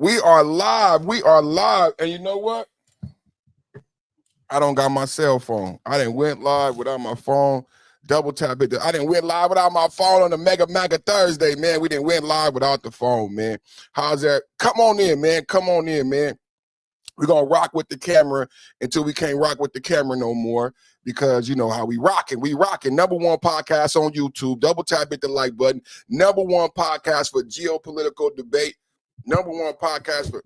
We are live. We are live. And you know what? I don't got my cell phone. I didn't went live without my phone. Double tap it. I didn't went live without my phone on the MAGA Thursday, man. We didn't went live without the phone, man. How's that? Come on in, man. Come on in, man. We're going to rock with the camera until we can't rock with the camera no more, because you know how we rocking. We rocking. #1 podcast on YouTube. Double tap hit the like button. #1 podcast for geopolitical debate. #1 podcast for,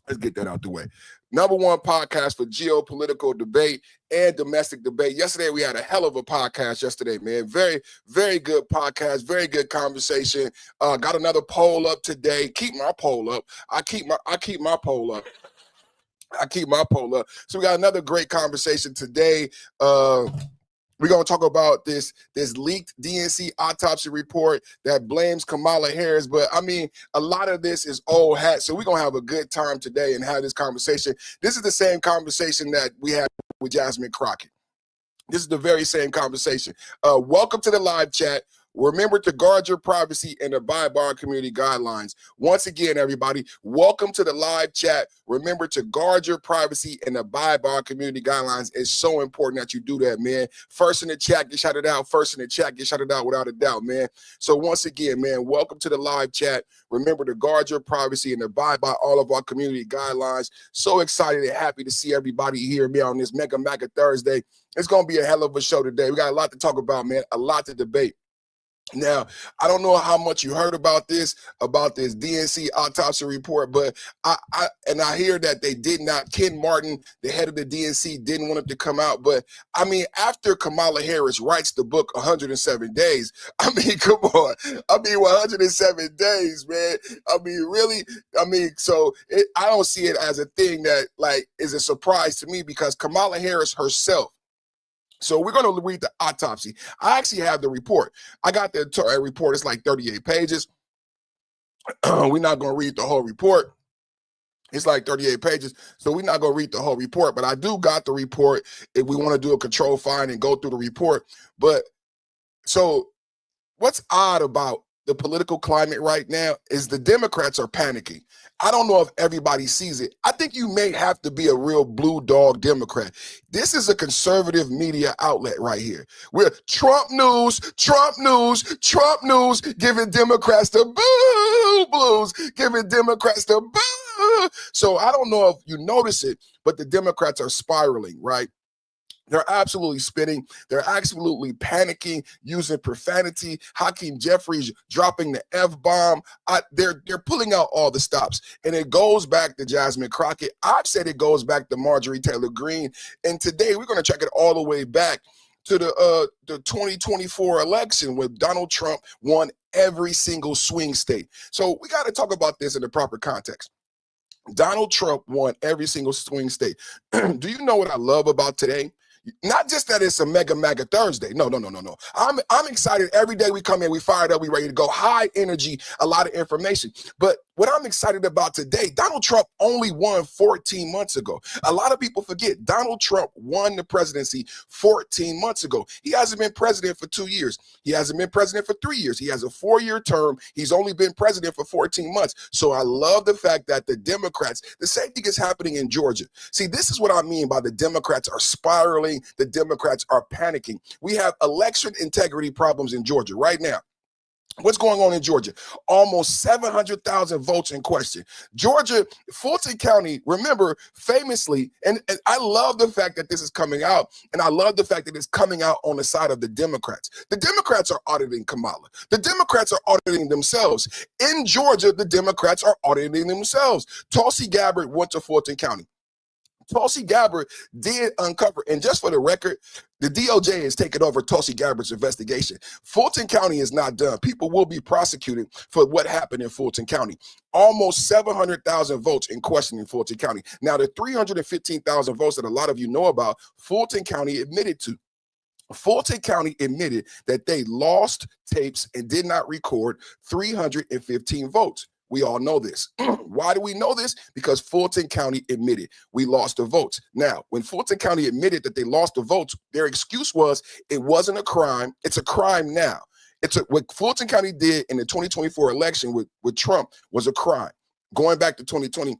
let's get that out the way. #1 podcast for geopolitical debate and domestic debate. Yesterday, we had a hell of a podcast yesterday, man. Very, very good podcast. Very good conversation. Got another poll up today. Keep my poll up. I keep my poll up. I keep my poll up. So we got another great conversation today. We're going to talk about this leaked DNC autopsy report that blames Kamala Harris. But, I mean, a lot of this is old hat. So we're going to have a good time today and have this conversation. This is the same conversation that we had with Jasmine Crockett. This is the very same conversation. Welcome to the live chat. Remember to guard your privacy and abide by our community guidelines. Once again, everybody, welcome to the live chat. Remember to guard your privacy and abide by our community guidelines. It's so important that you do that, man. First in the chat, get shouted out. First in the chat, get shouted out without a doubt, man. So once again, man, welcome to the live chat. Remember to guard your privacy and abide by all of our community guidelines. So excited and happy to see everybody here, man, on this MAGA Thursday. It's going to be a hell of a show today. We got a lot to talk about, man, a lot to debate. Now, I don't know how much you heard about this DNC autopsy report, but I hear that they did not, Ken Martin, the head of the DNC, didn't want it to come out. But I mean, after Kamala Harris writes the book 107 days, I mean, come on. I mean, 107 days, man. I mean, really? I mean, so I don't see it as a thing that like is a surprise to me, because Kamala Harris herself. So we're going to read the autopsy. I actually have the report. I got the report. It's like 38 pages. We're not going to read the whole report. It's like 38 pages. So we're not going to read the whole report. But I do got the report if we want to do a control find and go through the report. But so what's odd about the political climate right now is the Democrats are panicking. I don't know if everybody sees it. I think you may have to be a real blue dog Democrat. This is a conservative media outlet right here. We're Trump news, giving Democrats the boo blues, giving Democrats the boo. So I don't know if you notice it, but the Democrats are spiraling, right? They're absolutely spinning. They're absolutely panicking, using profanity. Hakeem Jeffries dropping the F-bomb. They're pulling out all the stops. And it goes back to Jasmine Crockett. I've said it goes back to Marjorie Taylor Greene. And today we're going to check it all the way back to the 2024 election, when Donald Trump won every single swing state. So we got to talk about this in the proper context. Donald Trump won every single swing state. Do you know what I love about today? Not just that it's a MAGA Thursday. No. I'm excited. Every day we come in, we fired up, we ready to go. High energy, a lot of information. But what I'm excited about today, Donald Trump only won 14 months ago. A lot of people forget Donald Trump won the presidency 14 months ago. He hasn't been president for 2 years. He hasn't been president for 3 years. He has a 4-year term. He's only been president for 14 months. So I love the fact that the Democrats, the same thing is happening in Georgia. See, this is what I mean by the Democrats are spiraling. The Democrats are panicking. We have election integrity problems in Georgia right now. What's going on in Georgia? Almost 700,000 votes in question. Georgia, Fulton County, remember, famously, and I love the fact that this is coming out, and I love the fact that it's coming out on the side of the Democrats. The Democrats are auditing Kamala. The Democrats are auditing themselves. In Georgia, the Democrats are auditing themselves. Tulsi Gabbard went to Fulton County. Tulsi Gabbard did uncover, and just for the record, the DOJ has taken over Tulsi Gabbard's investigation. Fulton County is not done. People will be prosecuted for what happened in Fulton County. Almost 700,000 votes in question in Fulton County. Now, the 315,000 votes that a lot of you know about, Fulton County admitted to. Fulton County admitted that they lost tapes and did not record 315 votes. We all know this. Why do we know this? Because Fulton County admitted we lost the votes. Now, when Fulton County admitted that they lost the votes, their excuse was it wasn't a crime. It's a crime now. What Fulton County did in the 2024 election with Trump was a crime. Going back to 2020,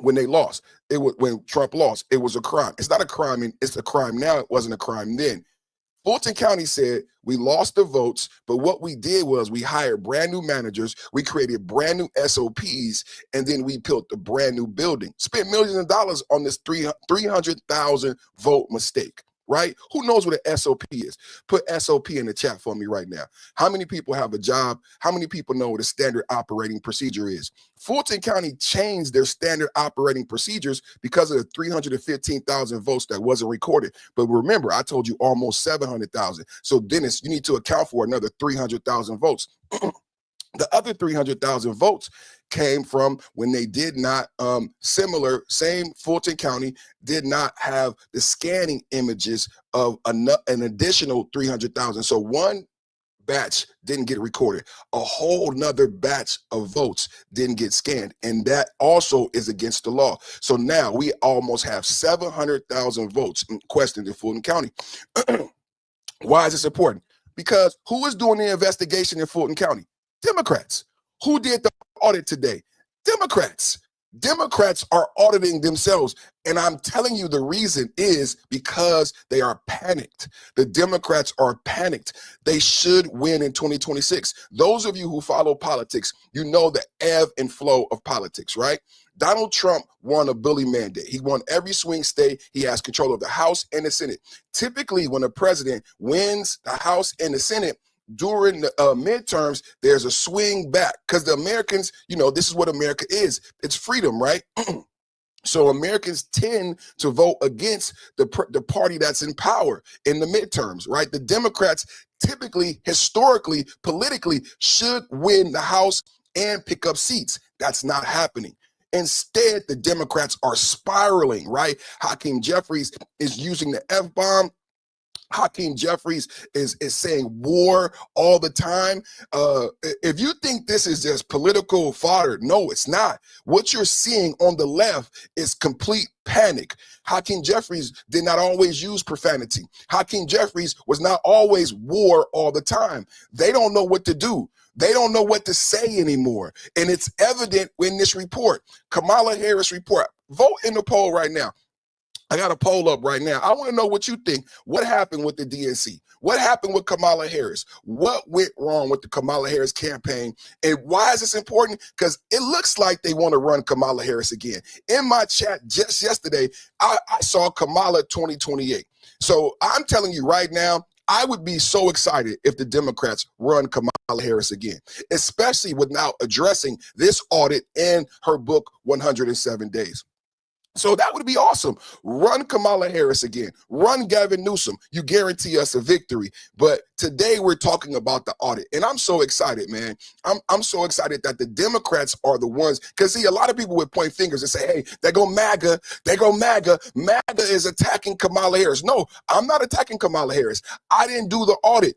when they lost, when Trump lost, it was a crime. It's not a crime, and it's a crime now. It wasn't a crime then. Fulton County said we lost the votes, but what we did was we hired brand new managers, we created brand new SOPs, and then we built a brand new building. Spent millions of dollars on this 300,000 vote mistake, right? Who knows what an SOP is? Put SOP in the chat for me right now. How many people have a job? How many people know what a standard operating procedure is? Fulton County changed their standard operating procedures because of the 315,000 votes that wasn't recorded. But remember, I told you almost 700,000. So Dennis, you need to account for another 300,000 votes. The other 300,000 votes came from when they did not, same Fulton County did not have the scanning images of an additional 300,000. So one batch didn't get recorded. A whole nother batch of votes didn't get scanned. And that also is against the law. So now we almost have 700,000 votes questioned in Fulton County. Why is this important? Because who is doing the investigation in Fulton County? Democrats. Who did the audit today? Democrats. Democrats are auditing themselves. And I'm telling you the reason is because they are panicked. The Democrats are panicked. They should win in 2026. Those of you who follow politics, you know the ebb and flow of politics, right? Donald Trump won a bully mandate. He won every swing state. He has control of the House and the Senate. Typically, when a president wins the House and the Senate, during the midterms, there's a swing back because the Americans, you know, this is what America is. It's freedom, right? So Americans tend to vote against the party that's in power in the midterms, right? The Democrats typically, historically, politically should win the House and pick up seats. That's not happening. Instead, the Democrats are spiraling, right? Hakeem Jeffries is using the F-bomb. Hakeem Jeffries is saying war all the time. If you think this is just political fodder, no, it's not. What you're seeing on the left is complete panic. Hakeem Jeffries did not always use profanity. Hakeem Jeffries was not always war all the time. They don't know what to do. They don't know what to say anymore. And it's evident in this report. Kamala Harris report. Vote in the poll right now. I got a poll up right now. I want to know what you think. What happened with the DNC? What happened with Kamala Harris? What went wrong with the Kamala Harris campaign? And why is this important? Because it looks like they want to run Kamala Harris again. In my chat just yesterday, I saw Kamala 2028. So I'm telling you right now, I would be so excited if the Democrats run Kamala Harris again, especially without addressing this audit and her book, 107 Days. So that would be awesome. Run Kamala Harris again. Run Gavin Newsom. You guarantee us a victory. But today we're talking about the audit. And I'm so excited, man. I'm so excited that the Democrats are the ones. Because, see, a lot of people would point fingers and say, hey, they go MAGA. They go MAGA. MAGA is attacking Kamala Harris. No, I'm not attacking Kamala Harris. I didn't do the audit.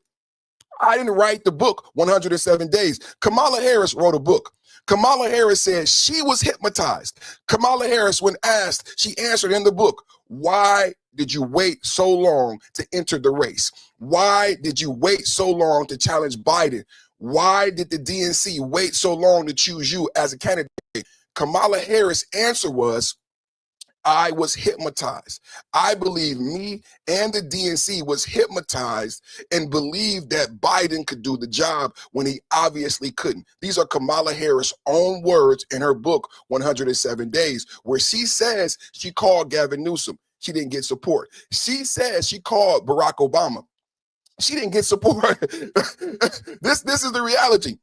I didn't write the book, 107 Days. Kamala Harris wrote a book. Kamala Harris said she was hypnotized. Kamala Harris, when asked, she answered in the book, why did you wait so long to enter the race? Why did you wait so long to challenge Biden? Why did the DNC wait so long to choose you as a candidate? Kamala Harris' answer was, I was hypnotized. I believe me and the DNC was hypnotized and believed that Biden could do the job when he obviously couldn't. These are Kamala Harris' own words in her book, 107 Days, where she says she called Gavin Newsom. She didn't get support. She says she called Barack Obama. She didn't get support. This is the reality.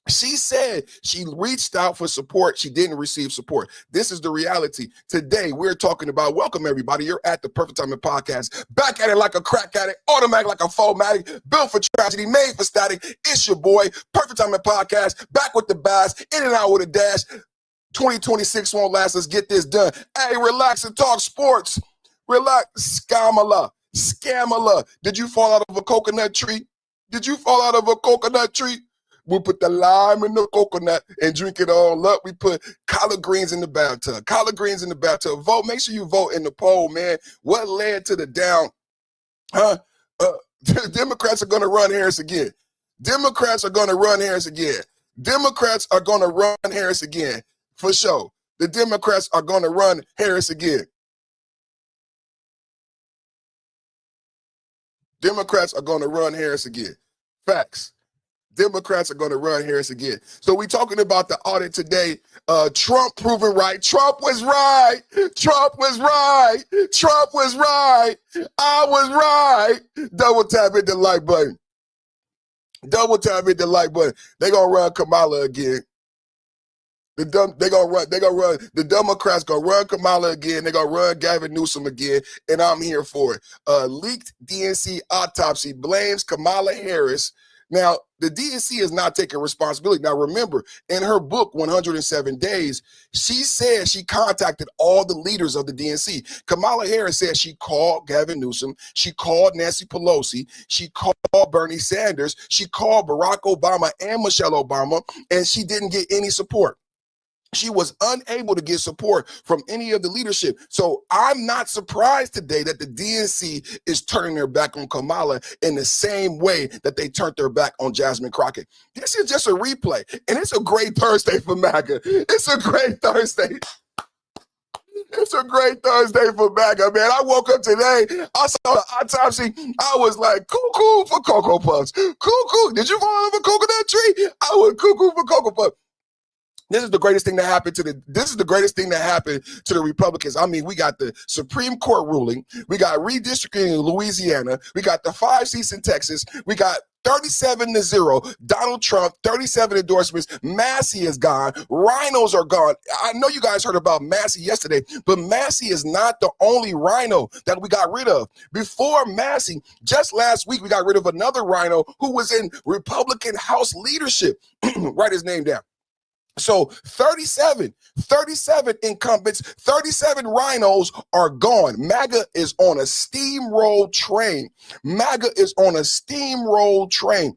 She said she reached out for support. She didn't receive support. This is the reality. Today, we're talking about, welcome everybody. You're at the Perfect Timing Podcast. Back at it like a crack addict, automatic like a Fomatic, built for tragedy, made for static. It's your boy, Perfect Timing Podcast, back with the bass, in and out with a dash. 2026 won't last. Let's get this done. Hey, relax and talk sports. Relax. Scamala. Did you fall out of a coconut tree? Did you fall out of a coconut tree? We put the lime in the coconut and drink it all up. We put collard greens in the bathtub. Collard greens in the bathtub. Vote. Make sure you vote in the poll, man. What led to the down? Democrats are going to run Harris again. Democrats are going to run Harris again. Democrats are going to run Harris again. for sure. The Democrats are going to run Harris again. Democrats are going to run Harris again. Facts. Democrats are going to run Harris again. So we talking about the audit today. Trump proven right. Trump was right. Trump was right. Trump was right. I was right. Double tap hit the like button. Double tap hit the like button. They gonna run Kamala again. They gonna run. The Democrats gonna run Kamala again. They gonna run Gavin Newsom again, and I'm here for it. Leaked DNC autopsy blames Kamala Harris. Now, the DNC is not taking responsibility. Now, remember, in her book, 107 Days, she said she contacted all the leaders of the DNC. Kamala Harris said she called Gavin Newsom, she called Nancy Pelosi, she called Bernie Sanders, she called Barack Obama and Michelle Obama, and she didn't get any support. She was unable to get support from any of the leadership. So I'm not surprised today that the DNC is turning their back on Kamala in the same way that they turned their back on Jasmine Crockett. This is just a replay, and it's a great Thursday for MAGA. It's a great Thursday. It's a great Thursday for MAGA, man. I woke up today, I saw the autopsy, I was like, cuckoo for Cocoa Puffs. Cuckoo, did you fall off a coconut tree? I was cuckoo for Cocoa Puffs. This is the greatest thing that happened to the Republicans. I mean, we got the Supreme Court ruling, we got redistricting in Louisiana, we got the 5 seats in Texas, we got 37-0, Donald Trump, 37 endorsements, Massey is gone, rhinos are gone. I know you guys heard about Massey yesterday, but Massey is not the only rhino that we got rid of. Before Massey, just last week, we got rid of another rhino who was in Republican House leadership. Write his name down. So 37 incumbents, 37 rhinos are gone. MAGA is on a steamroll train. MAGA is on a steamroll train.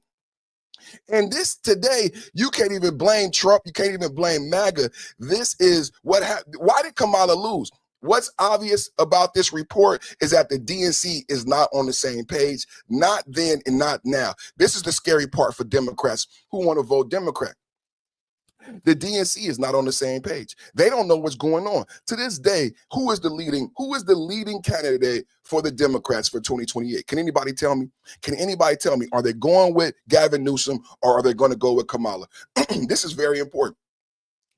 And this today, you can't even blame Trump. You can't even blame MAGA. This is what happened. Why did Kamala lose? What's obvious about this report is that the DNC is not on the same page, not then and not now. This is the scary part for Democrats who want to vote Democrat. The DNC is not on the same page. They don't know what's going on. To this day, who is the leading candidate for the Democrats for 2028? Can anybody tell me? Can anybody tell me? Are they going with Gavin Newsom or are they going to go with Kamala? This is very important.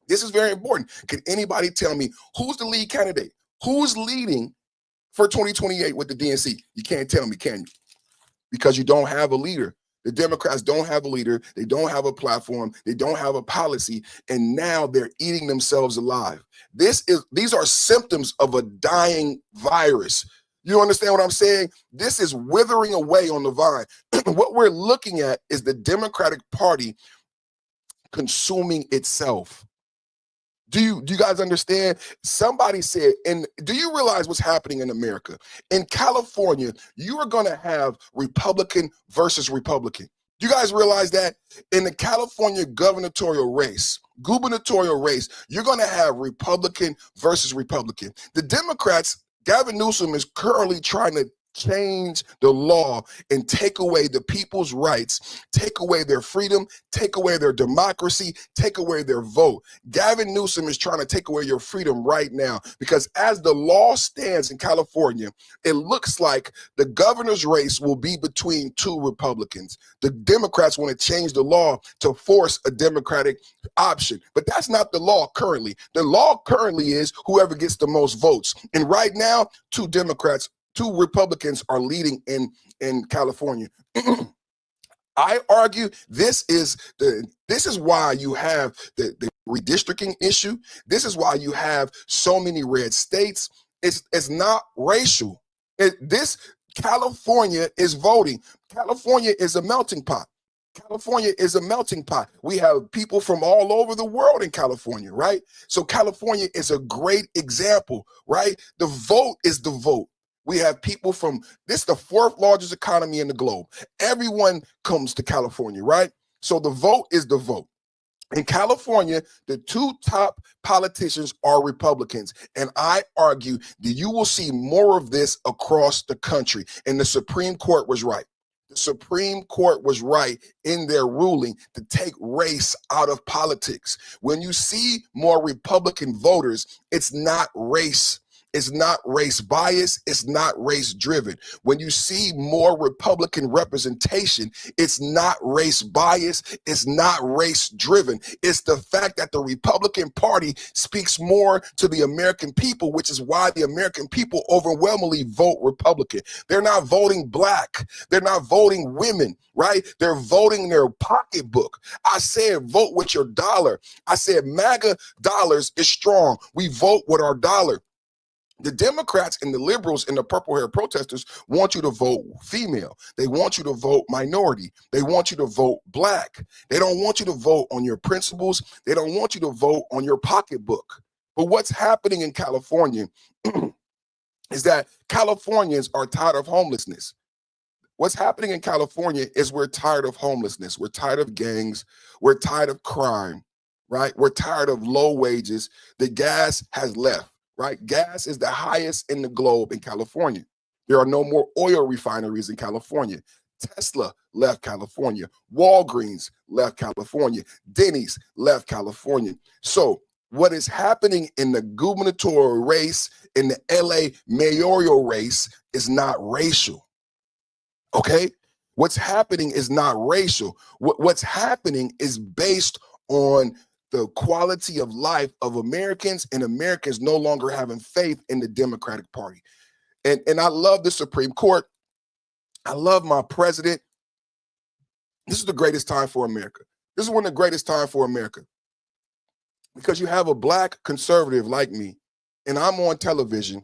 This is very important. Can anybody tell me who's the lead candidate? Who's leading for 2028 with the DNC? You can't tell me, can you? Because you don't have a leader. The Democrats don't have a leader. They don't have a platform. They don't have a policy. And now they're eating themselves alive. These are symptoms of a dying virus. You understand what I'm saying? This is withering away on the vine. What we're looking at is the Democratic Party consuming itself. Do you guys understand? Somebody said, and do you realize what's happening in America? In California, you are going to have Republican versus Republican. Do you guys realize that? In the California gubernatorial race, you're going to have Republican versus Republican. The Democrats, Gavin Newsom is currently trying to change the law and take away the people's rights, take away their freedom, take away their democracy, take away their vote. Gavin Newsom is trying to take away your freedom right now because as the law stands in California, it looks like the governor's race will be between 2 Republicans. The Democrats want to change the law to force a Democratic option, but that's not the law currently. The law currently is whoever gets the most votes. And right now, 2 Republicans are leading in California. I argue this is why you have the redistricting issue. This is why you have so many red states. It's not racial. California is voting. California is a melting pot. California is a melting pot. We have people from all over the world in California, right? So California is a great example, right? The vote is the vote. We have people from, this is the 4th largest economy in the globe. Everyone comes to California, right? So the vote is the vote. In California, the 2 top politicians are Republicans. And I argue that you will see more of this across the country. And the Supreme Court was right. The Supreme Court was right in their ruling to take race out of politics. When you see more Republican voters, it's not race. It's not race bias. It's not race driven. When you see more Republican representation, it's not race bias. It's not race driven. It's the fact that the Republican Party speaks more to the American people, which is why the American people overwhelmingly vote Republican. They're not voting black. They're not voting women, right? They're voting their pocketbook. I said, vote with your dollar. I said, MAGA dollars is strong. We vote with our dollar. The Democrats and the liberals and the purple hair protesters want you to vote female. They want you to vote minority. They want you to vote black. They don't want you to vote on your principles. They don't want you to vote on your pocketbook. But what's happening in California is that Californians are tired of homelessness. What's happening in California is we're tired of homelessness. We're tired of gangs. We're tired of crime, right? We're tired of low wages. The gas has left. Right? Gas is the highest in the globe in California. There are no more oil refineries in California. Tesla left California. Walgreens left California. Denny's left California. So what is happening in the gubernatorial race, in the LA mayoral race, is not racial. Okay? What's happening is not racial. What's happening is based on the quality of life of Americans, and Americans no longer having faith in the Democratic Party. And I love the Supreme Court. I love my president. This is the greatest time for America. This is one of the greatest times for America, because you have a black conservative like me, and I'm on television.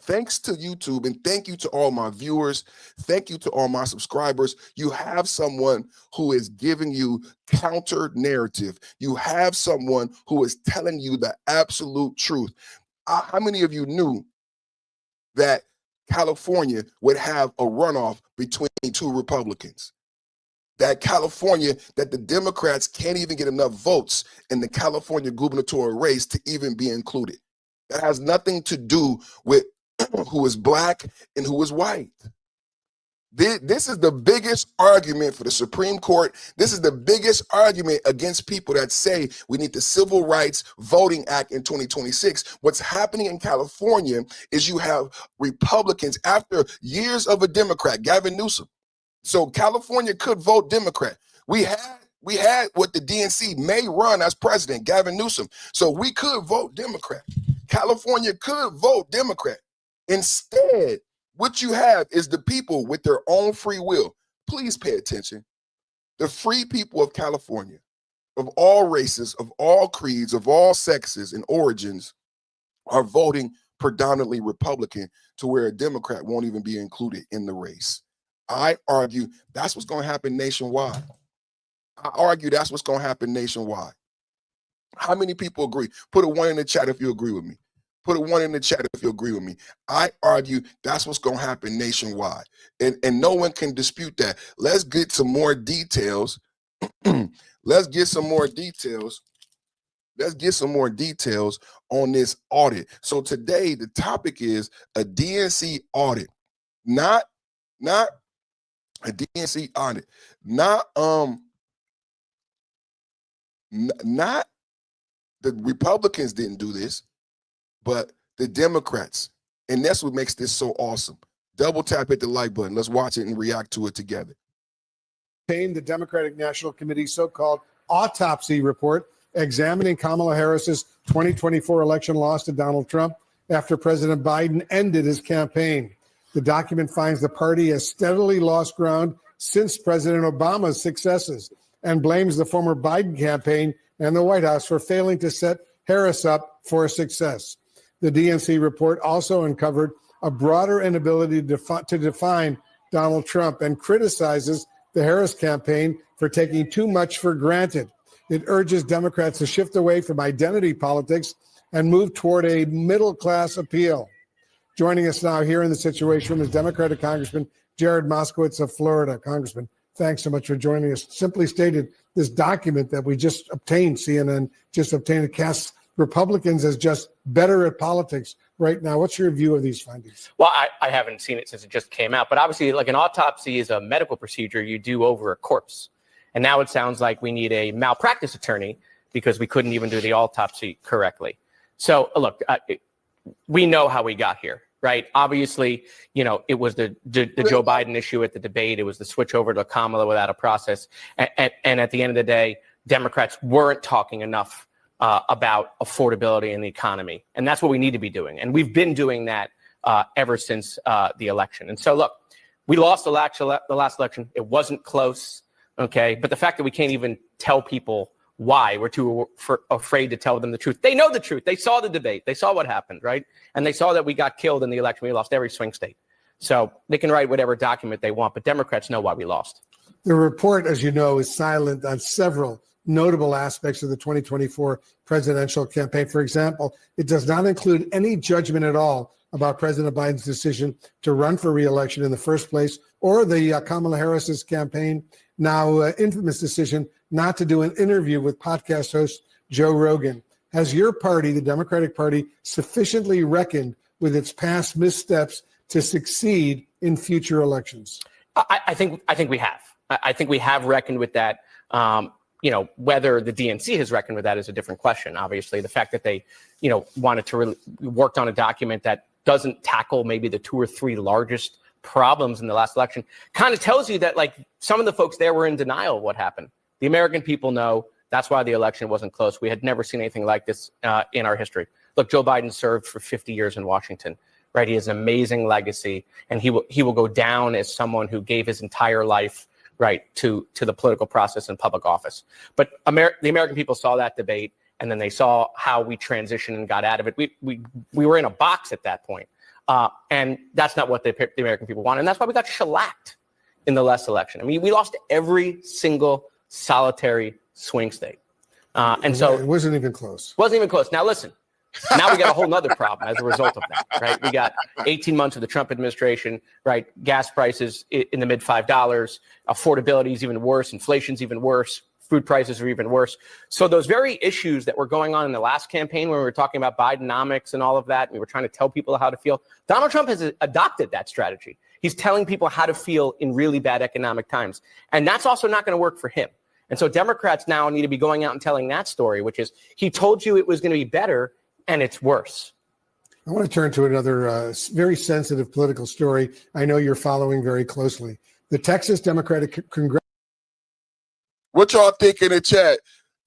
Thanks to YouTube, and thank you to all my viewers. Thank you to all my subscribers. You have someone who is giving you counter narrative. You have someone who is telling you the absolute truth. How many of you knew that California would have a runoff between two Republicans? That California, that the Democrats can't even get enough votes in the California gubernatorial race to even be included. That has nothing to do with who is black and who is white. This is the biggest argument for the Supreme Court. This is the biggest argument against people that say we need the Civil Rights Voting Act in 2026. What's happening in California is you have Republicans, after years of a Democrat, Gavin Newsom. So California could vote Democrat. We had what the DNC may run as president, Gavin Newsom. So we could vote Democrat. California could vote Democrat. Instead, what you have is the people with their own free will. Please pay attention. The free people of California, of all races, of all creeds, of all sexes and origins, are voting predominantly Republican, to where a Democrat won't even be included in the race. I argue that's what's going to happen nationwide. I argue that's what's going to happen nationwide. How many people agree? Put a 1 in the chat if you agree with me. Put a 1 in the chat if you agree with me. I argue that's what's going to happen nationwide. And no one can dispute that. Let's get some more details. Let's get some more details. Let's get some more details on this audit. So today, the topic is a DNC audit. Not a DNC audit. Not the Republicans didn't do this, but the Democrats. And that's what makes this so awesome. Double tap, hit the like button. Let's watch it and react to it together. The Democratic National Committee's so-called autopsy report examining Kamala Harris's 2024 election loss to Donald Trump after President Biden ended his campaign. The document finds the party has steadily lost ground since President Obama's successes and blames the former Biden campaign and the White House for failing to set Harris up for success. The DNC report also uncovered a broader inability to define Donald Trump and criticizes the Harris campaign for taking too much for granted. It urges Democrats to shift away from identity politics and move toward a middle-class appeal. Joining us now here in the Situation Room is Democratic Congressman Jared Moskowitz of Florida. Congressman, thanks so much for joining us. Simply stated, this document that we just obtained, CNN just obtained, it casts Republicans as just better at politics right now. What's your view of these findings? Well, I haven't seen it since it just came out, but obviously, like, an autopsy is a medical procedure you do over a corpse. And now it sounds like we need a malpractice attorney because we couldn't even do the autopsy correctly. So look, we know how we got here, right? Obviously, you know, it was the Joe Biden issue at the debate. It was the switch over to Kamala without a process. And at the end of the day, Democrats weren't talking enough about affordability in the economy. And that's what we need to be doing. And we've been doing that ever since the election. And so, look, we lost the last election. It wasn't close, okay? But the fact that we can't even tell people why, we're too afraid to tell them the truth. They know the truth. They saw the debate. They saw what happened, right? And they saw that we got killed in the election. We lost every swing state. So they can write whatever document they want, but Democrats know why we lost. The report, as you know, is silent on several notable aspects of the 2024 presidential campaign. For example, it does not include any judgment at all about President Biden's decision to run for re-election in the first place, or the Kamala Harris's campaign, now infamous decision not to do an interview with podcast host Joe Rogan. Has your party, the Democratic Party, sufficiently reckoned with its past missteps to succeed in future elections? I think we have. I think we have reckoned with that. You know, whether the DNC has reckoned with that is a different question. Obviously, the fact that they, you know, wanted to worked on a document that doesn't tackle maybe the 2 or 3 largest problems in the last election kind of tells you that, like, some of the folks there were in denial of what happened. The American people know that's why the election wasn't close. We had never seen anything like this in our history. Look, Joe Biden served for 50 years in Washington, right? He has an amazing legacy, and he will go down as someone who gave his entire life, right, to the political process and public office. But the American people saw that debate, and then they saw how we transitioned and got out of it. We were in a box at that point. And that's not what the American people want. And that's why we got shellacked in the last election. I mean, we lost every single solitary swing state. And so it wasn't even close. Wasn't even close. Now, listen, now we got a whole nother problem as a result of that, right? We got 18 months of the Trump administration, right? Gas prices in the mid $5. Affordability is even worse. Inflation's even worse. Food prices are even worse. So those very issues that were going on in the last campaign, when we were talking about Bidenomics and all of that, and we were trying to tell people how to feel, Donald Trump has adopted that strategy. He's telling people how to feel in really bad economic times. And that's also not going to work for him. And so Democrats now need to be going out and telling that story, which is, he told you it was going to be better, and it's worse. I want to turn to another very sensitive political story I know you're following very closely. The Texas Democratic Congress. What y'all think in the chat?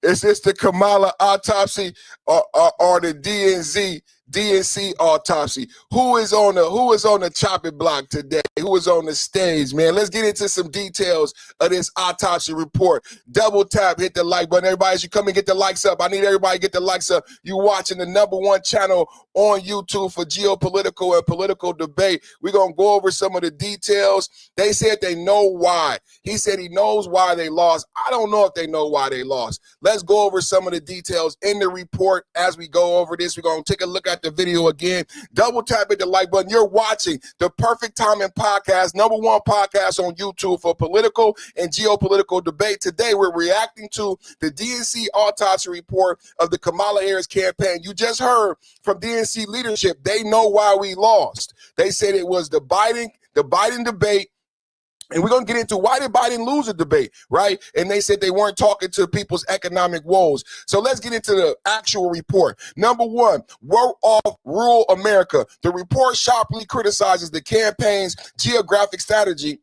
Is this the Kamala autopsy or the DNC autopsy? Who is on the chopping block today? Who is on the stage, man? Let's get into some details of this autopsy report. Double tap, hit the like button. Everybody, as you come and get the likes up, I need everybody to get the likes up. You watching the #1 channel on YouTube for geopolitical and political debate. We're going to go over some of the details. They said they know why. He said he knows why they lost. I don't know if they know why they lost. Let's go over some of the details in the report as we go over this. We're going to take a look at the video again. Double tap hit the like button. You're watching the Perfect Timing Podcast, #1 podcast on YouTube for political and geopolitical debate. Today, we're reacting to the DNC autopsy report of the Kamala Harris campaign. You just heard from DNC leadership. They know why we lost. They said it was the Biden debate. And we're going to get into why did Biden lose a debate, right? And they said they weren't talking to people's economic woes. So let's get into the actual report. #1, wrote off rural America. The report sharply criticizes the campaign's geographic strategy,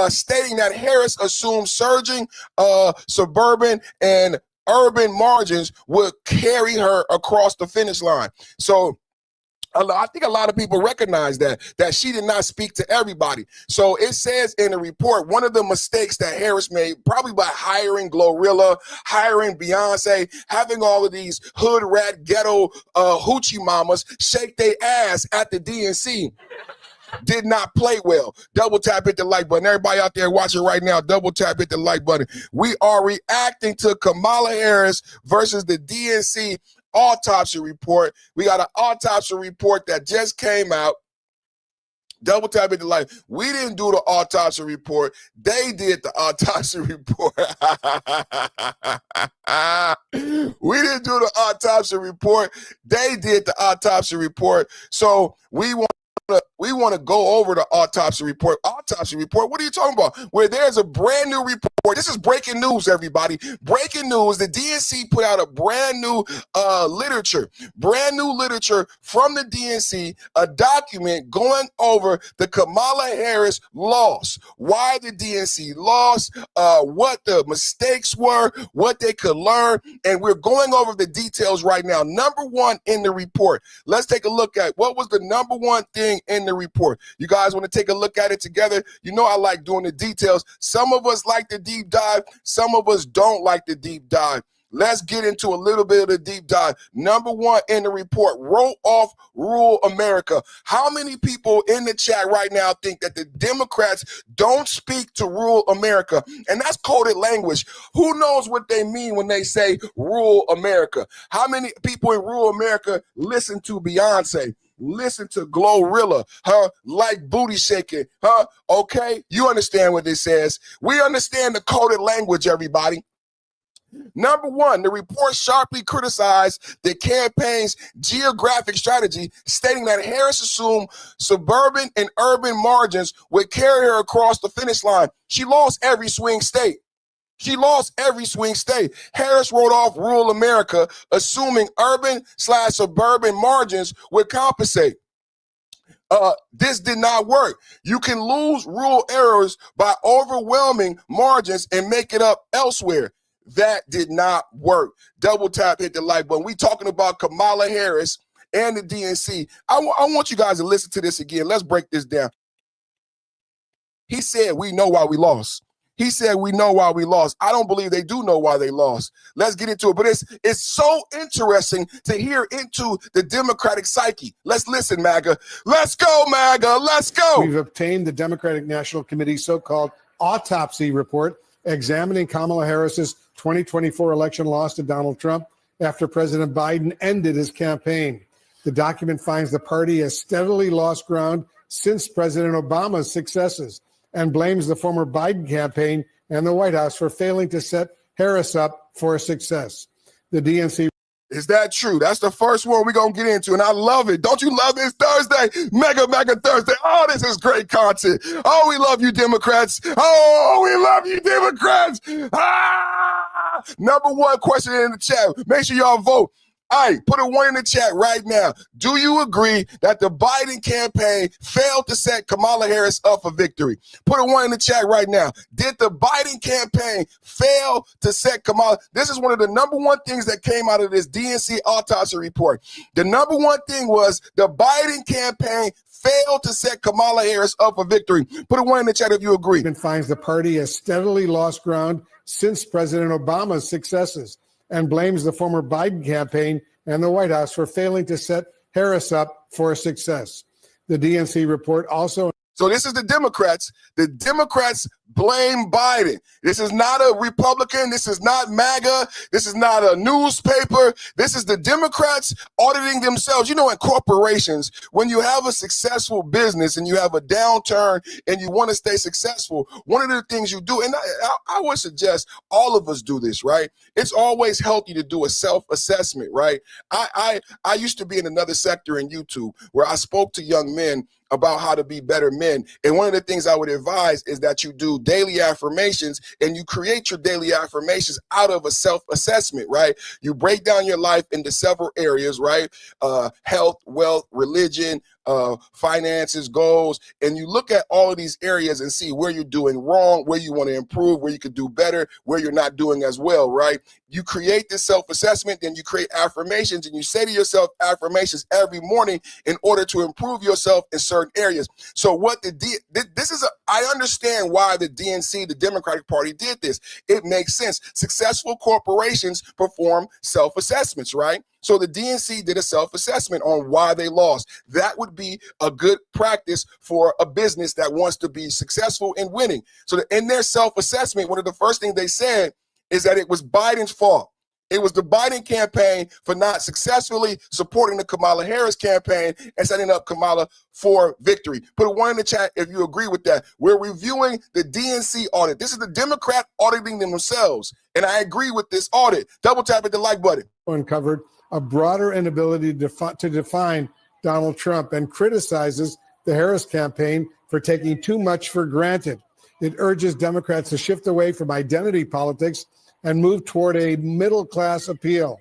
stating that Harris assumed surging suburban and urban margins would carry her across the finish line. So I think a lot of people recognize that she did not speak to everybody. So it says in the report, one of the mistakes that Harris made, probably by hiring Glorilla, hiring Beyonce, having all of these hood rat ghetto hoochie mamas shake their ass at the DNC, did not play well. Double tap hit the like button. Everybody out there watching right now, double tap hit the like button. We are reacting to Kamala Harris versus the DNC autopsy report. We got an autopsy report that just came out. Double tap it to life. We didn't do the autopsy report. They did the autopsy report. We didn't do the autopsy report. They did the autopsy report. So we want to go over the autopsy report. Autopsy report? What are you talking about? Where there's a brand new report. This is breaking news, everybody. Breaking news. The DNC put out a brand new literature from the DNC, a document going over the Kamala Harris loss. Why the DNC lost, what the mistakes were, what they could learn, and we're going over the details right now. Number one in the report. Let's take a look at what was the number one thing in the report. You guys want to take a look at it together? You know I like doing the details. Some of us like the deep dive. Some of us don't like the deep dive. Let's get into a little bit of the deep dive. Number one in the report, wrote off rural America. How many people in the chat right now think that the Democrats don't speak to rural America? And that's coded language. Who knows what they mean when they say rural America? How many people in rural America listen to Beyonce? Listen to Glorilla, like booty shaking, okay? You understand what this says. We understand the coded language, everybody. Number one, the report sharply criticized the campaign's geographic strategy, stating that Harris assumed suburban and urban margins would carry her across the finish line. She lost every swing state. Harris wrote off rural America, assuming urban/suburban margins would compensate. This did not work. You can lose rural areas by overwhelming margins and make it up elsewhere. That did not work. Double tap, hit the like button. We talking about Kamala Harris and the DNC. I want you guys to listen to this again. Let's break this down. He said, we know why we lost. I don't believe they do know why they lost. Let's get into it. But it's so interesting to hear into the Democratic psyche. Let's listen, MAGA. Let's go, MAGA. Let's go. We've obtained the Democratic National Committee's so-called autopsy report examining Kamala Harris's 2024 election loss to Donald Trump after President Biden ended his campaign. The document finds the party has steadily lost ground since President Obama's successes and blames the former Biden campaign and the White House for failing to set Harris up for success. The DNC. Is that true? That's the first one we're going to get into, and I love it. Don't you love this Thursday? Mega Thursday. Oh, this is great content. Oh, we love you, Democrats. Oh, we love you, Democrats. Number one question in the chat. Make sure y'all vote. All right, put a 1 in the chat right now. Do you agree that the Biden campaign failed to set Kamala Harris up for victory? Put a 1 in the chat right now. Did the Biden campaign fail to set Kamala? This is one of the number one things that came out of this DNC autopsy report. The number one thing was the Biden campaign failed to set Kamala Harris up for victory. Put a 1 in the chat if you agree. Finds the party has steadily lost ground since President Obama's successes and blames the former Biden campaign and the White House for failing to set Harris up for success. The DNC report also. So this is the Democrats. The Democrats blame Biden. This is not a Republican. This is not MAGA. This is not a newspaper. This is the Democrats auditing themselves. You know, in corporations, when you have a successful business and you have a downturn and you want to stay successful, one of the things you do, and I would suggest all of us do this, right? It's always healthy to do a self-assessment, right? I used to be in another sector in YouTube where I spoke to young men about how to be better men. And one of the things I would advise is that you do daily affirmations and you create your daily affirmations out of a self-assessment, right? You break down your life into several areas, right? Health, wealth, religion, finances, goals, and you look at all of these areas and see where you're doing wrong, where you want to improve, where you could do better, where you're not doing as well, right? You create this self-assessment, then you create affirmations, and you say to yourself affirmations every morning in order to improve yourself in certain areas. So what I understand why the DNC, the Democratic Party, did this. It makes sense. Successful corporations perform self-assessments, right? So the DNC did a self-assessment on why they lost. That would be a good practice for a business that wants to be successful in winning. So in their self-assessment, one of the first things they said is that it was Biden's fault. It was the Biden campaign for not successfully supporting the Kamala Harris campaign and setting up Kamala for victory. Put a 1 in the chat if you agree with that. We're reviewing the DNC audit. This is the Democrat auditing themselves, and I agree with this audit. Double tap at the like button. Uncovered a broader inability to define Donald Trump and criticizes the Harris campaign for taking too much for granted. It urges Democrats to shift away from identity politics and move toward a middle-class appeal.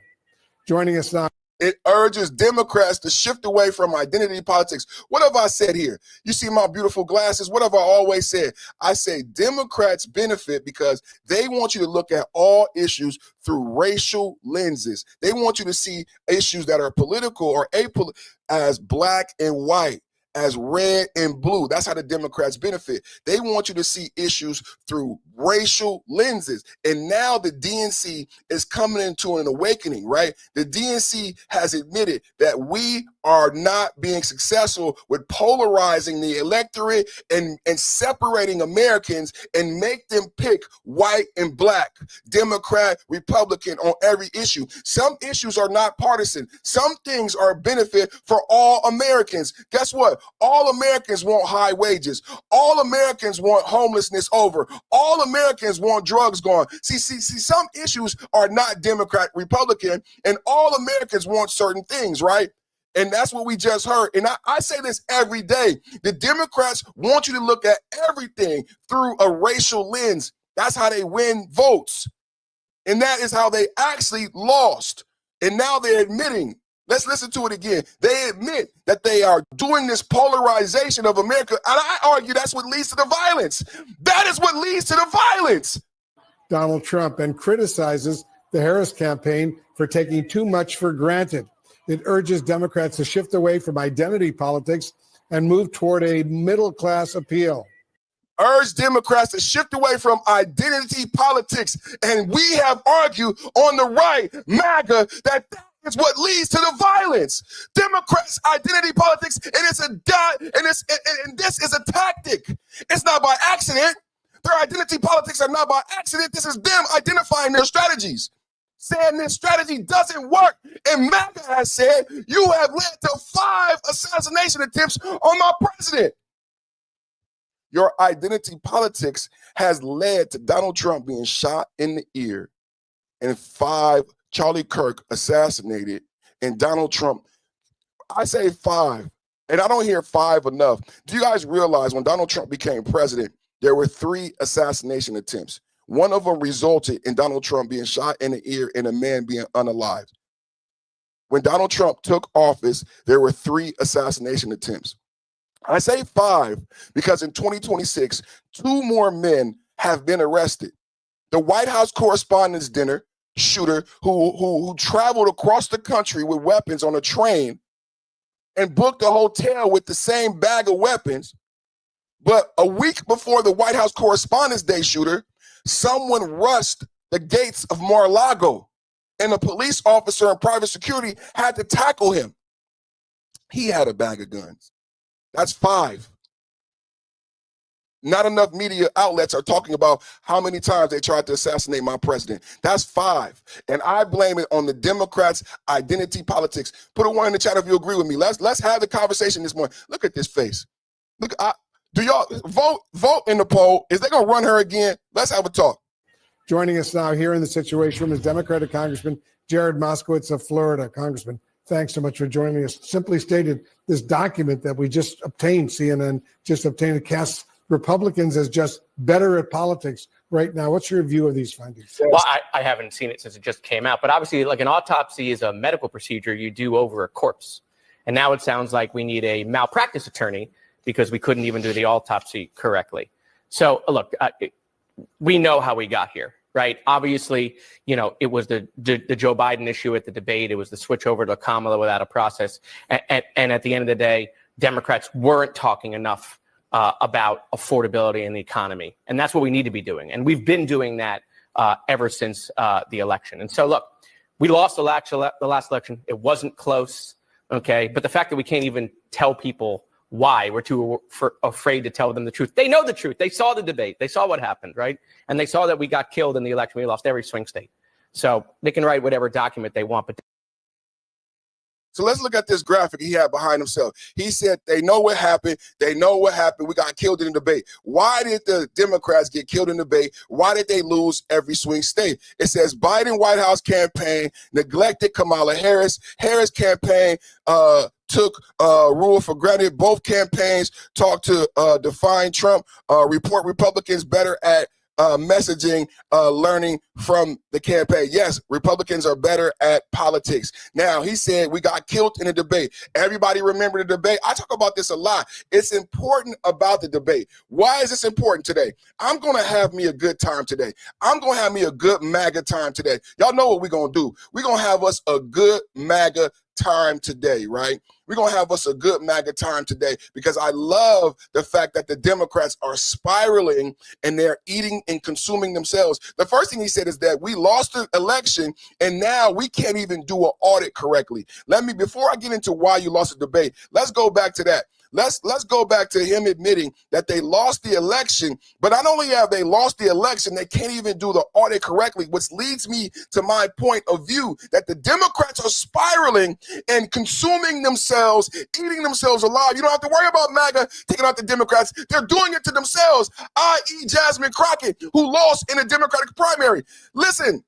Joining us now. It urges Democrats to shift away from identity politics. What have I said here? You see my beautiful glasses? What have I always said? I say Democrats benefit because they want you to look at all issues through racial lenses. They want you to see issues that are political or apolitical as black and white, as red and blue. That's how the Democrats benefit. They want you to see issues through racial lenses. And now the DNC is coming into an awakening, right? The DNC has admitted that we are not being successful with polarizing the electorate and separating Americans and make them pick white and black, Democrat, Republican on every issue. Some issues are not partisan. Some things are a benefit for all Americans. Guess what? All Americans want high wages. All Americans want homelessness over. All Americans want drugs gone. See, some issues are not Democrat, Republican, and all Americans want certain things, right? And that's what we just heard. And I say this every day. The Democrats want you to look at everything through a racial lens. That's how they win votes. And that is how they actually lost. And now they're admitting. Let's listen to it again. They admit that they are doing this polarization of America. And I argue that's what leads to the violence. That is what leads to the violence. Donald Trump and criticizes the Harris campaign for taking too much for granted. It urges Democrats to shift away from identity politics and move toward a middle-class appeal. Urge Democrats to shift away from identity politics. And we have argued on the right, MAGA, that is what leads to the violence. Democrats' identity politics, and this is a tactic. It's not by accident. Their identity politics are not by accident. This is them identifying their strategies, saying this strategy doesn't work. And MAGA has said, you have led to 5 assassination attempts on my president. Your identity politics has led to Donald Trump being shot in the ear and 5 Charlie Kirk assassinated, and Donald Trump, I say 5, and I don't hear 5 enough. Do you guys realize when Donald Trump became president, there were 3 assassination attempts? One of them resulted in Donald Trump being shot in the ear and a man being unalived. When Donald Trump took office, there were 3 assassination attempts. I say 5 because in 2026, 2 more men have been arrested. The White House Correspondents' Dinner shooter who traveled across the country with weapons on a train and booked a hotel with the same bag of weapons. But a week before the White House Correspondents' Day shooter, someone rushed the gates of Mar-a-Lago, and a police officer and private security had to tackle him. He had a bag of guns. That's 5. Not enough media outlets are talking about how many times they tried to assassinate my president. That's 5. And I blame it on the Democrats' identity politics. Put a 1 in the chat if you agree with me. Let's have the conversation this morning. Look at this face. Look, do y'all vote in the poll? Is they gonna run her again? Let's have a talk. Joining us now here in the Situation Room is Democratic Congressman Jared Moskowitz of Florida. Congressman, thanks so much for joining us. Simply stated, this document that we just obtained, CNN just obtained, casts Republicans as just better at politics right now. What's your view of these findings? Well, I haven't seen it since it just came out, but obviously, like, an autopsy is a medical procedure you do over a corpse. And now it sounds like we need a malpractice attorney because we couldn't even do the autopsy correctly. So look, we know how we got here, right? Obviously, you know, it was the Joe Biden issue at the debate. It was the switch over to Kamala without a process. And at the end of the day, Democrats weren't talking enough about affordability in the economy. And that's what we need to be doing. And we've been doing that ever since the election. And so, look, we lost the last election. It wasn't close, okay? But the fact that we can't even tell people why, we're too afraid to tell them the truth. They know the truth. They saw the debate. They saw what happened, right? And they saw that we got killed in the election. We lost every swing state. So they can write whatever document they want, but So let's look at this graphic he had behind himself. He said they know what happened. They know what happened. We got killed in the debate. Why did the Democrats get killed in the debate? Why did they lose every swing state? It says Biden White House campaign neglected Kamala Harris. Harris campaign took rule for granted. Both campaigns talked to define Trump. Report Republicans better at messaging, learning from the campaign. Yes, Republicans are better at politics. Now, he said we got killed in a debate. Everybody remember the debate? I talk about this a lot. It's important about the debate. Why is this important today? I'm going to have me a good time today. I'm going to have me a good MAGA time today. Y'all know what we're going to do. We're going to have us a good MAGA time today, right? We're going to have us a good MAGA time today because I love the fact that the Democrats are spiraling and they're eating and consuming themselves. The first thing he said is that we lost the election and now we can't even do an audit correctly. Before I get into why you lost the debate, let's go back to that. Let's go back to him admitting that they lost the election, but not only have they lost the election, they can't even do the audit correctly, which leads me to my point of view that the Democrats are spiraling and consuming themselves, eating themselves alive. You don't have to worry about MAGA taking out the Democrats. They're doing it to themselves, i.e. Jasmine Crockett, who lost in a Democratic primary. Listen.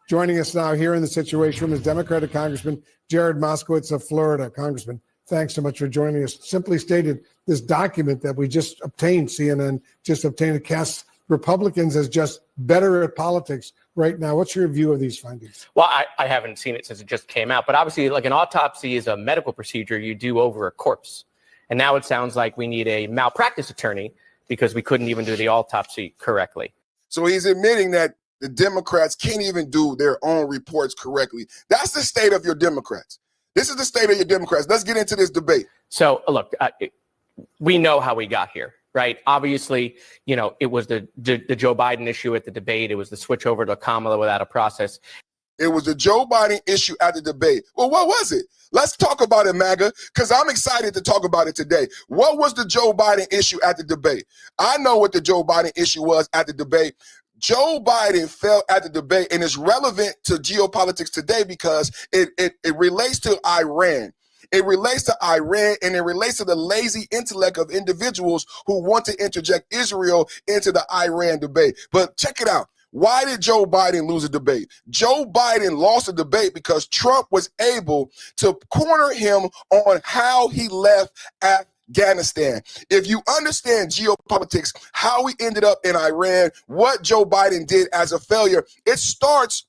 Joining us now here in the Situation Room is Democratic Congressman Jared Moskowitz of Florida. Congressman, thanks so much for joining us. Simply stated, this document that we just obtained, CNN just obtained, it casts Republicans as just better at politics right now. What's your view of these findings? Well, I haven't seen it since it just came out, but obviously like an autopsy is a medical procedure you do over a corpse. And now it sounds like we need a malpractice attorney because we couldn't even do the autopsy correctly. So he's admitting that the Democrats can't even do their own reports correctly. That's the state of your Democrats. This is the state of your Democrats. Let's get into this debate. So look, we know how we got here, right? Obviously, you know, it was the Joe Biden issue at the debate. It was the switch over to Kamala without a process. It was the Joe Biden issue at the debate. Well, what was it? Let's talk about it, MAGA, because I'm excited to talk about it today. What was the Joe Biden issue at the debate? I know what the Joe Biden issue was at the debate. Joe Biden fell at the debate, and it's relevant to geopolitics today because it relates to Iran. It relates to Iran, and it relates to the lazy intellect of individuals who want to interject Israel into the Iran debate. But check it out. Why did Joe Biden lose a debate? Joe Biden lost a debate because Trump was able to corner him on how he left Afghanistan. If you understand geopolitics, how we ended up in Iran, what Joe Biden did as a failure, it starts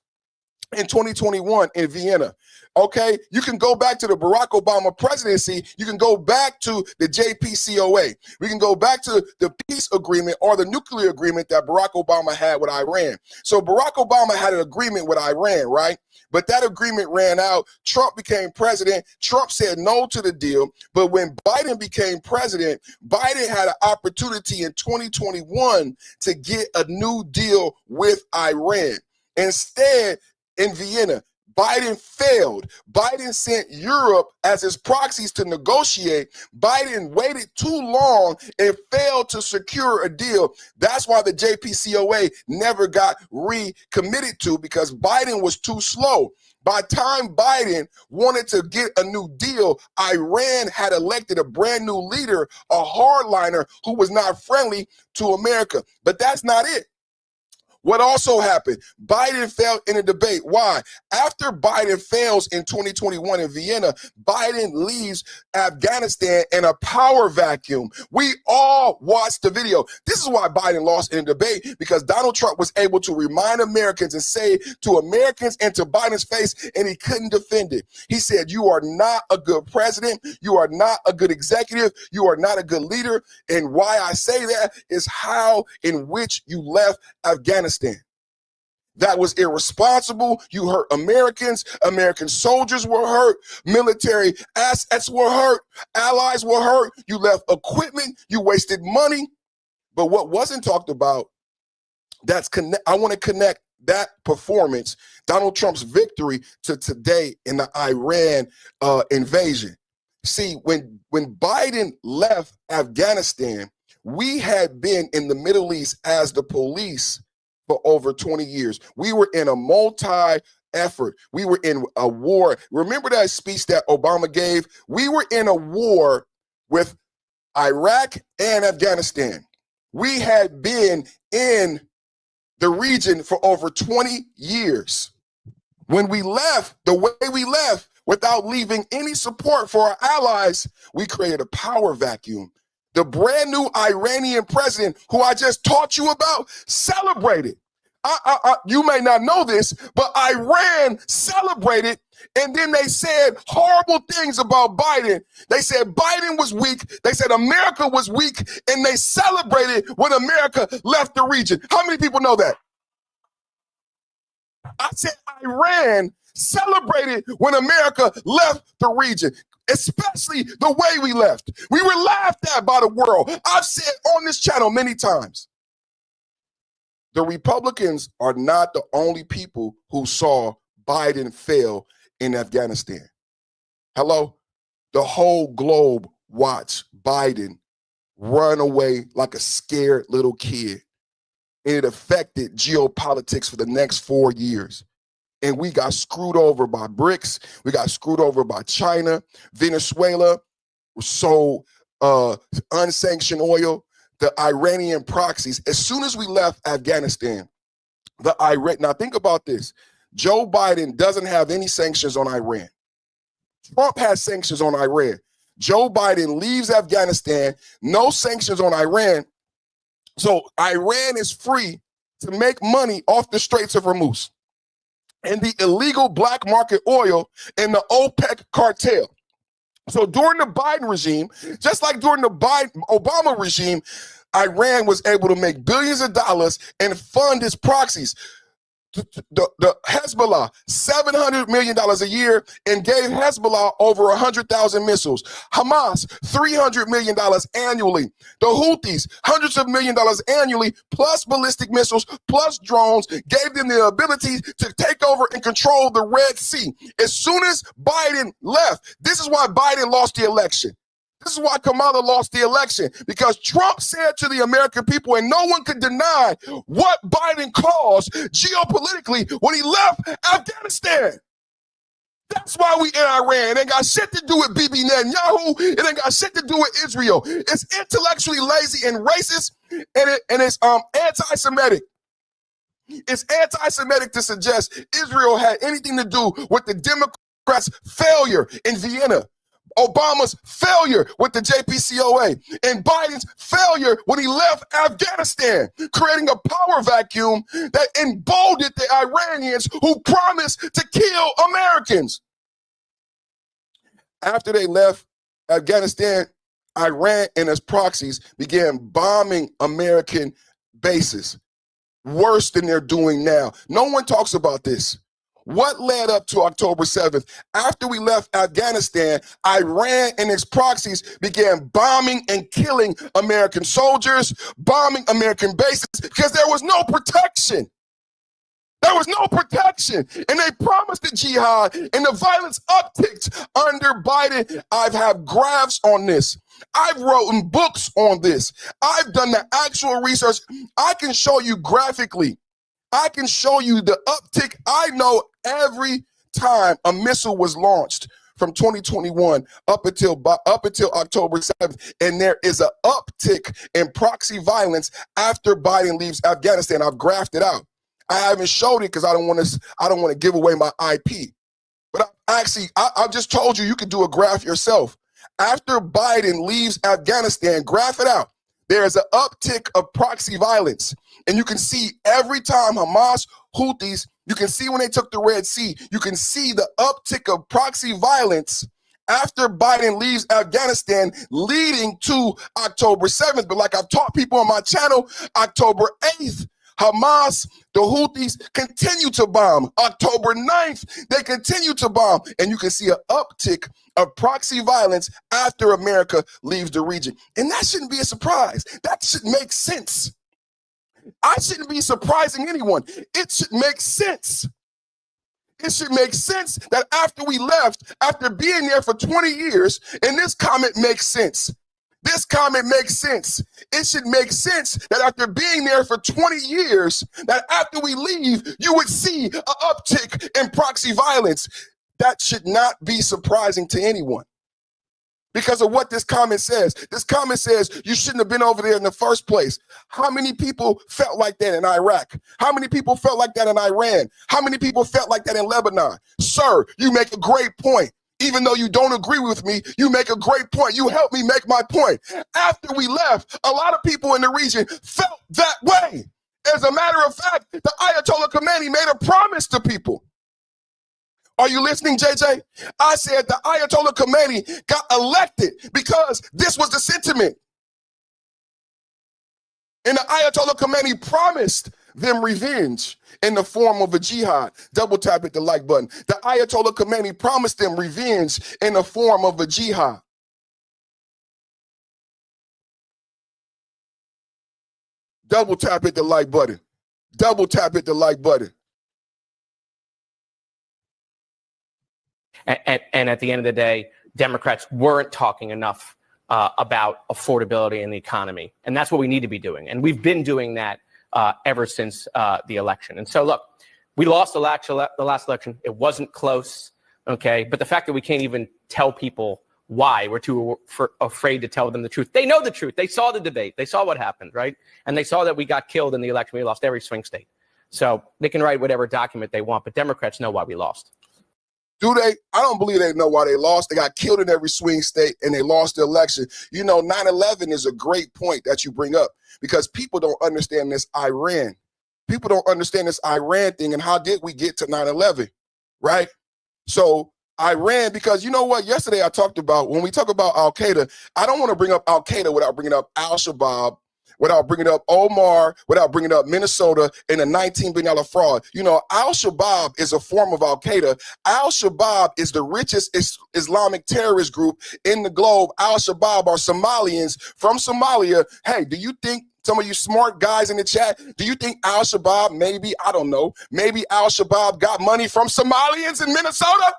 in 2021 in Vienna. Okay, you can go back to the Barack Obama presidency. You can go back to the JPCOA. We can go back to the peace agreement or the nuclear agreement that Barack Obama had with Iran. So Barack Obama had an agreement with Iran, right? But that agreement ran out. Trump became president. Trump said no to the deal. But when Biden became president, Biden had an opportunity in 2021 to get a new deal with Iran. Instead, in Vienna, Biden failed. Biden sent Europe as his proxies to negotiate. Biden waited too long and failed to secure a deal. That's why the JPCOA never got recommitted to, because Biden was too slow. By the time Biden wanted to get a new deal, Iran had elected a brand new leader, a hardliner who was not friendly to America. But that's not it. What also happened? Biden failed in a debate. Why? After Biden fails in 2021 in Vienna, Biden leaves Afghanistan in a power vacuum. We all watched the video. This is why Biden lost in a debate, because Donald Trump was able to remind Americans and say to Americans and to Biden's face, and he couldn't defend it. He said, you are not a good president. You are not a good executive. You are not a good leader. And why I say that is how in which you left Afghanistan. That was irresponsible. You hurt Americans. American soldiers were hurt. Military assets were hurt. Allies were hurt. You left equipment. You wasted money. But what wasn't talked about, I want to connect that performance, Donald Trump's victory, to today in the Iran invasion. See, when Biden left Afghanistan, we had been in the Middle East as the police for over 20 years. We were in a multi-effort. We were in a war. Remember that speech that Obama gave? We were in a war with Iraq and Afghanistan. We had been in the region for over 20 years. When we left, the way we left, without leaving any support for our allies, we created a power vacuum. The brand new Iranian president, who I just taught you about, celebrated. You may not know this, but Iran celebrated, and then they said horrible things about Biden. They said Biden was weak. They said America was weak, and they celebrated when America left the region. How many people know that? I said Iran celebrated when America left the region, especially the way we left. We were laughed at by the world. I've said on this channel many times, the Republicans are not the only people who saw Biden fail in Afghanistan. Hello? The whole globe watched Biden run away like a scared little kid. And it affected geopolitics for the next 4 years. And we got screwed over by BRICS. We got screwed over by China. Venezuela sold unsanctioned oil. The Iranian proxies. As soon as we left Afghanistan, now think about this. Joe Biden doesn't have any sanctions on Iran. Trump has sanctions on Iran. Joe Biden leaves Afghanistan, no sanctions on Iran. So Iran is free to make money off the Straits of Hormuz and the illegal black market oil and the OPEC cartel. So during the Biden regime, just like during the Obama regime, Iran was able to make billions of dollars and fund its proxies. The Hezbollah, $700 million a year, and gave Hezbollah over 100,000 missiles. Hamas, $300 million annually. The Houthis, hundreds of millions of dollars annually, plus ballistic missiles, plus drones, gave them the ability to take over and control the Red Sea. As soon as Biden left, this is why Biden lost the election. This is why Kamala lost the election, because Trump said to the American people, and no one could deny what Biden caused geopolitically when he left Afghanistan. That's why we in Iran. It ain't got shit to do with Bibi Netanyahu. It ain't got shit to do with Israel. It's intellectually lazy and racist, and it's anti-Semitic. It's anti-Semitic to suggest Israel had anything to do with the Democrats' failure in Vienna. Obama's failure with the JPCOA, and Biden's failure when he left Afghanistan, creating a power vacuum that emboldened the Iranians who promised to kill Americans. After they left Afghanistan, Iran and its proxies began bombing American bases, worse than they're doing now. No one talks about this. What led up to October 7th? After we left Afghanistan, Iran and its proxies began bombing and killing American soldiers, bombing American bases, because there was no protection. There was no protection. And they promised the jihad, and the violence upticked under Biden. I've had graphs on this. I've written books on this. I've done the actual research. I can show you graphically. I can show you the uptick. I know every time a missile was launched from 2021 up until October 7th, and there is an uptick in proxy violence after Biden leaves Afghanistan. I've graphed it out. I haven't showed it because I don't want to give away my IP. But I've just told you can do a graph yourself. After Biden leaves Afghanistan, graph it out. There is an uptick of proxy violence. And you can see every time Hamas, Houthis, you can see when they took the Red Sea, you can see the uptick of proxy violence after Biden leaves Afghanistan, leading to October 7th. But like I've taught people on my channel, October 8th, Hamas, the Houthis continue to bomb. October 9th, they continue to bomb. And you can see an uptick of proxy violence after America leaves the region. And that shouldn't be a surprise. That should make sense. I shouldn't be surprising anyone. It should make sense. It should make sense that after we left, after being there for 20 years, and this comment makes sense. This comment makes sense. It should make sense that after being there for 20 years, that after we leave, you would see an uptick in proxy violence. That should not be surprising to anyone because of what this comment says. This comment says you shouldn't have been over there in the first place. How many people felt like that in Iraq? How many people felt like that in Iran? How many people felt like that in Lebanon? Sir, you make a great point. Even though you don't agree with me, you make a great point. You help me make my point. After we left, a lot of people in the region felt that way. As a matter of fact, the Ayatollah Khomeini made a promise to people. Are you listening, JJ? I said the Ayatollah Khomeini got elected because this was the sentiment. And the Ayatollah Khomeini promised them revenge in the form of a jihad. Double tap at the like button. The Ayatollah Khomeini promised them revenge in the form of a jihad. Double tap at the like button. Double tap at the like button. And at the end of the day, Democrats weren't talking enough about affordability in the economy. And that's what we need to be doing. And we've been doing that ever since the election. And so, look, we lost the last election. It wasn't close, okay? But the fact that we can't even tell people why, we're too afraid to tell them the truth. They know the truth. They saw the debate. They saw what happened, right? And they saw that we got killed in the election. We lost every swing state. So they can write whatever document they want, but Democrats know why we lost. Do they? I don't believe they know why they lost. They got killed in every swing state and they lost the election. You know, 9/11 is a great point that you bring up because people don't understand this Iran. People don't understand this Iran thing and how did we get to 9/11, right? So Iran, because you know what? Yesterday I talked about, when we talk about Al-Qaeda, I don't want to bring up Al-Qaeda without bringing up Al-Shabaab, without bringing up Omar, without bringing up Minnesota and a $19 billion fraud. You know, Al-Shabaab is a form of Al-Qaeda. Al-Shabaab is the richest Islamic terrorist group in the globe. Al-Shabaab are Somalians from Somalia. Hey, do you think, some of you smart guys in the chat, do you think Al-Shabaab, maybe, I don't know, maybe Al-Shabaab got money from Somalians in Minnesota?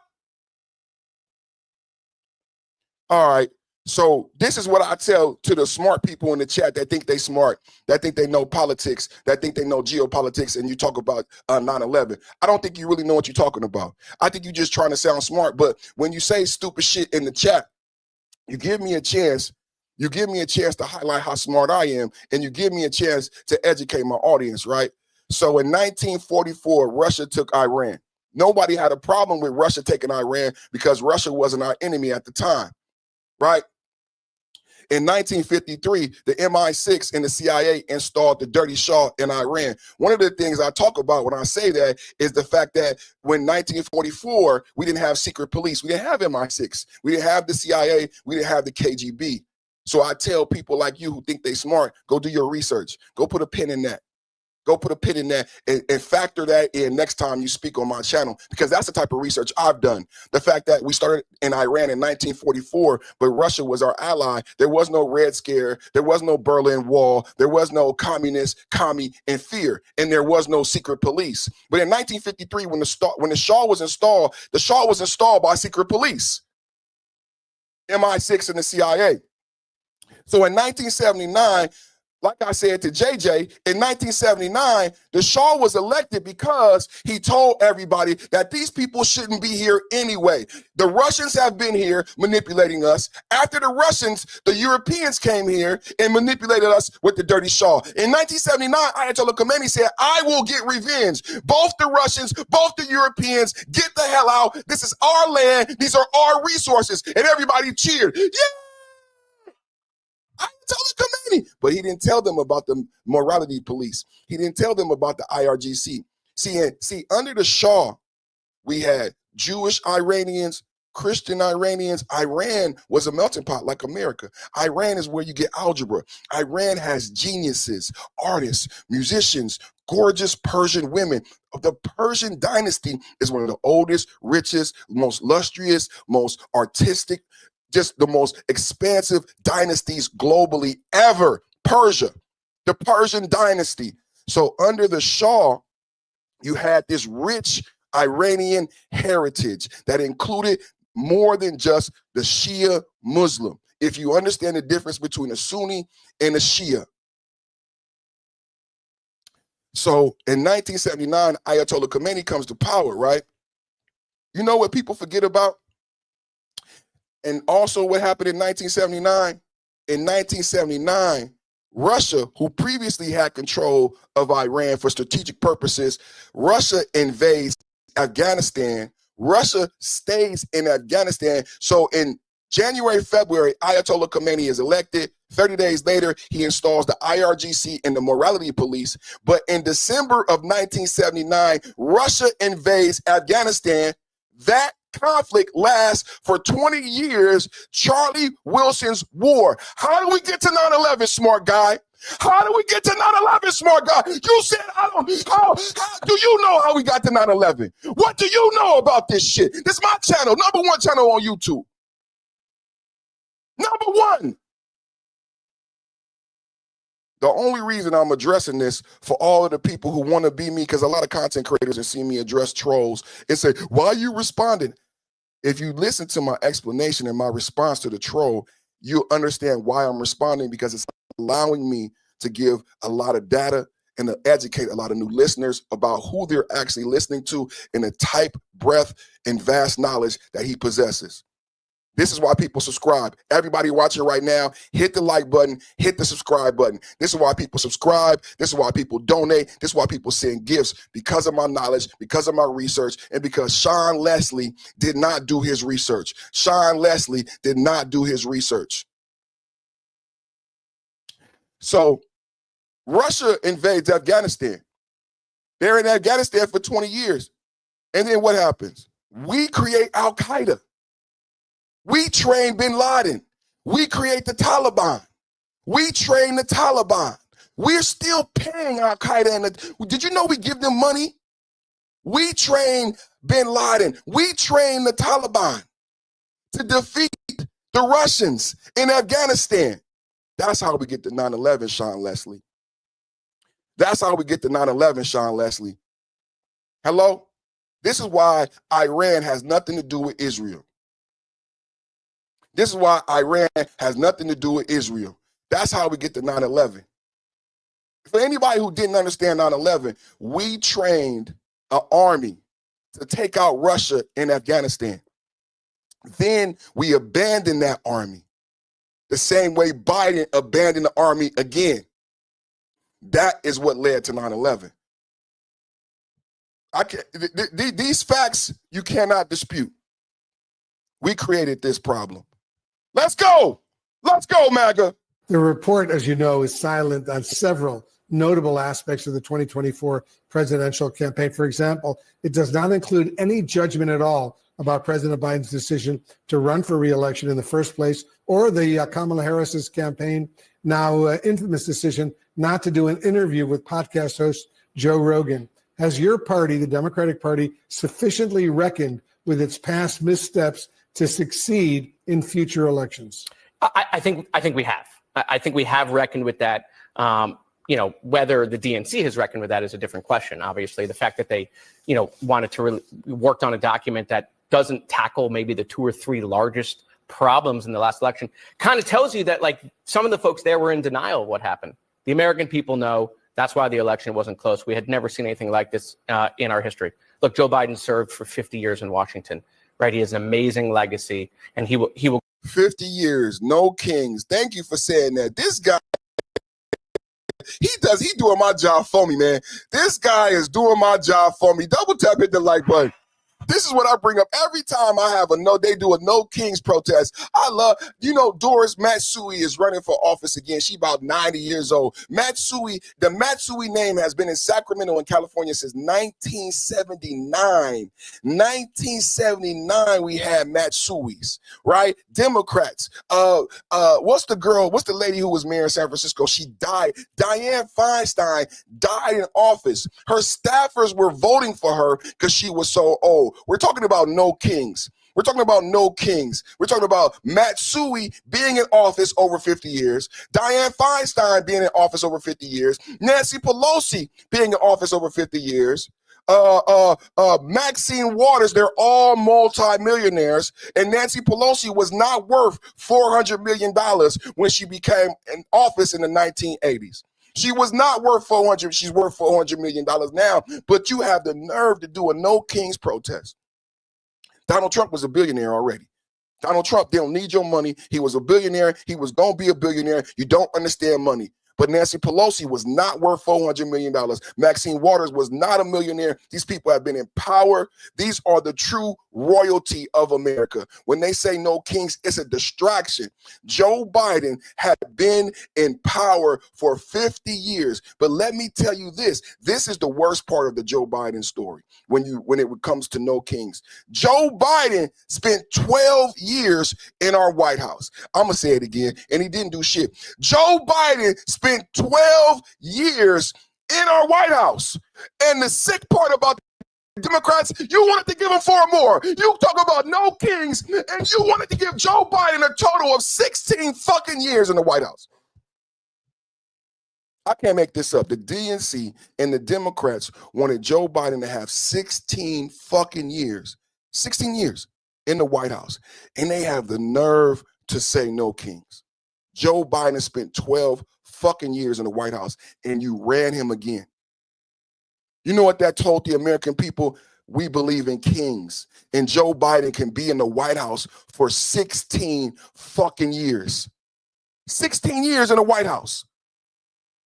All right. So this is what I tell to the smart people in the chat that think they smart, that think they know politics, that think they know geopolitics, and you talk about 9/11. I don't think you really know what you're talking about. I think you're just trying to sound smart. But when you say stupid shit in the chat, you give me a chance. You give me a chance to highlight how smart I am, and you give me a chance to educate my audience, right? So in 1944, Russia took Iran. Nobody had a problem with Russia taking Iran because Russia wasn't our enemy at the time, right? In 1953, the MI6 and the CIA installed the Dirty Shah in Iran. One of the things I talk about when I say that is the fact that when 1944, we didn't have secret police. We didn't have MI6. We didn't have the CIA. We didn't have the KGB. So I tell people like you who think they smart, go do your research. Go put a pin in that. Go put a pin in that and factor that in next time you speak on my channel, because that's the type of research I've done. The fact that we started in Iran in 1944, but Russia was our ally. There was no Red Scare. There was no Berlin Wall. There was no commie and fear. And there was no secret police. But in 1953, when the Shah was installed by secret police, MI6 and the CIA. So in 1979, like I said to JJ, in 1979, the Shah was elected because he told everybody that these people shouldn't be here anyway. The Russians have been here manipulating us. After the Russians, the Europeans came here and manipulated us with the Dirty Shah. In 1979, Ayatollah Khomeini said, I will get revenge. Both the Russians, both the Europeans, get the hell out. This is our land. These are our resources. And everybody cheered. Yeah! Ayatollah Khomeini. But he didn't tell them about the morality police. He didn't tell them about the IRGC. See, under the Shah, we had Jewish Iranians, Christian Iranians. Iran was a melting pot like America. Iran is where you get algebra. Iran has geniuses, artists, musicians, gorgeous Persian women. The Persian dynasty is one of the oldest, richest, most lustrous, most artistic, just the most expansive dynasties globally ever. Persia, the Persian dynasty. So under the Shah, you had this rich Iranian heritage that included more than just the Shia Muslim. if you understand the difference between a Sunni and a Shia. So in 1979, Ayatollah Khomeini comes to power, right? You know what people forget about? And also what happened in 1979? In 1979, Russia, who previously had control of Iran for strategic purposes, Russia invades Afghanistan. Russia stays in Afghanistan. So in January, February, Ayatollah Khomeini is elected. 30 days later, he installs the IRGC and the morality police. But in December of 1979, Russia invades Afghanistan. That conflict lasts for 20 years, Charlie Wilson's war. How do we get to 9/11, smart guy? How do we get to 9/11, smart guy? You said, how do you know how we got to 9/11? What do you know about this shit? This is my channel, #1 channel on YouTube. #1. The only reason I'm addressing this for all of the people who want to be me, because a lot of content creators have seen me address trolls and say, why are you responding? If you listen to my explanation and my response to the troll, you'll understand why I'm responding, because it's allowing me to give a lot of data and to educate a lot of new listeners about who they're actually listening to and the type, breadth, and vast knowledge that he possesses. This is why people subscribe. Everybody watching right now, hit the like button, hit the subscribe button. This is why people subscribe. This is why people donate. This is why people send gifts, because of my knowledge, because of my research, and because Sean Leslie did not do his research. Sean Leslie did not do his research. So Russia invades Afghanistan. They're in Afghanistan for 20 years. And then what happens? We create Al-Qaeda. We train bin Laden. We create the Taliban. We train the Taliban. We're still paying Al-Qaeda. Did you know we give them money? We train bin Laden. We train the Taliban to defeat the Russians in Afghanistan. That's how we get to 9/11, Sean Leslie. That's how we get to 9/11, Sean Leslie. Hello? This is why Iran has nothing to do with Israel. This is why Iran has nothing to do with Israel. That's how we get to 9/11. For anybody who didn't understand 9/11, we trained an army to take out Russia in Afghanistan. Then we abandoned that army the same way Biden abandoned the army again. That is what led to 9/11. These facts you cannot dispute. We created this problem. Let's go. Let's go, MAGA. The report, as you know, is silent on several notable aspects of the 2024 presidential campaign. For example, it does not include any judgment at all about President Biden's decision to run for re-election in the first place, or the Kamala Harris's campaign, now infamous decision not to do an interview with podcast host Joe Rogan. Has your party, the Democratic Party, sufficiently reckoned with its past missteps to succeed in future elections? I think we have. I think we have reckoned with that. Whether the DNC has reckoned with that is a different question. Obviously, the fact that they, wanted to worked on a document that doesn't tackle maybe the 2 or 3 largest problems in the last election kind of tells you that, like, some of the folks there were in denial of what happened. The American people know that's why the election wasn't close. We had never seen anything like this in our history. Look, Joe Biden served for 50 years in Washington. Right, he has an amazing legacy, and he will. 50 years, no kings. Thank you for saying that. This guy, he doing my job for me, man. This guy is doing my job for me. Double tap, hit the like button. This is what I bring up every time I have they do a No Kings protest. I love, Doris Matsui is running for office again. She about 90 years old. Matsui, the Matsui name has been in Sacramento and California since 1979. 1979, we had Matsuis, right? Democrats. What's the lady who was mayor in San Francisco? She died. Dianne Feinstein died in office. Her staffers were voting for her because she was so old. We're talking about no kings. We're talking about no kings. We're talking about Matsui being in office over 50 years, Dianne Feinstein being in office over 50 years, Nancy Pelosi being in office over 50 years, Maxine Waters, they're all multimillionaires. And Nancy Pelosi was not worth $400 million when she became in office in the 1980s. She was not worth 400. She's worth $400 million now. But you have the nerve to do a no kings protest. Donald Trump was a billionaire already. Donald Trump didn't need your money. He was a billionaire. He was going to be a billionaire. You don't understand money. But Nancy Pelosi was not worth $400 million. Maxine Waters was not a millionaire. These people have been in power. These are the true royalty of America. When they say no kings, it's a distraction. Joe Biden had been in power for 50 years. But let me tell you this. This is the worst part of the Joe Biden story when it comes to no kings. Joe Biden spent 12 years in our White House. I'm going to say it again, and he didn't do shit. Joe Biden spent 12 years in our White House. And the sick part about Democrats, you wanted to give him 4 more. You talk about no kings, and you wanted to give Joe Biden a total of 16 fucking years in the White House. I can't make this up. The DNC and the Democrats wanted Joe Biden to have 16 fucking years, 16 years in the White House. And they have the nerve to say no kings. Joe Biden spent 12 fucking years in the White House, and you ran him again. You know what that told the American people? We believe in kings, and Joe Biden can be in the White House for 16 fucking years. 16 years in the White House.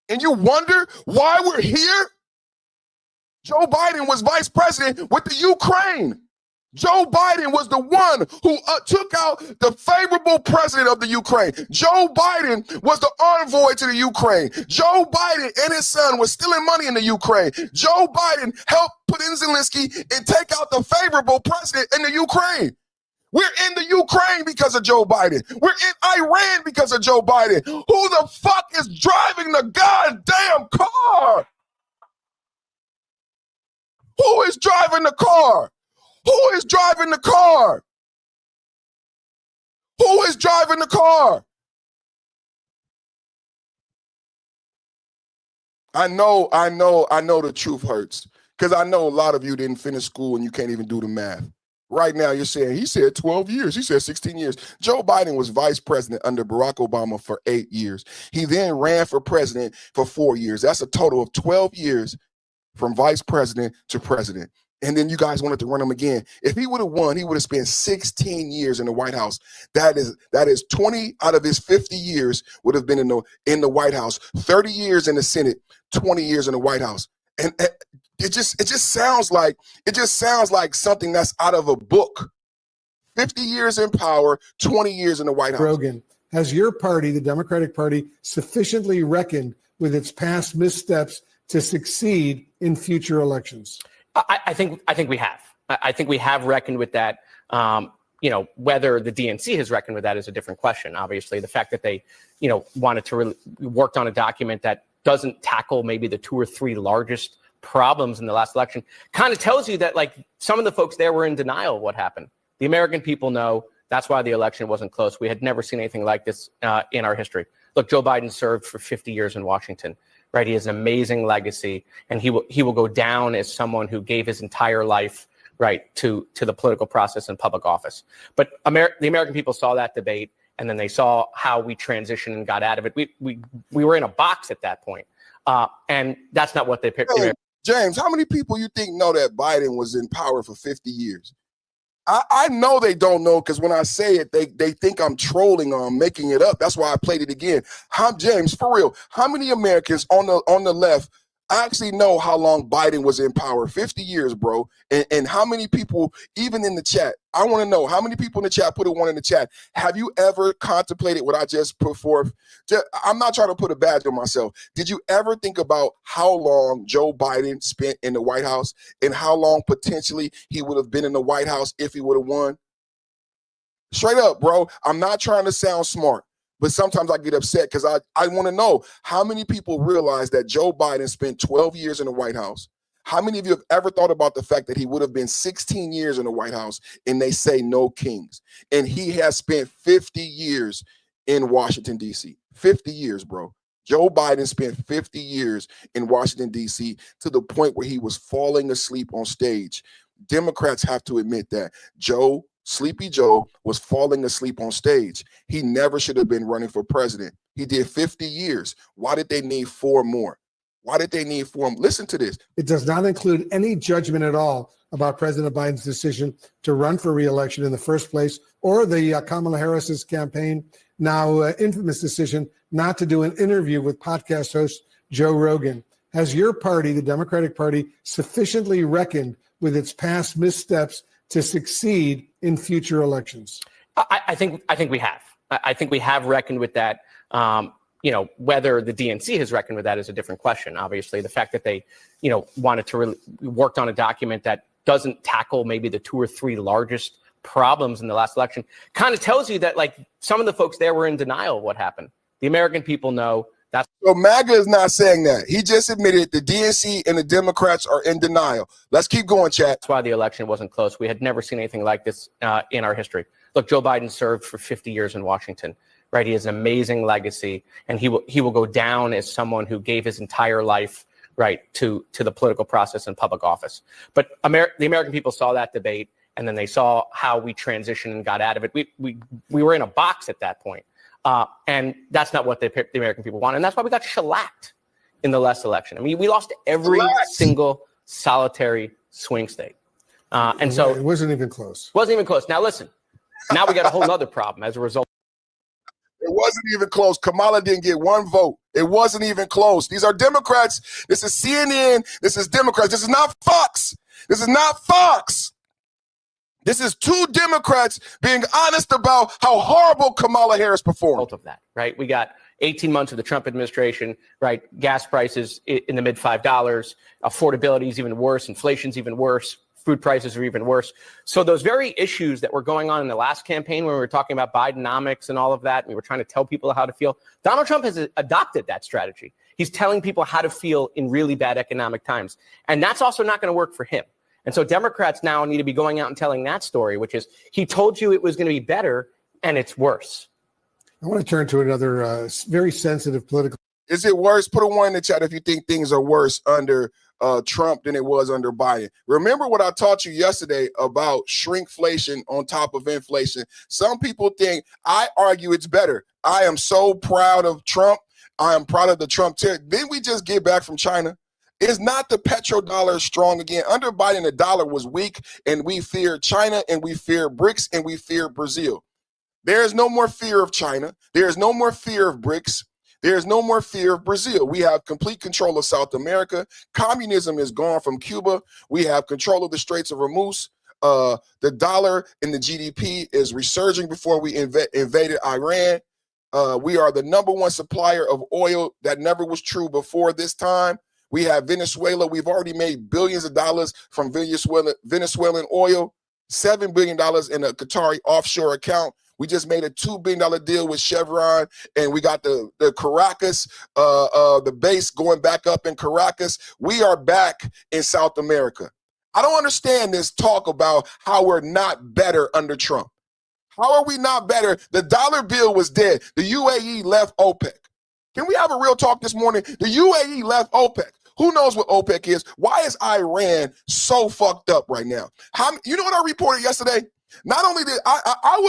And you wonder why we're here? Joe Biden was vice president with the Ukraine. Joe Biden was the one who took out the favorable president of the Ukraine. Joe Biden was the envoy to the Ukraine. Joe Biden and his son were stealing money in the Ukraine. Joe Biden helped put in Zelensky and take out the favorable president in the Ukraine. We're in the Ukraine because of Joe Biden. We're in Iran because of Joe Biden. Who the fuck is driving the goddamn car? Who is driving the car? Who is driving the car? Who is driving the car? I know the truth hurts, because I know a lot of you didn't finish school and you can't even do the math. Right now you're saying, he said 12 years, he said 16 years. Joe Biden was vice president under Barack Obama for 8 years. He then ran for president for 4 years. That's a total of 12 years from vice president to president. And then you guys wanted to run him again. If he would have won, he would have spent 16 years in the White House. That is 20 out of his 50 years would have been in the White House. 30 years in the Senate, 20 years in the White House. And it just sounds like something that's out of a book. 50 years in power, 20 years in the White House. Rogan, has your party, the Democratic Party, sufficiently reckoned with its past missteps to succeed in future elections? I think we have. I think we have reckoned with that. Whether the DNC has reckoned with that is a different question. Obviously, the fact that they, wanted to worked on a document that doesn't tackle maybe the 2 or 3 largest problems in the last election kind of tells you that, like, some of the folks there were in denial of what happened. The American people know that's why the election wasn't close. We had never seen anything like this in our history. Look, Joe Biden served for 50 years in Washington. Right, he has an amazing legacy, and he will go down as someone who gave his entire life, right, to the political process and public office. But the American people saw that debate, and then they saw how we transitioned and got out of it. We were in a box at that point, and that's not what they picked. Hey, James, how many people you think know that Biden was in power for 50 years? I know they don't know, because when I say it, they think I'm trolling or I'm making it up. That's why I played it again. James, for real, how many Americans on the left actually know how long Biden was in power? 50 years, bro. And how many people, even in the chat, I want to know how many people in the chat, put a 1 in the chat. Have you ever contemplated what I just put forth? I'm not trying to put a badge on myself. Did you ever think about how long Joe Biden spent in the White House and how long potentially he would have been in the White House if he would have won? Straight up, bro. I'm not trying to sound smart, but sometimes I get upset because I want to know how many people realize that Joe Biden spent 12 years in the White House. How many of you have ever thought about the fact that he would have been 16 years in the White House and they say no kings? And he has spent 50 years in Washington, D.C. 50 years, bro. Joe Biden spent 50 years in Washington, D.C. to the point where he was falling asleep on stage. Democrats have to admit that Sleepy Joe was falling asleep on stage. He never should have been running for president. He did 50 years. Why did they need 4 more? Why did they need 4 more? Listen to this. It does not include any judgment at all about President Biden's decision to run for re-election in the first place, or the Kamala Harris's campaign, now infamous decision not to do an interview with podcast host Joe Rogan. Has your party, the Democratic Party, sufficiently reckoned with its past missteps to succeed in future elections? I think we have. I think we have reckoned with that. Whether the DNC has reckoned with that is a different question. Obviously, the fact that they, wanted to worked on a document that doesn't tackle maybe the 2 or 3 largest problems in the last election kind of tells you that, like, some of the folks there were in denial of what happened. The American people know that's. So MAGA is not saying that. He just admitted the DNC and the Democrats are in denial. Let's keep going, chat. That's why the election wasn't close. We had never seen anything like this in our history. Look, Joe Biden served for 50 years in Washington. Right, he has an amazing legacy, and he will go down as someone who gave his entire life, right, to the political process and public office. But the American people saw that debate, and then they saw how we transitioned and got out of it. We were in a box at that point, and that's not what the American people want, and that's why we got shellacked in the last election. I mean, we lost every single solitary swing state, and so it wasn't even close. Wasn't even close. Now listen, now we got a whole other problem as a result. It wasn't even close. Kamala didn't get 1 vote. It wasn't even close. These are Democrats. This is CNN. This is Democrats. This is not Fox. This is not Fox. This is 2 Democrats being honest about how horrible Kamala Harris performed. Of that, right? We got 18 months of the Trump administration, right? Gas prices in the mid $5. Affordability is even worse. Inflation's even worse. Food prices are even worse. So those very issues that were going on in the last campaign when we were talking about Bidenomics and all of that, we were trying to tell people how to feel. Donald Trump has adopted that strategy. He's telling people how to feel in really bad economic times. And that's also not going to work for him. And so Democrats now need to be going out and telling that story, which is he told you it was going to be better and it's worse. I want to turn to another very sensitive political. Is it worse? Put a 1 in the chat if you think things are worse under Trump than it was under Biden. Remember what I taught you yesterday about shrinkflation on top of inflation. Some people think, I argue it's better. I am so proud of Trump. I am proud of the Trump tariff. Didn't we just get back from China? Is not the petrodollar strong again? Under Biden, the dollar was weak, and we feared China, and we feared BRICS, and we feared Brazil. There is no more fear of China. There is no more fear of BRICS. There is no more fear of Brazil. We have complete control of South America. Communism is gone from Cuba. We have control of the Straits of Hormuz. The dollar and the GDP is resurging before we invaded Iran. We are the #1 supplier of oil. That never was true before this time. We have Venezuela. We've already made billions of dollars from Venezuelan oil, $7 billion in a Qatari offshore account. We just made a $2 billion deal with Chevron, and we got the Caracas, the base going back up in Caracas. We are back in South America. I don't understand this talk about how we're not better under Trump. How are we not better? The dollar bill was dead. The UAE left OPEC. Can we have a real talk this morning? The UAE left OPEC. Who knows what OPEC is? Why is Iran so fucked up right now? You know what I reported yesterday? Not only did I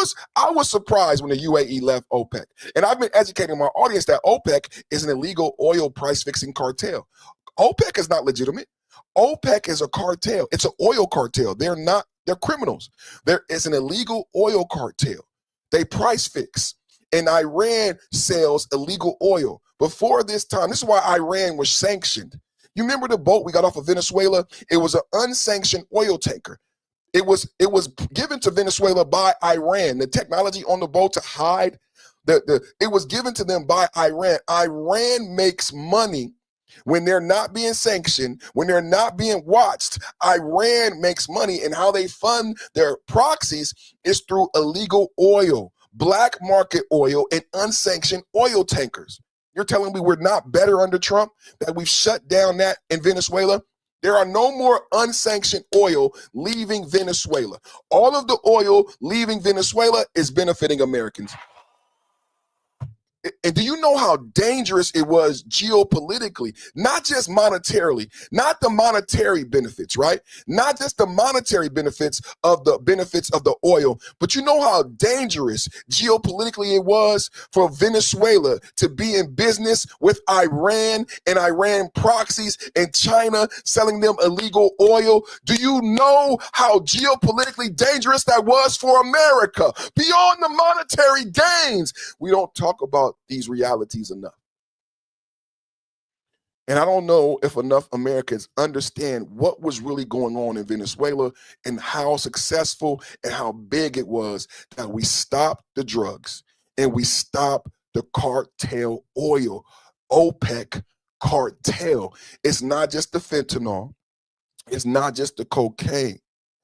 was surprised when the UAE left OPEC, and I've been educating my audience that OPEC is an illegal oil price fixing cartel. OPEC is not legitimate. OPEC is a cartel. It's an oil cartel. They're criminals. It's an illegal oil cartel. They price fix, and Iran sells illegal oil. Before this time, this is why Iran was sanctioned. You remember the boat we got off of Venezuela? It was an unsanctioned oil tanker. It was given to Venezuela by Iran. The technology on the boat to hide it was given to them by Iran. Iran makes money when they're not being sanctioned, when they're not being watched. Iran makes money, and how they fund their proxies is through illegal oil, black market oil, and unsanctioned oil tankers. You're telling me we're not better under Trump, that we've shut down that in Venezuela? There are no more unsanctioned oil leaving Venezuela. All of the oil leaving Venezuela is benefiting Americans. And do you know how dangerous it was geopolitically, not just monetarily, not the monetary benefits, right? Not just the monetary benefits of the oil, but you know how dangerous geopolitically it was for Venezuela to be in business with Iran and Iran proxies and China selling them illegal oil. Do you know how geopolitically dangerous that was for America? Beyond the monetary gains, we don't talk about these realities enough. And I don't know if enough Americans understand what was really going on in Venezuela and how successful and how big it was that we stopped the drugs and we stopped the cartel oil, OPEC cartel. It's not just the fentanyl. It's not just the cocaine.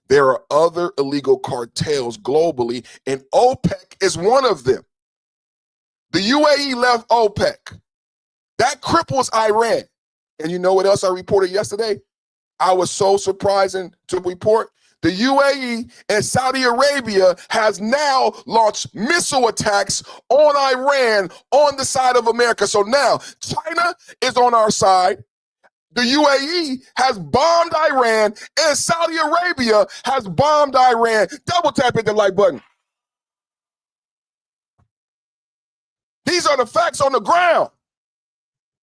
There are other illegal cartels globally, and OPEC is one of them. The UAE left OPEC. That cripples Iran. And you know what else I reported yesterday? I was so surprising to report. The UAE and Saudi Arabia has now launched missile attacks on Iran on the side of America. So now China is on our side. The UAE has bombed Iran and Saudi Arabia has bombed Iran. Double tap hit the like button. These are the facts on the ground.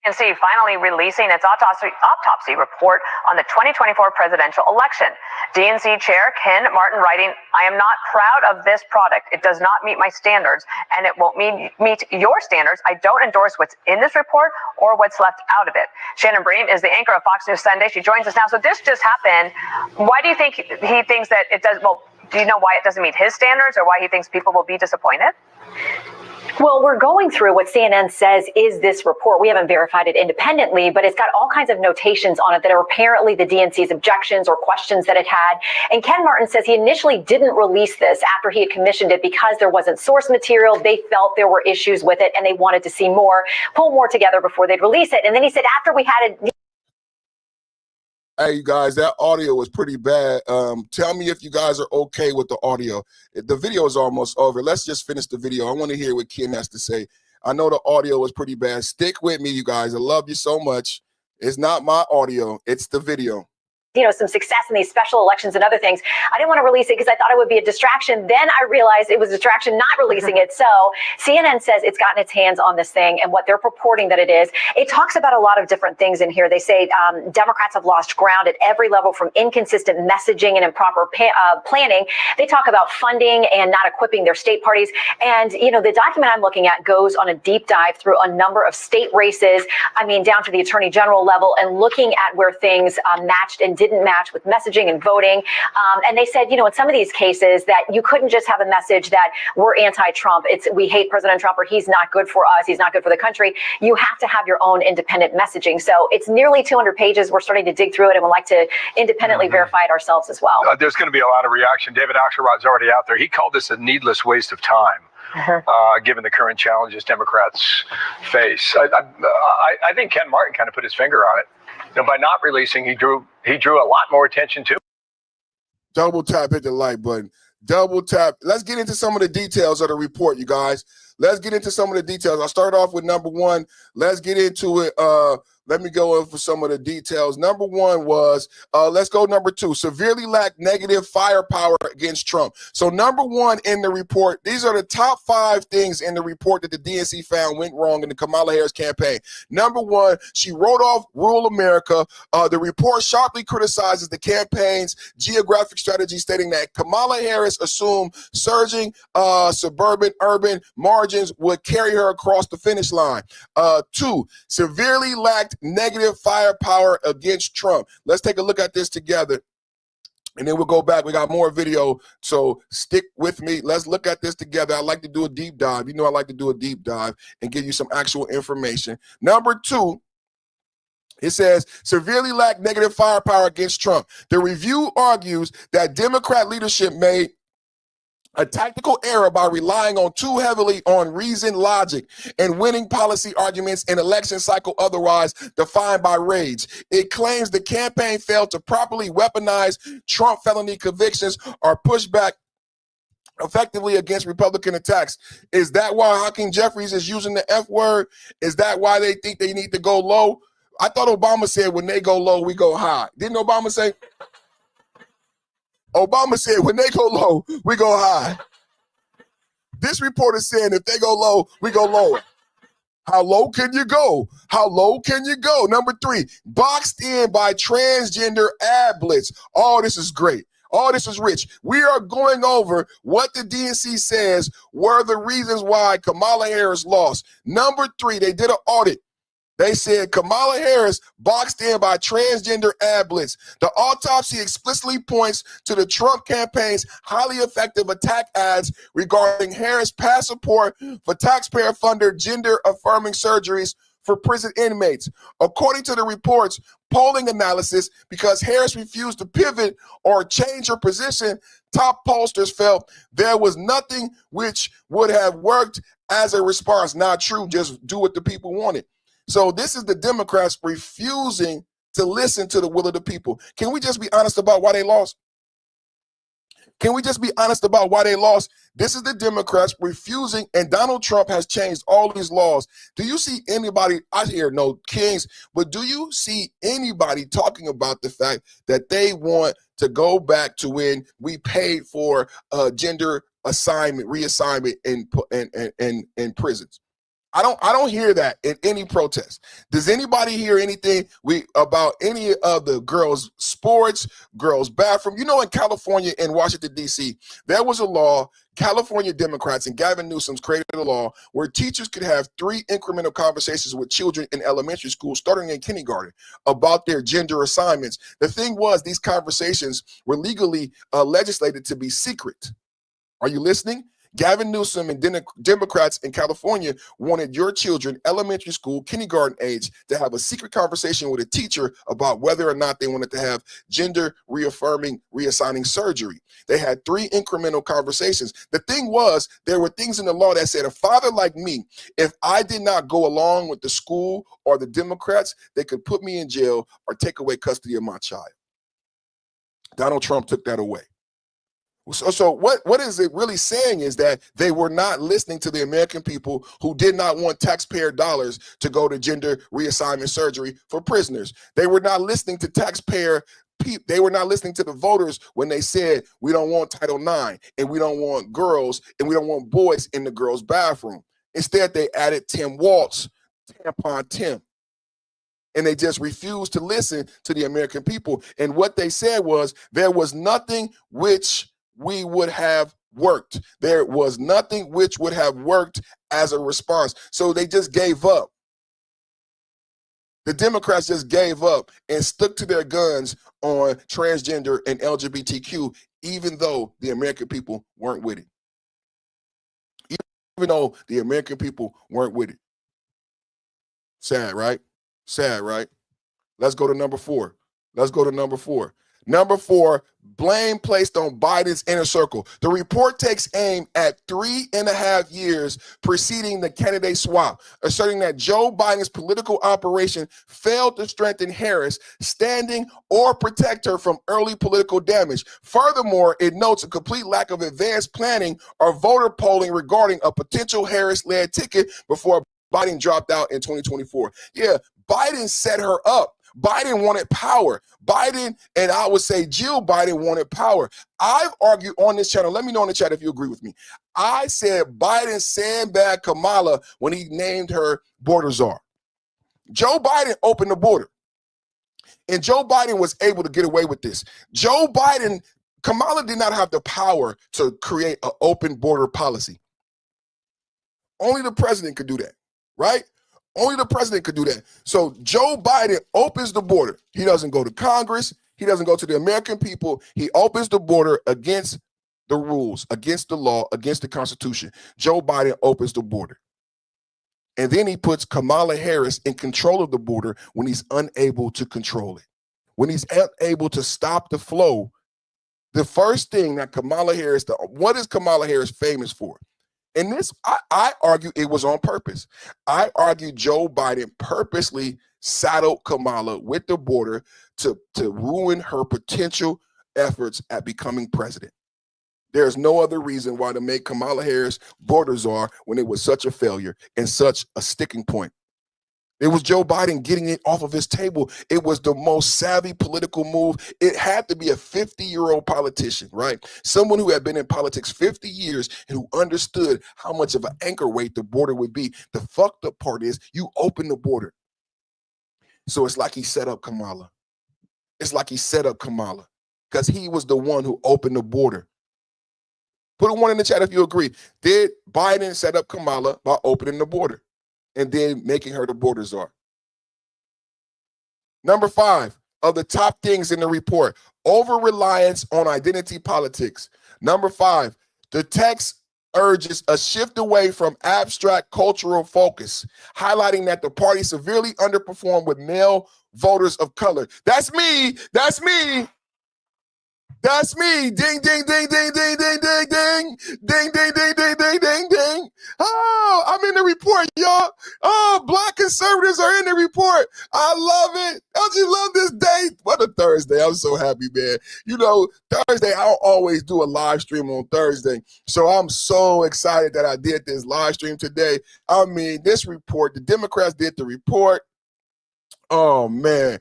DNC finally releasing its autopsy report on the 2024 presidential election. DNC Chair Ken Martin writing, "I am not proud of this product. It does not meet my standards, and it won't meet your standards. I don't endorse what's in this report or what's left out of it." Shannon Bream is the anchor of Fox News Sunday. She joins us now. So this just happened. Why do you think he thinks that it does? Well, do you know why it doesn't meet his standards, or why he thinks people will be disappointed? Well, we're going through what CNN says is this report. We haven't verified it independently, but it's got all kinds of notations on it that are apparently the DNC's objections or questions that it had. And Ken Martin says he initially didn't release this after he had commissioned it because there wasn't source material. They felt there were issues with it and they wanted to see more, pull more together before they'd release it. And then he said after we had it. Hey, you guys, that audio was pretty bad. Tell me if you guys are okay with the audio. The video is almost over. Let's just finish the video. I want to hear what Ken has to say. I know the audio was pretty bad. Stick with me, you guys. I love you so much. It's not my audio. It's the video. Some success in these special elections and other things. I didn't want to release it because I thought it would be a distraction. Then I realized it was a distraction not releasing it. So CNN says it's gotten its hands on this thing and what they're purporting that it is. It talks about a lot of different things in here. They say Democrats have lost ground at every level, from inconsistent messaging and improper planning. They talk about funding and not equipping their state parties. And, the document I'm looking at goes on a deep dive through a number of state races, down to the attorney general level, and looking at where things matched and didn't match with messaging and voting. And they said, in some of these cases that you couldn't just have a message that we're anti-Trump. We hate President Trump, or he's not good for us. He's not good for the country. You have to have your own independent messaging. So it's nearly 200 pages. We're starting to dig through it and would like to independently verify it ourselves as well. There's going to be a lot of reaction. David Axelrod's already out there. He called this a needless waste of time. Given the current challenges Democrats face. I think Ken Martin kind of put his finger on it. By not releasing, he drew a lot more attention to. Double tap, hit the like button. Double tap. Let's get into some of the details of the report, you guys. Let's get into some of the details. I'll start off with number one. Let's get into it. Let me go over some of the details. Number one was, let's go number two, severely lacked negative firepower against Trump. So number one in the report, these are the top 5 things in the report that the DNC found went wrong in the Kamala Harris campaign. Number one, she wrote off rural America. The report sharply criticizes the campaign's geographic strategy, stating that Kamala Harris assumed surging suburban urban margins would carry her across the finish line. 2, severely lacked negative firepower against Trump. Let's take a look at this together, and then we'll go back. We got more video, so stick with me. Let's look at this together. I like to do a deep dive. I like to do a deep dive and give you some actual information. Number 2, it says, severely lacked negative firepower against Trump. The review argues that Democrat leadership made a tactical error by relying too heavily on reason, logic, and winning policy arguments in election cycle otherwise defined by rage. It claims the campaign failed to properly weaponize Trump felony convictions or push back effectively against Republican attacks. Is that why Hakeem Jeffries is using the F word? Is that why they think they need to go low? I thought Obama said when they go low, we go high. Didn't Obama say? Obama said when they go low, we go high. This report is saying if they go low, we go lower. How low can you go? How low can you go? Number 3, boxed in by transgender ad blitz. Oh, this is great. Oh, this is rich. We are going over what the DNC says were the reasons why Kamala Harris lost. Number 3, they did an audit. They said Kamala Harris boxed in by transgender ad blitz. The autopsy explicitly points to the Trump campaign's highly effective attack ads regarding Harris' past support for taxpayer-funded gender-affirming surgeries for prison inmates. According to the report's polling analysis, because Harris refused to pivot or change her position, top pollsters felt there was nothing which would have worked as a response. Not true, just do what the people wanted. So this is the Democrats refusing to listen to the will of the people. Can we just be honest about why they lost? Can we just be honest about why they lost? This is the Democrats refusing, and Donald Trump has changed all these laws. Do you see anybody, I hear no kings, but do you see anybody talking about the fact that they want to go back to when we paid for gender reassignment in prisons? I don't hear that in any protest. Does anybody hear anything about any of the girls' sports, girls' bathroom? You know, in California and Washington, D.C., there was a law. California Democrats and Gavin Newsom created a law where teachers could have 3 incremental conversations with children in elementary school, starting in kindergarten, about their gender assignments. The thing was, these conversations were legally legislated to be secret. Are you listening? Gavin Newsom and Democrats in California wanted your children, elementary school, kindergarten age, to have a secret conversation with a teacher about whether or not they wanted to have gender reassigning surgery. They had 3 incremental conversations. The thing was, there were things in the law that said a father like me, if I did not go along with the school or the Democrats, they could put me in jail or take away custody of my child. Donald Trump took that away. So what is it really saying is that they were not listening to the American people who did not want taxpayer dollars to go to gender reassignment surgery for prisoners. They were not listening to they were not listening to the voters when they said we don't want Title IX and we don't want girls and we don't want boys in the girls' bathroom. Instead, they added Tim Walz, Tampon Tim. And they just refused to listen to the American people. And what they said was there was nothing which we would have worked. There was nothing which would have worked as a response. So they just gave up. The Democrats just gave up and stuck to their guns on transgender and LGBTQ, even though the American people weren't with it. Even though the American people weren't with it. Sad, right? Sad, right? Let's go to number 4. Let's go to number 4. Number 4, blame placed on Biden's inner circle. The report takes aim at 3.5 years preceding the candidate swap, asserting that Joe Biden's political operation failed to strengthen Harris' standing or protect her from early political damage. Furthermore, it notes a complete lack of advanced planning or voter polling regarding a potential Harris-led ticket before Biden dropped out in 2024. Yeah, Biden set her up. Biden wanted power. Biden, and I would say Jill Biden, wanted power. I've argued on this channel, let me know in the chat if you agree with me. I said Biden sandbagged Kamala when he named her border czar. Joe Biden opened the border. And Joe Biden was able to get away with this. Kamala did not have the power to create an open border policy. Only the president could do that, right? Only the president could do that. So Joe Biden opens the border. He doesn't go to Congress. He doesn't go to the American people. He opens the border against the rules, against the law, against the Constitution. Joe Biden opens the border. And then he puts Kamala Harris in control of the border when he's unable to control it. When he's unable to stop the flow, the first thing that Kamala Harris, what is Kamala Harris famous for? And this, I argue it was on purpose. I argue Joe Biden purposely saddled Kamala with the border to ruin her potential efforts at becoming president. There's no other reason why to make Kamala Harris border czar when it was such a failure and such a sticking point. It was Joe Biden getting it off of his table. It was the most savvy political move. It had to be a 50-year-old politician, right? Someone who had been in politics 50 years and who understood how much of an anchor weight the border would be. The fucked up part is you open the border. So it's like he set up Kamala. It's like he set up Kamala because he was the one who opened the border. Put a one in the chat if you agree. Did Biden set up Kamala by opening the border and then making her the border czar? Number 5 of the top things in the report, over-reliance on identity politics. Number 5, the text urges a shift away from abstract cultural focus, highlighting that the party severely underperformed with male voters of color. That's me. That's me. That's me. Ding, ding, ding, ding, ding, ding, ding, ding. Ding, ding, ding, ding, ding, ding, ding. Oh, I'm in the report, y'all. Oh, Black conservatives are in the report. I love it. Don't you love this day? What a Thursday. I'm so happy, man. You know, Thursday, I don't always do a live stream on Thursday. So I'm so excited that I did this live stream today. I mean, this report, the Democrats did the report. Oh, man.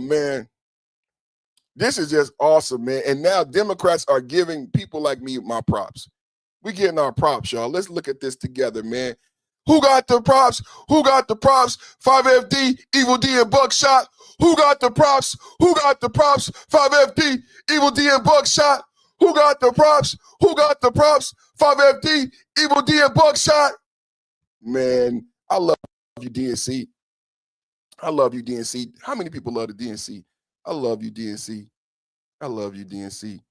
Man. This is just awesome, man. And now Democrats are giving people like me my props. We're getting our props, y'all. Let's look at this together, man. Who got the props? Who got the props? 5FD, Evil D, and Buckshot. Who got the props? Who got the props? 5FD, Evil D, and Buckshot. Who got the props? Who got the props? 5FD, Evil D, and Buckshot. Man, I love you, DNC. I love you, DNC. How many people love the DNC? I love you, DNC. I love you, DNC.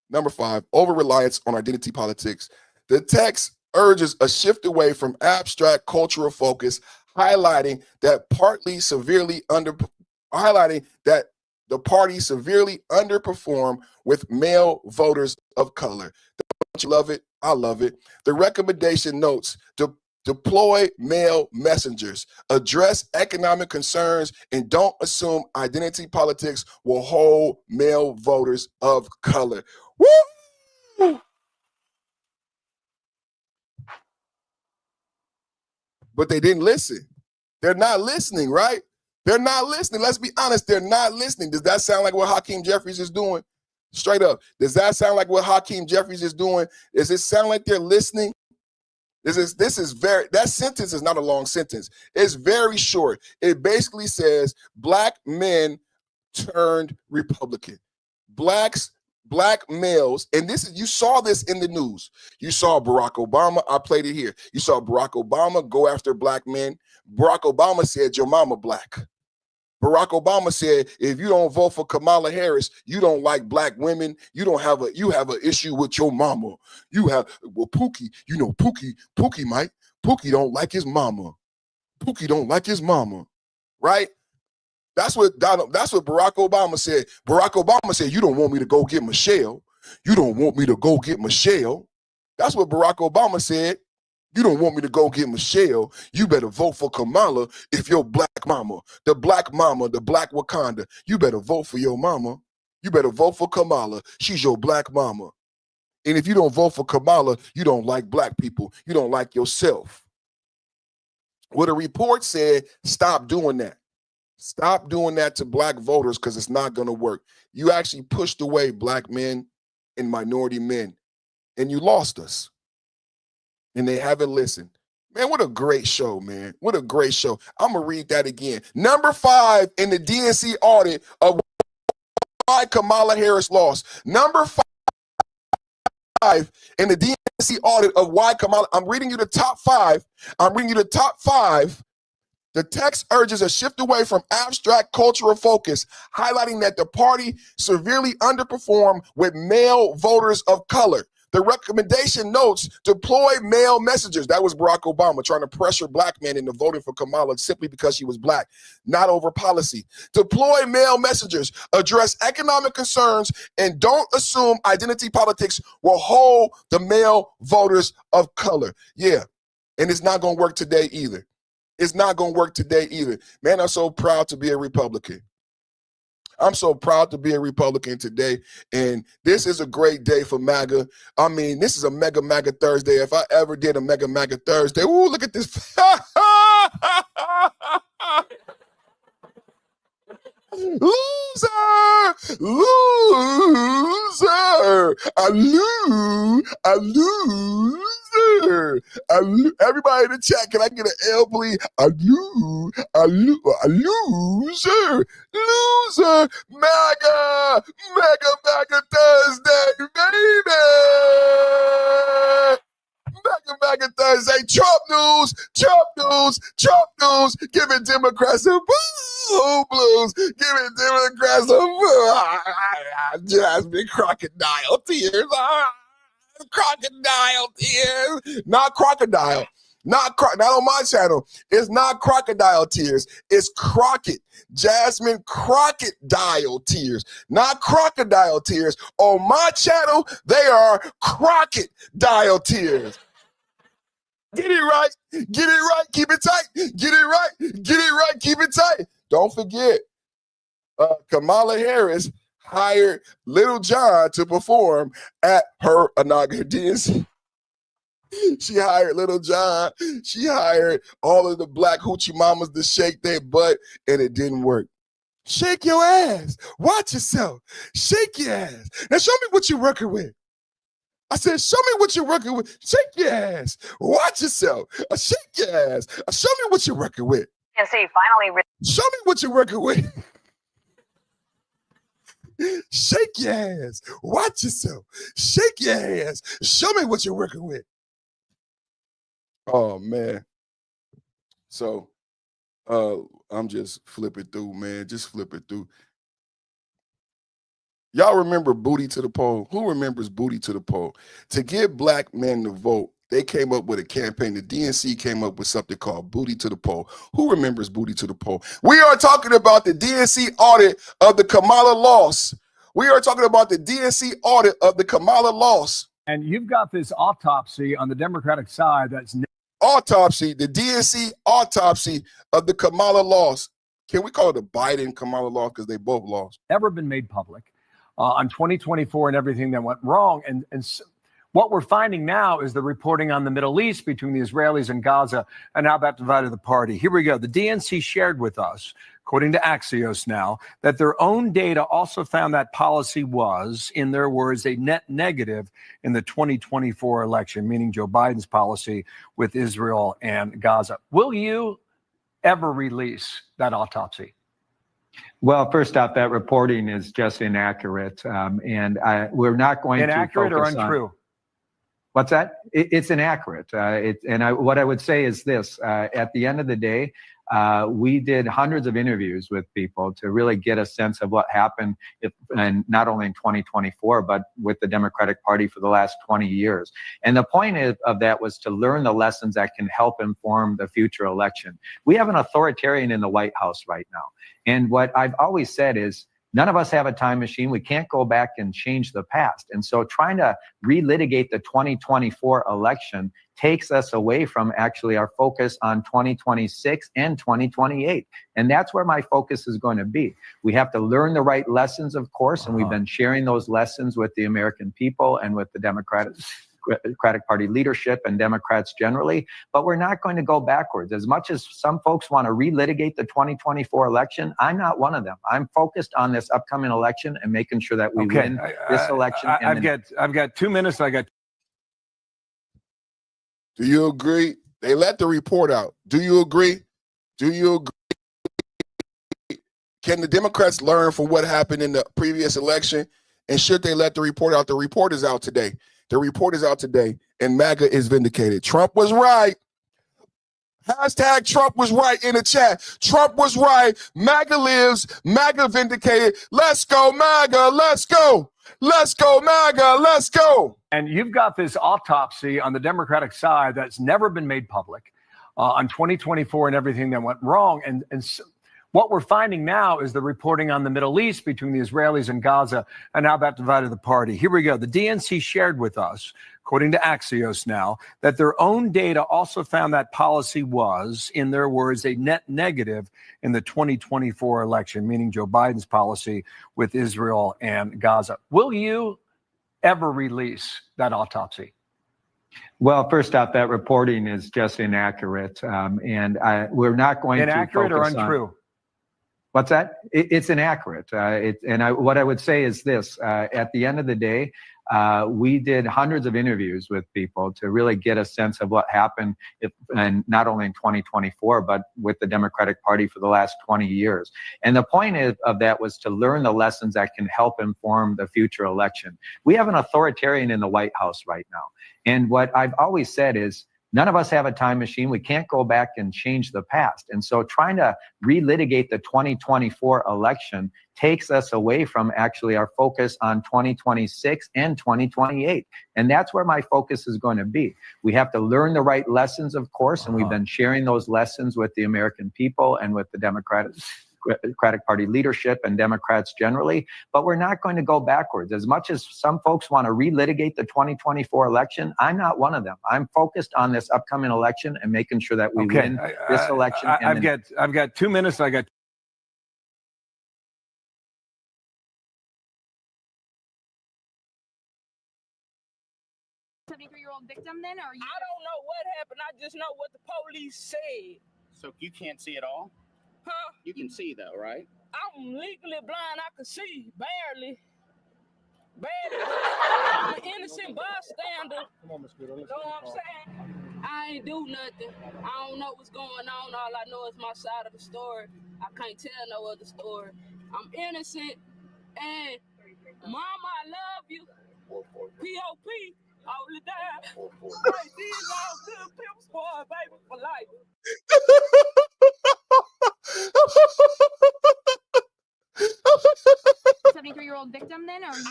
Number 5, over-reliance on identity politics. The text urges a shift away from abstract cultural focus, highlighting that the party severely underperformed with male voters of color. Don't you love it? I love it. The recommendation notes to deploy male messengers, address economic concerns, and don't assume identity politics will hold male voters of color. Woo! But they didn't listen. They're not listening, right? They're not listening. Let's be honest. They're not listening. Does that sound like what Hakeem Jeffries is doing? Straight up. Does that sound like what Hakeem Jeffries is doing? Does it sound like they're listening? That sentence is not a long sentence. It's very short. It basically says black men turned Republican. Black males, and you saw this in the news. You saw Barack Obama. I played it here. You saw Barack Obama go after black men. Barack Obama said, your mama black. Barack Obama said, if you don't vote for Kamala Harris, you don't like black women. You have an issue with your mama. Pookie, Pookie don't like his mama. Pookie don't like his mama, right? That's what Barack Obama said. Barack Obama said, you don't want me to go get Michelle. You don't want me to go get Michelle. That's what Barack Obama said. You don't want me to go get Michelle. You better vote for Kamala if your black mama, the black Wakanda, you better vote for your mama. You better vote for Kamala. She's your black mama. And if you don't vote for Kamala, you don't like black people. You don't like yourself. Well, the report said, stop doing that. Stop doing that to black voters because it's not going to work. You actually pushed away black men and minority men, and you lost us. And they haven't listened. Man, what a great show, man. What a great show. I'm going to read that again. Number 5 in the DNC audit of why Kamala Harris lost. Number 5 in the DNC audit of why Kamala, I'm reading you the top 5. The text urges a shift away from abstract cultural focus, highlighting that the party severely underperformed with male voters of color. The recommendation notes deploy male messengers. That was Barack Obama trying to pressure black men into voting for Kamala simply because she was black, not over policy. Deploy male messengers, address economic concerns, and don't assume identity politics will hold the male voters of color. Yeah, and it's not going to work today either. It's not going to work today either. Man, I'm so proud to be a Republican. I'm so proud to be a Republican today. And this is a great day for MAGA. I mean, this is a Mega MAGA Thursday. If I ever did a Mega MAGA Thursday, ooh, look at this. Loser! Loser! A loser! Everybody in the chat, can I get an L, please? A loser! Loser! MAGA! Mega MAGA Thursday, baby! Mega Thursday, Trump news, Trump news, Trump news, giving Democrats a blues, giving Democrats a Jasmine crocodile tears, crocodile tears, not crocodile, not on my channel. It's not crocodile tears, it's Crockett, Jasmine crocodile tears, not crocodile tears. On my channel, they are crocodile tears. Get it right, keep it tight. Get it right, keep it tight. Don't forget, Kamala Harris hired Little John to perform at her inaugural DNC. She hired Little John. She hired all of the black hoochie mamas to shake their butt, and it didn't work. Shake your ass. Watch yourself. Shake your ass. Now show me what you're working with. I said, show me what you're working with. Shake your ass. Watch yourself. Shake your ass. Show me what you're working with. DNC finally. Show me what you're working with. Shake your ass. Watch yourself. Shake your ass. Show me what you're working with. Oh, man. So, I'm just flipping through, man. Just flipping through. Y'all remember Booty to the Poll? Who remembers Booty to the Poll? To get black men to vote, they came up with a campaign. The DNC came up with something called Booty to the Poll. Who remembers Booty to the Poll? We are talking about the DNC audit of the Kamala loss. We are talking about the DNC audit of the Kamala loss. And you've got this autopsy on the Democratic side that's autopsy, the DNC autopsy of the Kamala loss. Can we call it the Biden Kamala loss because they both lost? never been made public. On 2024 and everything that went wrong. And what we're finding now is the reporting on the Middle East between the Israelis and Gaza and how that divided the party. Here we go. The DNC shared with us, according to Axios now, that their own data also found that policy was, in their words, a net negative in the 2024 election, meaning Joe Biden's policy with Israel and Gaza. Will you ever release that autopsy? Well, first off, that reporting is just inaccurate, and we're not going inaccurate to focus or untrue. What's that? It's inaccurate. What I would say is this: at the end of the day, we did hundreds of interviews with people to really get a sense of what happened, and not only in 2024, but with the Democratic Party for the last 20 years. And the point of that was to learn the lessons that can help inform the future election. We have an authoritarian in the White House right now. And what I've always said is, none of us have a time machine. We can't go back and change the past. And so trying to relitigate the 2024 election takes us away from actually our focus on 2026 and 2028. And that's where my focus is going to be. We have to learn the right lessons, of course, and we've been sharing those lessons with the American people and with the Democratic Party leadership and Democrats generally, but we're not going to go backwards. As much as some folks want to relitigate the 2024 election, I'm not one of them. I'm focused on this upcoming election and making sure that we win this election. I've got 2 minutes. Do you agree? They let the report out. Do you agree? Do you agree? Can the Democrats learn from what happened in the previous election? And should they let the report out? The report is out today. The report is out today, and MAGA is vindicated. Trump was right. Hashtag Trump was right in the chat. Trump was right. MAGA lives. MAGA vindicated. Let's go, MAGA. Let's go. Let's go, MAGA. Let's go. And you've got this autopsy on the Democratic side that's never been made public on 2024 and everything that went wrong. And What we're finding now is the reporting on the Middle East between the Israelis and Gaza, and how that divided the party. Here we go. The DNC shared with us, according to Axios now, that their own data also found that policy was, in their words, a net negative in the 2024 election, meaning Joe Biden's policy with Israel and Gaza. Will you ever release that autopsy? Well, first off, that reporting is just inaccurate, and we're not going inaccurate to focus or untrue? What's that? It's inaccurate. What I would say is this: at the end of the day, we did hundreds of interviews with people to really get a sense of what happened, and not only in 2024, but with the Democratic Party for the last 20 years. And the point of that was to learn the lessons that can help inform the future election. We have an authoritarian in the White House right now. And what I've always said is, none of us have a time machine. We can't go back and change the past. And so trying to relitigate the 2024 election takes us away from actually our focus on 2026 and 2028. And that's where my focus is going to be. We have to learn the right lessons, of course, and we've been sharing those lessons with the American people and with the Democratic Party leadership and Democrats generally, but we're not going to go backwards. As much as some folks want to relitigate the 2024 election, I'm not one of them. I'm focused on this upcoming election and making sure that we win this election. I've got 2 minutes. I got 73-year-old victim then, or you? I don't know what happened. I just know what the police said. So you can't see it all? Huh? You can see though, right? I'm legally blind. I can see barely. I'm an innocent bystander. Come on, Miss Good. Know what I'm saying? I ain't do nothing. I don't know what's going on. All I know is my side of the story. I can't tell no other story. I'm innocent. And Mama, I love you. P.O.P. Hold it down. Hey, these all good pimp squad, baby, for life. 73-year-old victim then, or you?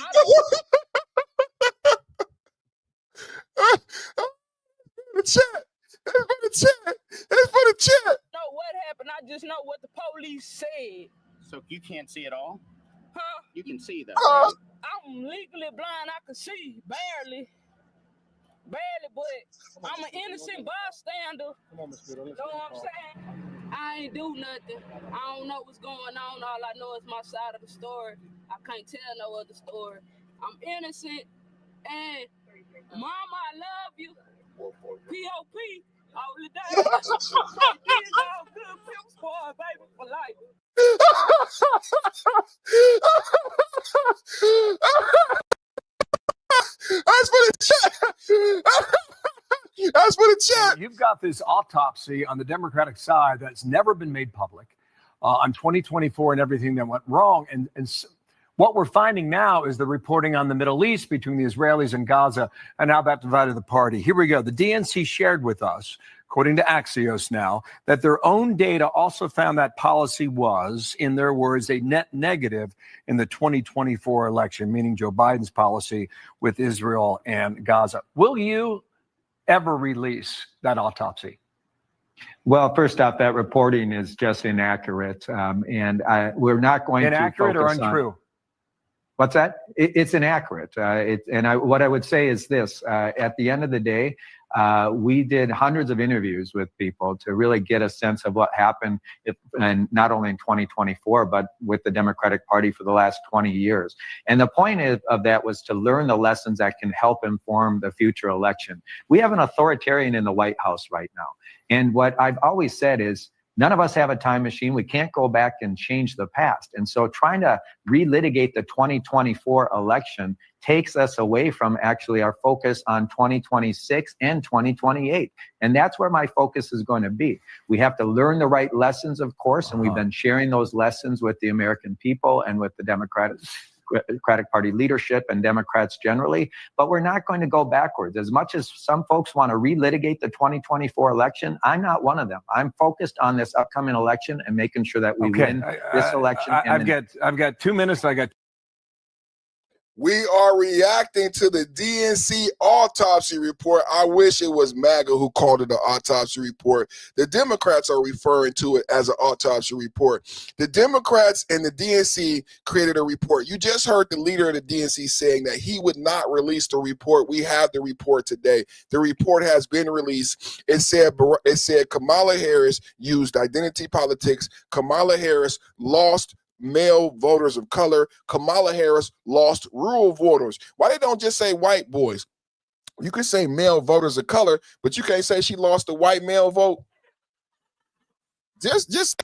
The chat. It's for the chat. It's for the chat. Know what happened? I just know what the police said. So you can't see it all? Huh? You can see though, right? I'm legally blind. I can see barely, but I'm an innocent bystander. Come on, Miss Good. Know what I'm saying? I ain't do nothing. I don't know what's going on. All I know is my side of the story. I can't tell no other story. I'm innocent. And Mama, I love you. P.O.P. Hold it down. These all good pimp squad, baby, for life. That's for the chat. That's for the chat. You've got this autopsy on the Democratic side that's never been made public on 2024 and everything that went wrong. And what we're finding now is the reporting on the Middle East between the Israelis and Gaza, and how that divided the party. Here we go. The DNC shared with us, according to Axios now, that their own data also found that policy was, in their words, a net negative in the 2024 election, meaning Joe Biden's policy with Israel and Gaza. Will you ever release that autopsy? Well, first off, that reporting is just inaccurate, and we're not going inaccurate to focus or untrue? What's that? It's inaccurate. What I would say is this: at the end of the day, we did hundreds of interviews with people to really get a sense of what happened, and not only in 2024, but with the Democratic Party for the last 20 years. And the point of that was to learn the lessons that can help inform the future election. We have an authoritarian in the White House right now. And what I've always said is, none of us have a time machine. We can't go back and change the past. And so trying to relitigate the 2024 election takes us away from actually our focus on 2026 and 2028. And that's where my focus is going to be. We have to learn the right lessons, of course, and we've been sharing those lessons with the American people and with the Democratic Party leadership and Democrats generally, but we're not going to go backwards. As much as some folks want to relitigate the 2024 election, I'm not one of them. I'm focused on this upcoming election and making sure that we win this election. I've got 2 minutes. I got We are reacting to the DNC autopsy report. I wish it was MAGA who called it an autopsy report. The Democrats are referring to it as an autopsy report. The Democrats and the DNC created a report. You just heard the leader of the DNC saying that he would not release the report. We have the report today. The report has been released. It said Kamala Harris used identity politics. Kamala Harris lost male voters of color. Kamala Harris lost rural voters. Why they don't just say white boys? You can say male voters of color, but you can't say she lost the white male vote. Just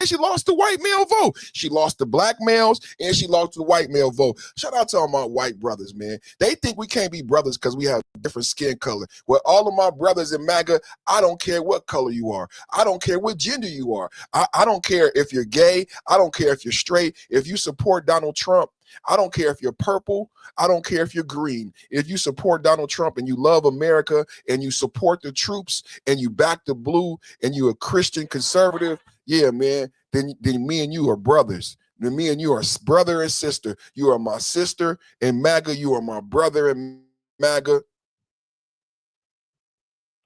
she lost the white male vote. She lost the black males and she lost the white male vote. Shout out to all my white brothers, man. They think we can't be brothers because we have different skin color. Well, all of my brothers in MAGA, I don't care what color you are. I don't care what gender you are. I don't care if you're gay. I don't care if you're straight. If you support Donald Trump, I don't care if you're purple. I don't care if you're green. If you support Donald Trump and you love America and you support the troops and you back the blue and you're a Christian conservative, yeah, man, then me and you are brothers. Then me and you are brother and sister. You are my sister in MAGA. You are my brother in MAGA.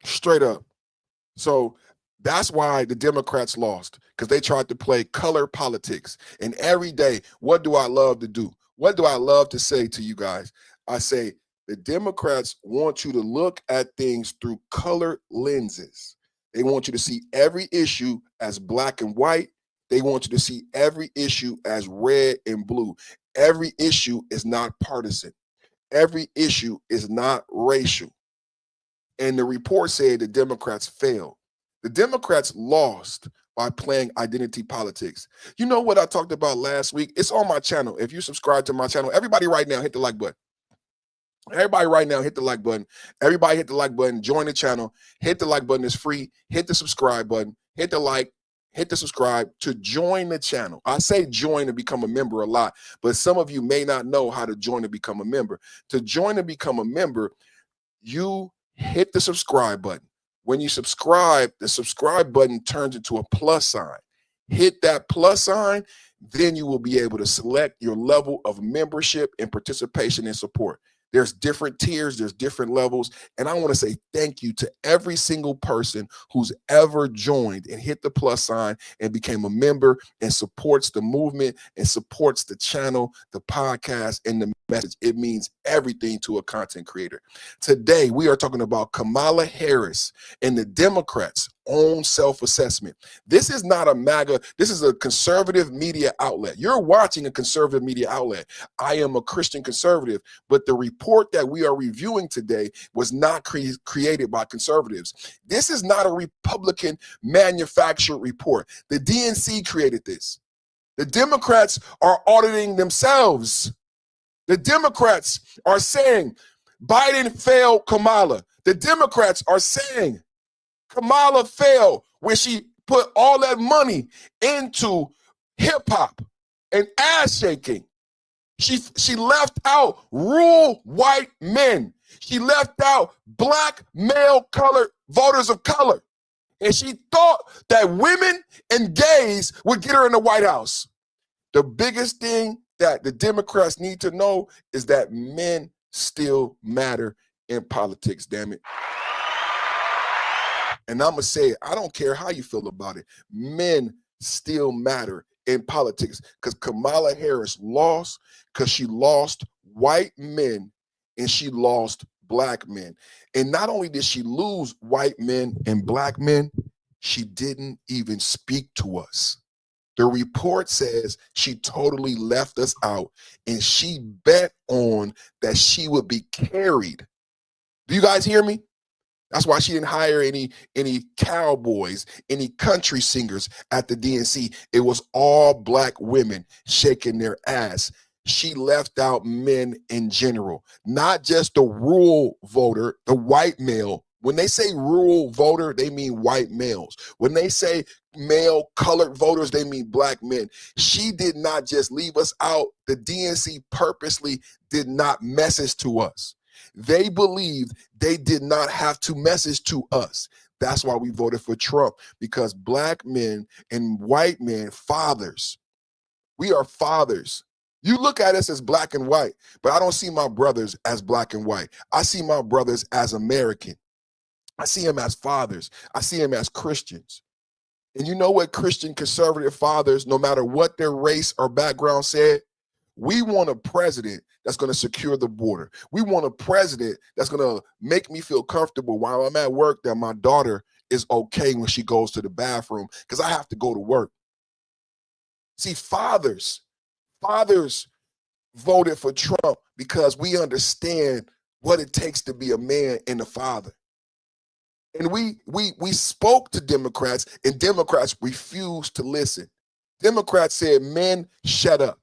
Straight up. So that's why the Democrats lost, because they tried to play color politics. And every day, what do I love to do? What do I love to say to you guys? I say the Democrats want you to look at things through color lenses. They want you to see every issue as black and white. They want you to see every issue as red and blue. Every issue is not partisan. Every issue is not racial. And the report said the Democrats failed. The Democrats lost by playing identity politics. You know what I talked about last week? It's on my channel. If you subscribe to my channel, everybody right now hit the like button. Everybody right now hit the like button. Everybody hit the like button. Join the channel. Hit the like button. It's free. Hit the subscribe button. Hit the like. Hit the subscribe to join the channel. I say join and become a member a lot, but some of you may not know how to join and become a member. To join and become a member, you hit the subscribe button. When you subscribe, the subscribe button turns into a plus sign. Hit that plus sign, then you will be able to select your level of membership and participation and support. There's different tiers, there's different levels, and I want to say thank you to every single person who's ever joined and hit the plus sign and became a member and supports the movement and supports the channel, the podcast, and the message. It means everything to a content creator. Today, we are talking about Kamala Harris and the Democrats' own self-assessment. This is not a MAGA, this is a conservative media outlet. You're watching a conservative media outlet. I am a Christian conservative, but the report that we are reviewing today was not created by conservatives. This is not a Republican manufactured report. The DNC created this. The Democrats are auditing themselves. The Democrats are saying Biden failed Kamala. The Democrats are saying Kamala failed when she put all that money into hip hop and ass shaking. She left out rural white men. She left out black male colored voters of color. And she thought that women and gays would get her in the White House. The biggest thing that the Democrats need to know is that men still matter in politics, damn it. And I'm going to say, I don't care how you feel about it. Men still matter in politics, because Kamala Harris lost because she lost white men and she lost black men. And not only did she lose white men and black men, she didn't even speak to us. The report says she totally left us out, and she bet on that she would be carried. Do you guys hear me? That's why she didn't hire any cowboys, any country singers at the DNC. It was all black women shaking their ass. She left out men in general, not just the rural voter, the white male. When they say rural voter, they mean white males. When they say male colored voters, they mean black men. She did not just leave us out. The DNC purposely did not message to us. They believed they did not have to message to us. That's why we voted for Trump, because black men and white men, fathers, we are fathers. You look at us as black and white, but I don't see my brothers as black and white. I see my brothers as American. I see them as fathers. I see them as Christians. And you know what Christian conservative fathers, no matter what their race or background said? We want a president that's going to secure the border. We want a president that's going to make me feel comfortable while I'm at work that my daughter is okay when she goes to the bathroom because I have to go to work. See, fathers voted for Trump because we understand what it takes to be a man and a father. And we spoke to Democrats, and Democrats refused to listen. Democrats said, men, shut up.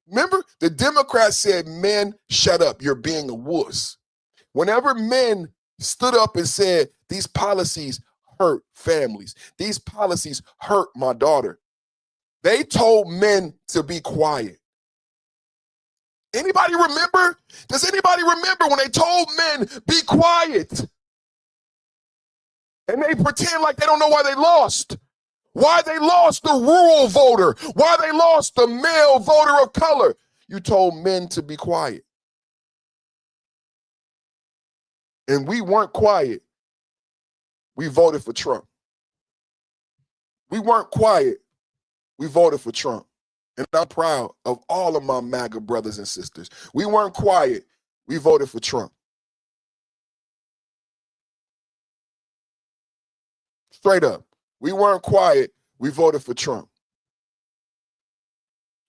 Remember, the Democrats said, men, shut up. You're being a wuss. Whenever men stood up and said, these policies hurt families, these policies hurt my daughter, they told men to be quiet. Anybody remember? Does anybody remember when they told men, be quiet? And they pretend like they don't know why they lost. Why they lost the rural voter. Why they lost the male voter of color. You told men to be quiet. And we weren't quiet. We voted for Trump. We weren't quiet. We voted for Trump. And I'm proud of all of my MAGA brothers and sisters. We weren't quiet. We voted for Trump. Straight up. We weren't quiet. We voted for Trump.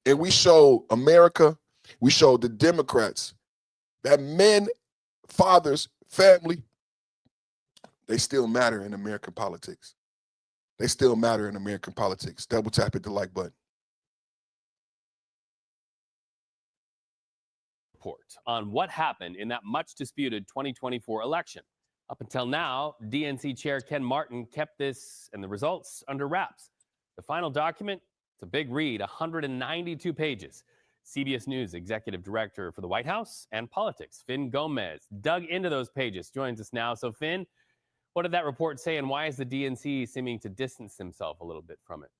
And we showed America, we showed the Democrats that men, fathers, family, they still matter in American politics. They still matter in American politics. Double tap hit the like button. Report on what happened in that much disputed 2024 election. Up until now, DNC Chair Ken Martin kept this and the results under wraps. The final document, it's a big read, 192 pages. CBS News Executive Director for the White House and Politics, Finn Gomez, dug into those pages, joins us now. So Finn, what did that report say and why is the DNC seeming to distance himself a little bit from it?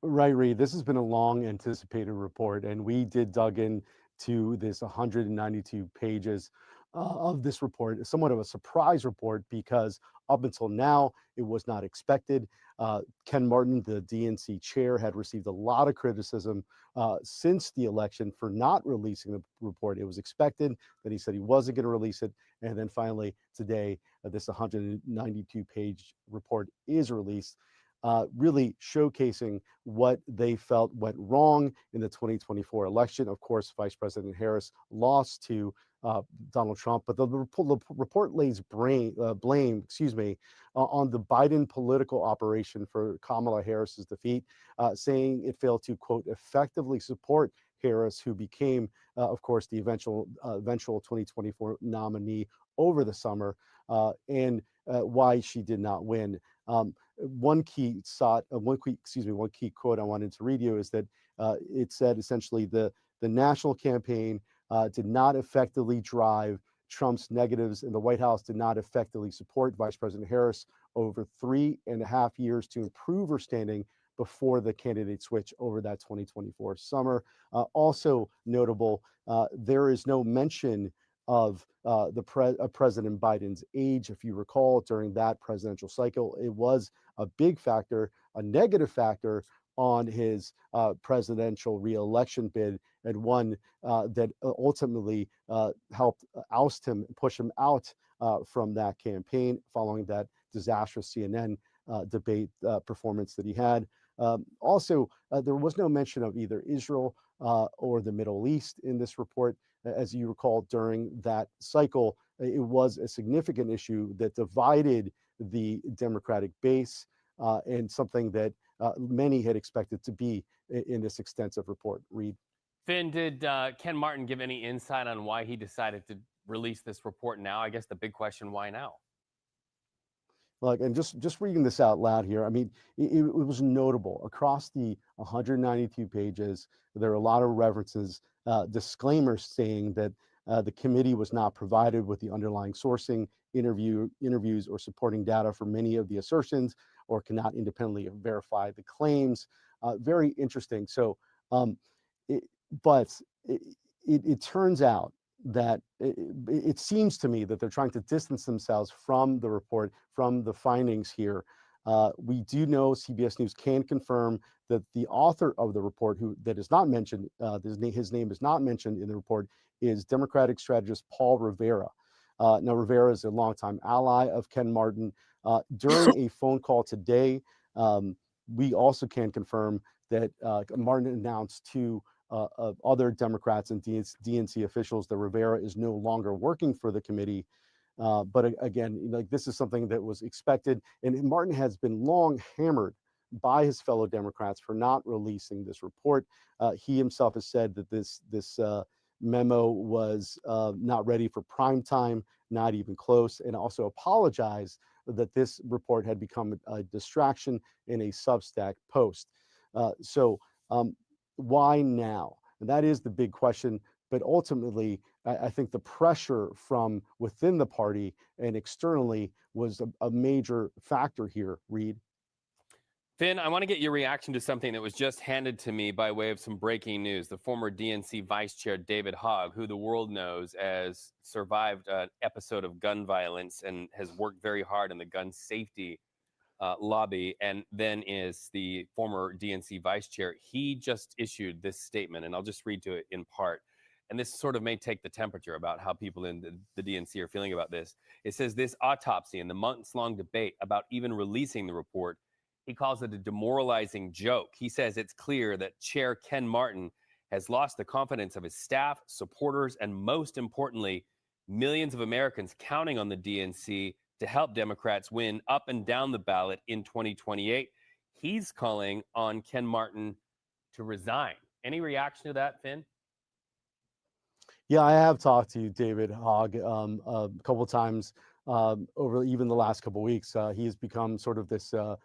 Right, Reed. This has been a long anticipated report, and we did dug into this 192 pages of this report. Somewhat of a surprise report because up until now, it was not expected. Ken Martin, the DNC chair, had received a lot of criticism since the election for not releasing the report. It was expected that he said he wasn't going to release it. And then finally today, this 192-page report is released. Really showcasing what they felt went wrong in the 2024 election. Of course, Vice President Harris lost to Donald Trump, but the report lays blame, on the Biden political operation for Kamala Harris's defeat, saying it failed to, quote, effectively support Harris, who became, of course, the eventual 2024 nominee over the summer, and why she did not win. One key quote I wanted to read you is that it said essentially the national campaign did not effectively drive Trump's negatives, and the White House did not effectively support Vice President Harris over 3.5 years to improve her standing before the candidate switch over that 2024 summer. Also notable, there is no mention of President Biden's age. If you recall, during that presidential cycle, it was a big factor, a negative factor on his presidential reelection bid, and one that ultimately helped oust him, push him out from that campaign following that disastrous CNN debate performance that he had. Also, there was no mention of either Israel or the Middle East in this report. As you recall, during that cycle, it was a significant issue that divided the Democratic base, and something that many had expected to be in this extensive report. Reed. Finn, did Ken Martin give any insight on why he decided to release this report now? I guess the big question, why now? Look, and just reading this out loud here, I mean, it was notable. Across the 192 pages, there are a lot of references, disclaimers saying that the committee was not provided with the underlying sourcing, interviews, or supporting data for many of the assertions, or cannot independently verify the claims. Very interesting. So but it turns out that it seems to me that they're trying to distance themselves from the report, from the findings here. We do know CBS News can confirm that the author of the report, that is not mentioned, his name is not mentioned in the report, is Democratic strategist Paul Rivera. Now, Rivera is a longtime ally of Ken Martin. During a phone call today, we also can confirm that Martin announced to other Democrats and DNC officials that Rivera is no longer working for the committee. But again, like, this is something that was expected, and Martin has been long hammered by his fellow Democrats for not releasing this report. He himself has said that this memo was not ready for prime time, not even close, and also apologized that this report had become a distraction in a Substack post. So why now? And that is the big question. But ultimately, I think the pressure from within the party and externally was a major factor here, Reed. Finn, I want to get your reaction to something that was just handed to me by way of some breaking news. The former DNC Vice Chair David Hogg, who the world knows as survived an episode of gun violence and has worked very hard in the gun safety lobby, and then is the former DNC Vice Chair. He just issued this statement, and I'll just read to it in part. And this sort of may take the temperature about how people in the DNC are feeling about this. It says, this autopsy and the months-long debate about even releasing the report, he calls it a demoralizing joke. He says it's clear that Chair Ken Martin has lost the confidence of his staff, supporters, and most importantly, millions of Americans counting on the DNC to help Democrats win up and down the ballot in 2028. He's calling on Ken Martin to resign. Any reaction to that, Finn? Yeah, I have talked to David Hogg a couple of times over even the last couple of weeks. He has become sort of this a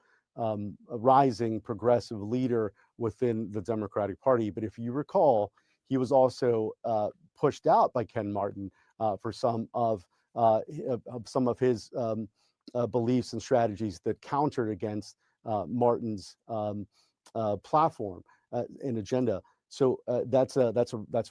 rising progressive leader within the Democratic Party. But if you recall, he was also pushed out by Ken Martin for some of his beliefs and strategies that countered against Martin's platform and agenda. So that's a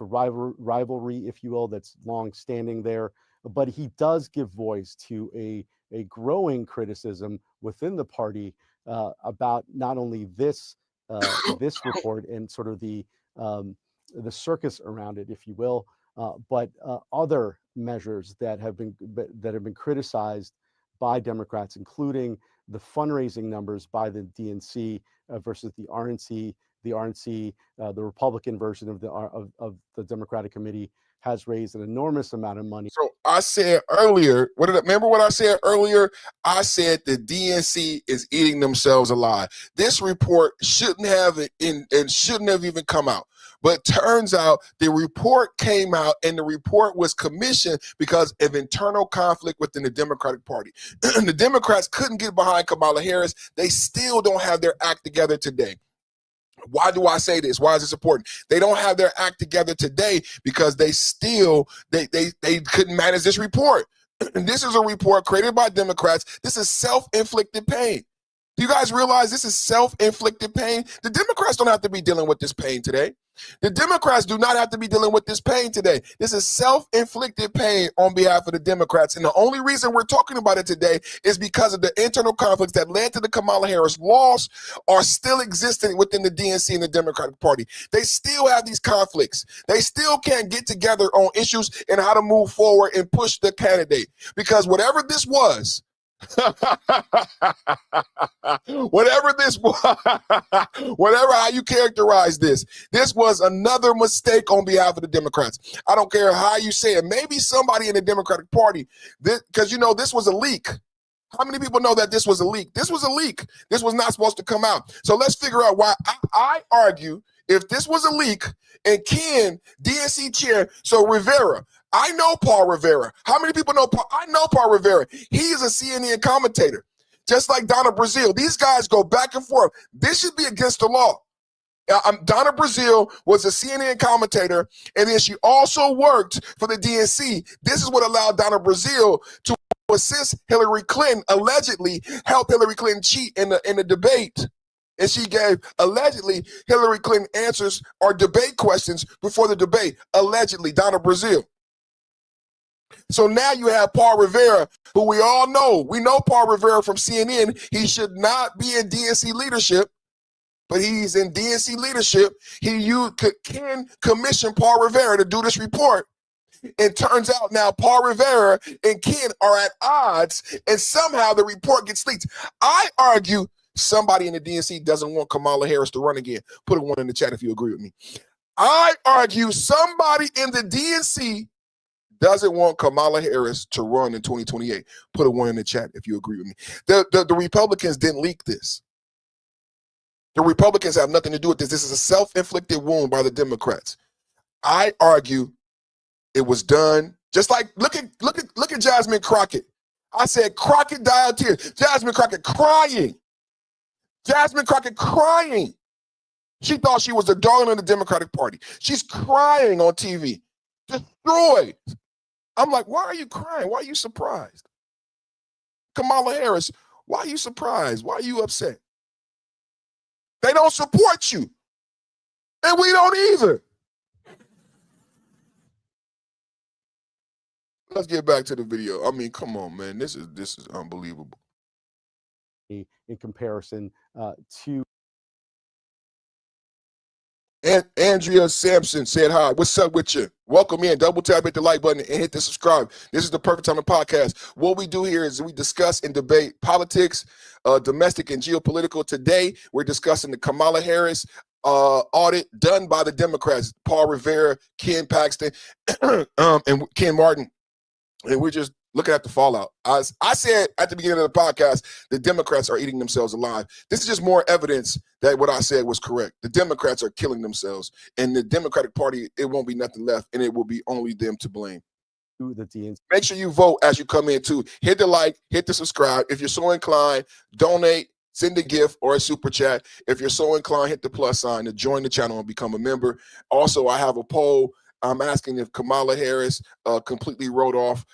rivalry, if you will, that's long standing there. But he does give voice to a growing criticism within the party about not only this report and sort of the circus around it, if you will, but other measures that have been criticized by Democrats, including the fundraising numbers by the DNC versus the RNC. The RNC, the Republican version of the Democratic Committee, has raised an enormous amount of money. So I said earlier, remember what I said earlier? I said the DNC is eating themselves alive. This report shouldn't have even come out. But turns out the report came out, and the report was commissioned because of internal conflict within the Democratic Party. The Democrats couldn't get behind Kamala Harris. They still don't have their act together today. Why do I say this? Why is this important? They don't have their act together today because they couldn't manage this report. And this is a report created by Democrats. This is self-inflicted pain. Do you guys realize this is self-inflicted pain? The Democrats don't have to be dealing with this pain today. The Democrats do not have to be dealing with this pain today. This is self-inflicted pain on behalf of the Democrats. And the only reason we're talking about it today is because of the internal conflicts that led to the Kamala Harris loss are still existing within the DNC and the Democratic Party. They still have these conflicts. They still can't get together on issues and how to move forward and push the candidate. Because whatever this was, whatever how you characterize this was another mistake on behalf of the Democrats. I don't care how you say it. Maybe somebody in the Democratic Party, because this was a leak. How many people know that this was a leak? This was a leak. This was not supposed to come out. So let's figure out why. I argue if this was a leak and Ken, DNC chair, so Rivera, I know Paul Rivera. How many people know Paul? I know Paul Rivera. He is a CNN commentator, just like Donna Brazile. These guys go back and forth. This should be against the law. Donna Brazile was a CNN commentator, and then she also worked for the DNC. This is what allowed Donna Brazile to assist Hillary Clinton, allegedly help Hillary Clinton cheat in the debate. And she gave, allegedly, Hillary Clinton answers or debate questions before the debate, allegedly, down in Brazil. So now you have Paul Revere, who we all know. We know Paul Revere from CNN. He should not be in DNC leadership, but he's in DNC leadership. Can commission Paul Revere to do this report. It turns out now Paul Revere and Ken are at odds, and somehow the report gets leaked. I argue somebody in the DNC doesn't want Kamala Harris to run again. Put a 1 in the chat if you agree with me. I argue somebody in the DNC doesn't want Kamala Harris to run in 2028. Put a 1 in the chat if you agree with me. The Republicans didn't leak this. The Republicans have nothing to do with this. This is a self-inflicted wound by the Democrats. I argue it was done just like look at Jasmine Crockett. I said crocodile tears. Jasmine Crockett crying. Jasmine Crockett crying. She thought she was the darling of the Democratic Party. She's crying on TV. Destroyed. I'm like, why are you crying? Why are you surprised? Kamala Harris, why are you surprised? Why are you upset? They don't support you. And we don't either. Let's get back to the video. I mean, come on, man. This is unbelievable. In comparison to. And Andrea Sampson said hi. What's up with you? Welcome in. Double tap, hit the like button, and hit the subscribe. This is the Perfect Timing Podcast. What we do here is we discuss and debate politics, domestic and geopolitical. Today, we're discussing the Kamala Harris audit done by the Democrats, Paul Revere, Ken Paxton, and Ken Martin. And we're just looking at the fallout. As I said at the beginning of the podcast, the Democrats are eating themselves alive. This is just more evidence that what I said was correct. The Democrats are killing themselves. And the Democratic Party, it won't be nothing left, and it will be only them to blame. The DNC. Make sure you vote as you come in, too. Hit the like, hit the subscribe. If you're so inclined, donate, send a gift or a super chat. If you're so inclined, hit the plus sign to join the channel and become a member. Also, I have a poll. I'm asking if Kamala Harris completely wrote off.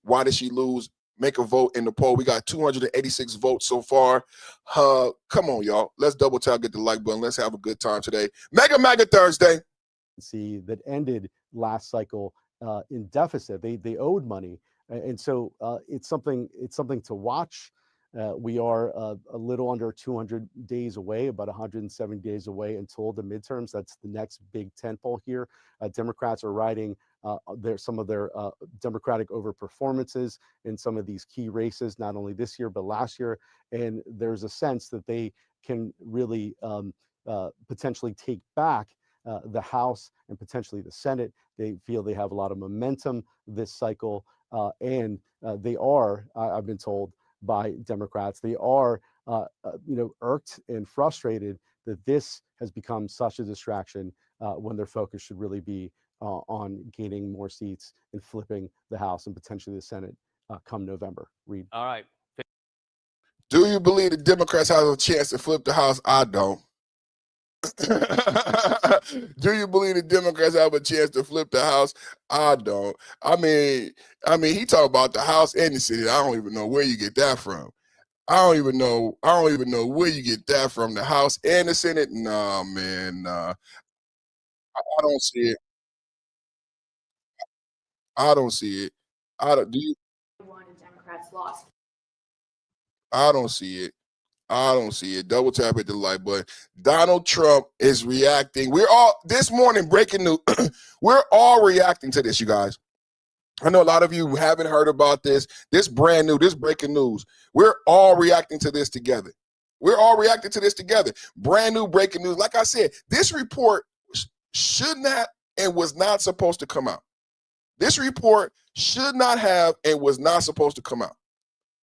Why did she lose? Make a vote in the poll. We got 286 votes so far. Come on, y'all. Let's double tap, get the like button. Let's have a good time today. MAGA Thursday. See, that ended last cycle in deficit. They owed money, and so it's something to watch. We are a little under 200 days away, about 170 days away until the midterms. That's the next big tentpole here. Democrats are riding some of their Democratic overperformances in some of these key races, not only this year, but last year. And there's a sense that they can really potentially take back the House and potentially the Senate. They feel they have a lot of momentum this cycle. And they are, I've been told, by Democrats. They are, irked and frustrated that this has become such a distraction when their focus should really be on gaining more seats and flipping the House and potentially the Senate come November. Reed. All right. Do you believe the Democrats have a chance to flip the House? I don't. Do you believe the Democrats have a chance to flip the House? I don't. I mean, he talked about the House and the Senate. I don't even know where you get that from. I don't even know where you get that from. The House and the Senate? Nah, man. Nah. I don't see it. I don't see it. Do you? Democrats lost. I don't see it. I don't see it. Double tap at the like button. Donald Trump is reacting. This morning, breaking news, we're all reacting to this, you guys. I know a lot of you haven't heard about this. This brand new, this breaking news. We're all reacting to this together. We're all reacting to this together. Brand new breaking news. Like I said, this report should not and was not supposed to come out. This report should not have and was not supposed to come out,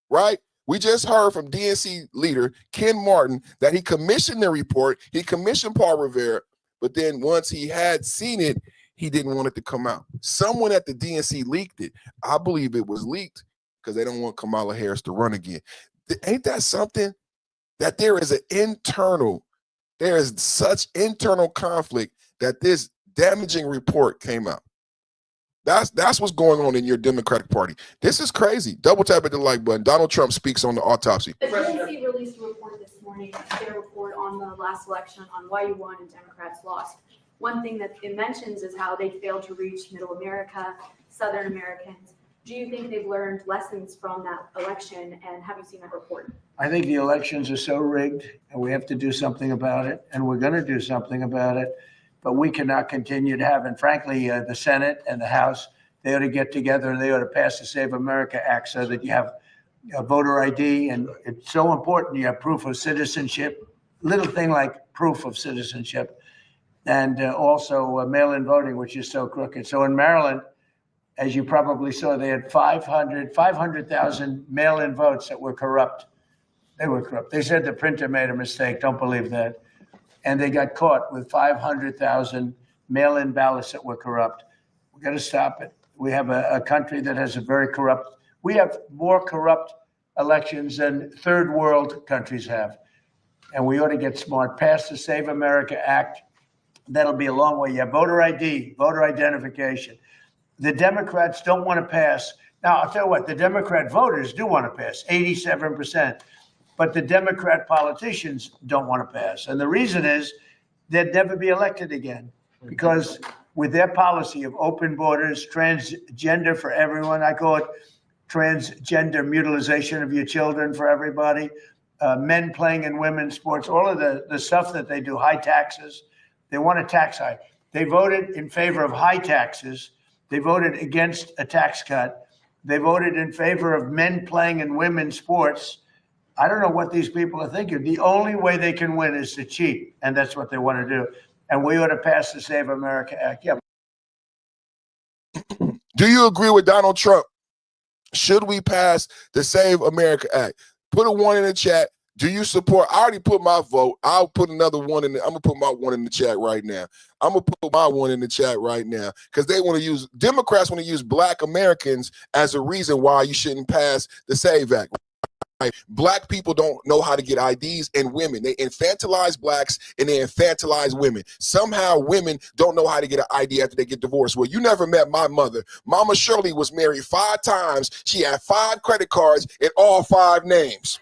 right? We just heard from DNC leader Ken Martin that he commissioned the report. He commissioned Paul Revere, but then once he had seen it, he didn't want it to come out. Someone at the DNC leaked it. I believe it was leaked because they don't want Kamala Harris to run again. Ain't that something? That there is such internal conflict that this damaging report came out. That's what's going on in your Democratic Party. This is crazy. Double tap at the like button. Donald Trump speaks on the autopsy. The DNC released a report this morning morning their report on the last election on why you won and Democrats lost. One thing that it mentions is how they failed to reach Middle America, Southern Americans. Do you think they've learned lessons from that election, and have you seen that report? I think the elections are so rigged, and we have to do something about it, and we're going to do something about it. But we cannot continue to have, and frankly, the Senate and the House, they ought to get together and they ought to pass the Save America Act so that you have a voter ID, and it's so important you have proof of citizenship, little thing like proof of citizenship, and also mail-in voting, which is so crooked. So in Maryland, as you probably saw, they had 500,000 mail-in votes that were corrupt. They were corrupt. They said the printer made a mistake. Don't believe that. And they got caught with 500,000 mail-in ballots that were corrupt. We've got to stop it. We have a country that has a very corrupt, we have more corrupt elections than third world countries have. And we ought to get smart. Pass the Save America Act. That'll be a long way. You have voter ID, voter identification. The Democrats don't want to pass. Now, I'll tell you what, the Democrat voters do want to pass, 87%. But the Democrat politicians don't want to pass. And the reason is they'd never be elected again, because with their policy of open borders, transgender for everyone, I call it transgender mutilization of your children for everybody, men playing in women's sports, all of the stuff that they do, high taxes. They want a tax hike. They voted in favor of high taxes. They voted against a tax cut. They voted in favor of men playing in women's sports. I don't know what these people are thinking. The only way they can win is to cheat, and that's what they want to do. And we ought to pass the Save America Act. Yeah. Do you agree with Donald Trump? Should we pass the Save America Act? Put a 1 in the chat. Do you support? I already put my vote. I'll put another 1 in. I'm gonna put my 1 in the chat right now. I'm gonna put my 1 in the chat right now, because they want to use, Democrats want to use Black Americans as a reason why you shouldn't pass the Save Act. Right? Black people don't know how to get IDs, and women, they infantilize blacks and they infantilize women. Somehow women don't know how to get an ID after they get divorced. Well, you never met my mother. Mama Shirley was married 5 times. She had 5 credit cards and all 5 names.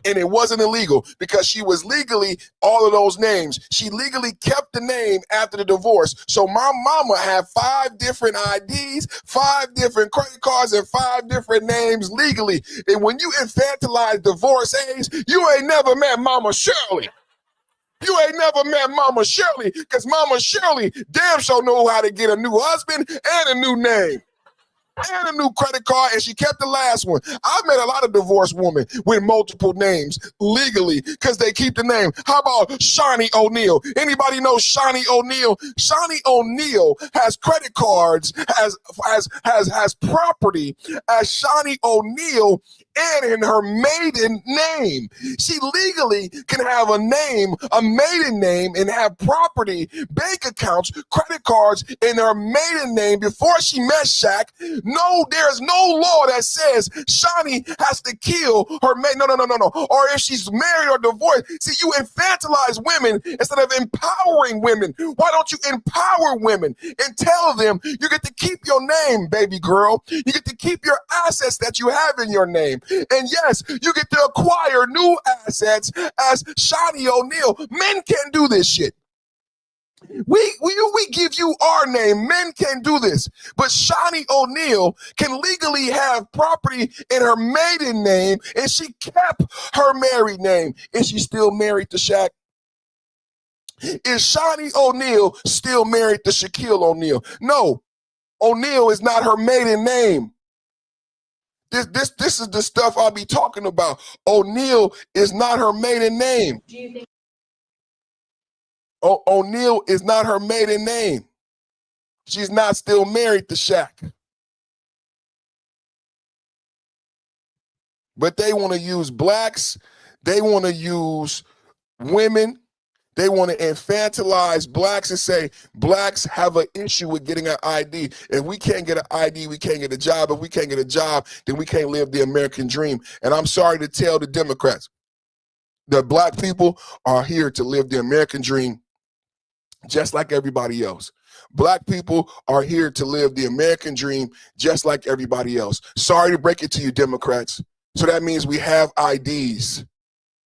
And it wasn't illegal, because she was legally all of those names. She legally kept the name after the divorce. So my mama had 5 different IDs, 5 different credit cards, and 5 different names legally. And when you infantilize divorcees, you ain't never met Mama Shirley. You ain't never met Mama Shirley, because Mama Shirley damn sure know how to get a new husband and a new name and a new credit card, and she kept the last one. I've met a lot of divorced women with multiple names legally, because they keep the name. How about Shawnee O'Neal? Anybody know Shawnee O'Neal? Shawnee O'Neal has credit cards, has property as Shawnee O'Neal, and in her maiden name. She legally can have a name, a maiden name, and have property, bank accounts, credit cards in her maiden name before she met Shaq. No, there's no law that says Shawnee has to kill her maiden. No. Or if she's married or divorced. See, you infantilize women instead of empowering women. Why don't you empower women and tell them you get to keep your name, baby girl. You get to keep your assets that you have in your name. And yes, you get to acquire new assets as Shawnee O'Neal. Men can't do this shit. We give you our name. Men can't do this. But Shawnee O'Neal can legally have property in her maiden name, and she kept her married name. Is she still married to Shaq? Is Shawnee O'Neal still married to Shaquille O'Neal? No. O'Neal is not her maiden name. This is the stuff I'll be talking about. O'Neal is not her maiden name. Do you think O'Neal is not her maiden name? She's not still married to Shaq. But they want to use blacks. They want to use women. They want to infantilize blacks and say blacks have an issue with getting an ID. If we can't get an ID, we can't get a job. If we can't get a job, then we can't live the American dream. And I'm sorry to tell the Democrats that black people are here to live the American dream just like everybody else. Black people are here to live the American dream just like everybody else. Sorry to break it to you, Democrats. So that means we have IDs.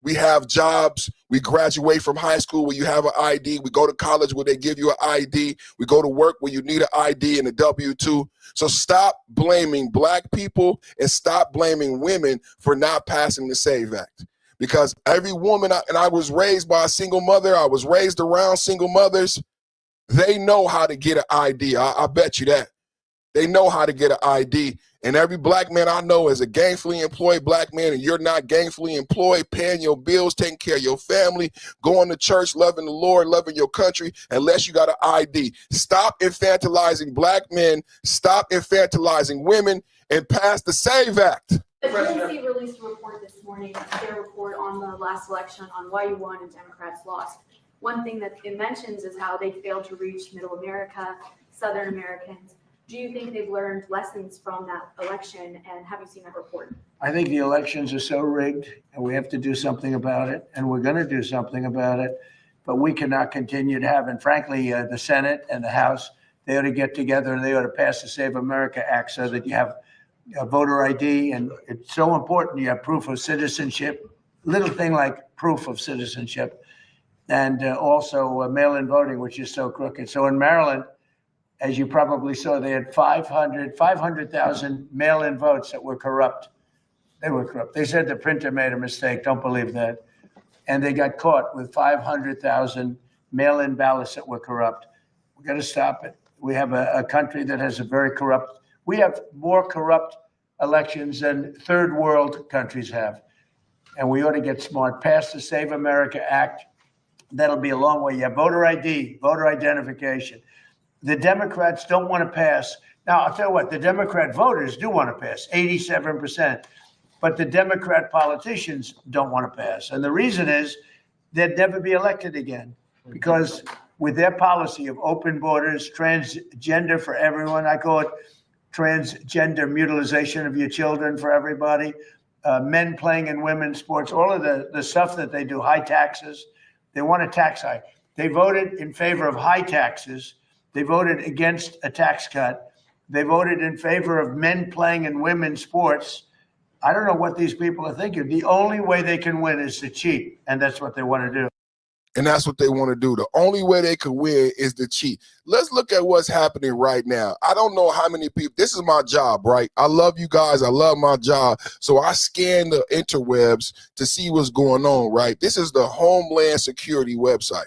We have jobs. We graduate from high school where you have an ID. We go to college where they give you an ID. We go to work where you need an ID and a W-2. So stop blaming black people and stop blaming women for not passing the SAVE Act. Because every woman, and I was raised by a single mother, I was raised around single mothers, they know how to get an ID. I bet you that. They know how to get an ID. And every black man I know is a gainfully employed black man, and you're not gainfully employed, paying your bills, taking care of your family, going to church, loving the Lord, loving your country, unless you got an ID. Stop infantilizing black men, stop infantilizing women, and pass the SAVE Act. The DNC released a report this morning, their report on the last election on why you won and Democrats lost. One thing that it mentions is how they failed to reach Middle America, Southern Americans. Do you think they've learned lessons from that election, and have you seen that report? I think the elections are so rigged, and we have to do something about it, and we're going to do something about it. But we cannot continue to have, and frankly, the Senate and the House, they ought to get together and they ought to pass the Save America Act so that you have a voter ID, and it's so important you have proof of citizenship, little thing like proof of citizenship, and also mail-in voting, which is so crooked. So in Maryland, as you probably saw, they had 500,000 mail-in votes that were corrupt. They were corrupt. They said the printer made a mistake. Don't believe that. And they got caught with 500,000 mail-in ballots that were corrupt. We've got to stop it. We have a country that has a very corrupt, we have more corrupt elections than third world countries have. And we ought to get smart. Pass the Save America Act. That'll be a long way. You have voter ID, voter identification. The Democrats don't want to pass. Now, I'll tell you what, the Democrat voters do want to pass, 87%. But the Democrat politicians don't want to pass. And the reason is they'd never be elected again. Because with their policy of open borders, transgender for everyone, I call it transgender mutilization of your children for everybody, men playing in women's sports, all of the stuff that they do, high taxes. They want a tax hike. They voted in favor of high taxes. They voted against a tax cut. They voted in favor of men playing in women's sports. I don't know what these people are thinking. The only way they can win is to cheat, and that's what they want to do. And that's what they want to do. The only way they could win is to cheat. Let's look at what's happening right now. I don't know how many people, this is my job, right? I love you guys. I love my job. So I scan the interwebs to see what's going on, right? This is the Homeland Security website.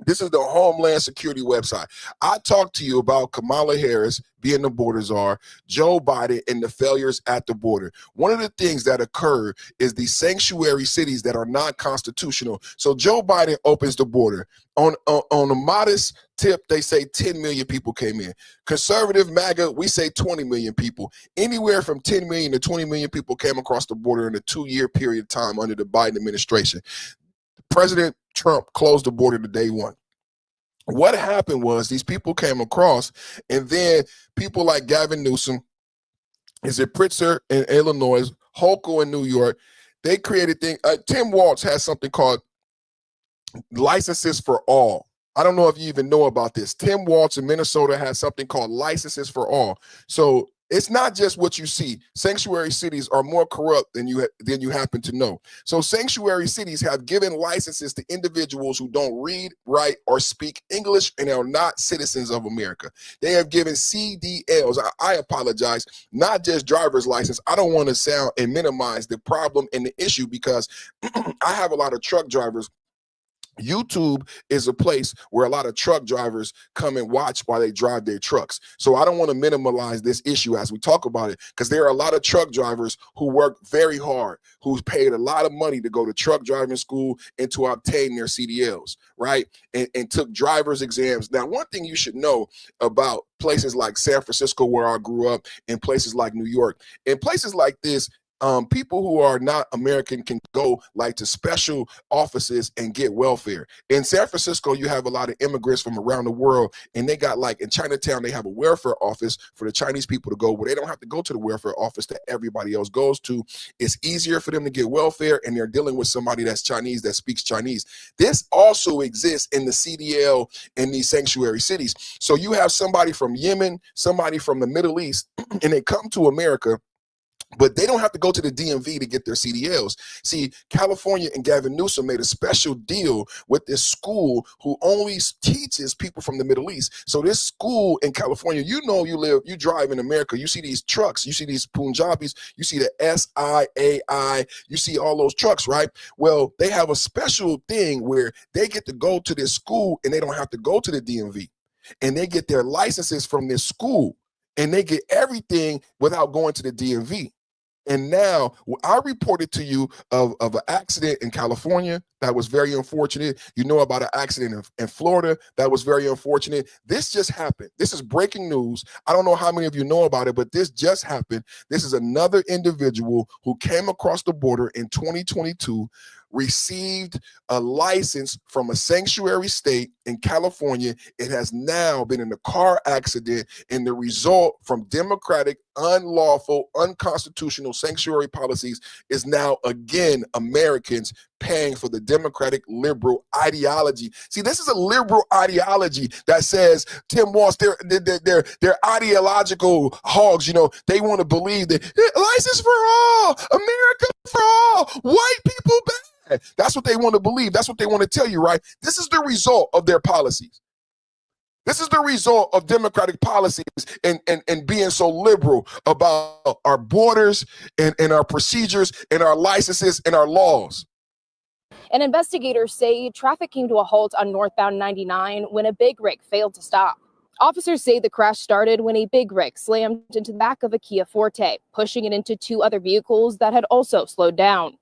This is the Homeland Security website. I talked to you about Kamala Harris being the border czar, Joe Biden, and the failures at the border. One of the things that occurred is the sanctuary cities that are not constitutional. So Joe Biden opens the border. On a modest tip, they say 10 million people came in. Conservative MAGA, we say 20 million people. Anywhere from 10 million to 20 million people came across the border in a 2-year period of time under the Biden administration. President Trump closed the border to day one. What happened was these people came across, and then people like Gavin Newsom, is it Pritzker in Illinois, Hochul in New York, they created things. Tim Walz has something called Licenses for All. I don't know if you even know about this. Tim Walz in Minnesota has something called Licenses for All. So it's not just what you see. Sanctuary cities are more corrupt than you happen to know. So sanctuary cities have given licenses to individuals who don't read, write, or speak English and are not citizens of America. They have given CDLs. I apologize, not just driver's license. I don't want to sound and minimize the problem and the issue because I have a lot of truck drivers. YouTube is a place where a lot of truck drivers come and watch while they drive their trucks. So I don't want to minimize this issue as we talk about it, because there are a lot of truck drivers who work very hard, who's paid a lot of money to go to truck driving school and to obtain their CDLs, right? And took driver's exams. Now, one thing you should know about places like San Francisco, where I grew up, and places like New York, and places like this, people who are not American can go like to special offices and get welfare. In San Francisco, you have a lot of immigrants from around the world, and they got, like in Chinatown, they have a welfare office for the Chinese people to go where they don't have to go to the welfare office that everybody else goes to. It's easier for them to get welfare, and they're dealing with somebody that's Chinese, that speaks Chinese. This also exists in the CDL in these sanctuary cities. So you have somebody from Yemen, somebody from the Middle East, and they come to America. But they don't have to go to the DMV to get their CDLs. See, California and Gavin Newsom made a special deal with this school who only teaches people from the Middle East. So this school in California, you drive in America, you see these trucks, you see these Punjabis, you see the SIAI, you see all those trucks, right? Well, they have a special thing where they get to go to this school and they don't have to go to the DMV. And they get their licenses from this school and they get everything without going to the DMV. And now I reported to you of an accident in California that was very unfortunate. You know about an accident in Florida that was very unfortunate. This just happened. This is breaking news. I don't know how many of you know about it, but this just happened. This is another individual who came across the border in 2022, received a license from a sanctuary state in California. It has now been in a car accident, and the result from Democratic, unlawful, unconstitutional sanctuary policies is now again Americans paying for the Democratic liberal ideology. See, this is a liberal ideology that says Tim Walsh, they're ideological hogs. You know, they want to believe that license for all, America for all, white people bad. That's what they want to believe. That's what they want to tell you, right? This is the result of their policies. This is the result of Democratic policies and being so liberal about our borders and our procedures and our licenses and our laws. And investigators say traffic came to a halt on northbound 99 when a big rig failed to stop. Officers say the crash started when a big rig slammed into the back of a Kia Forte, pushing it into two other vehicles that had also slowed down.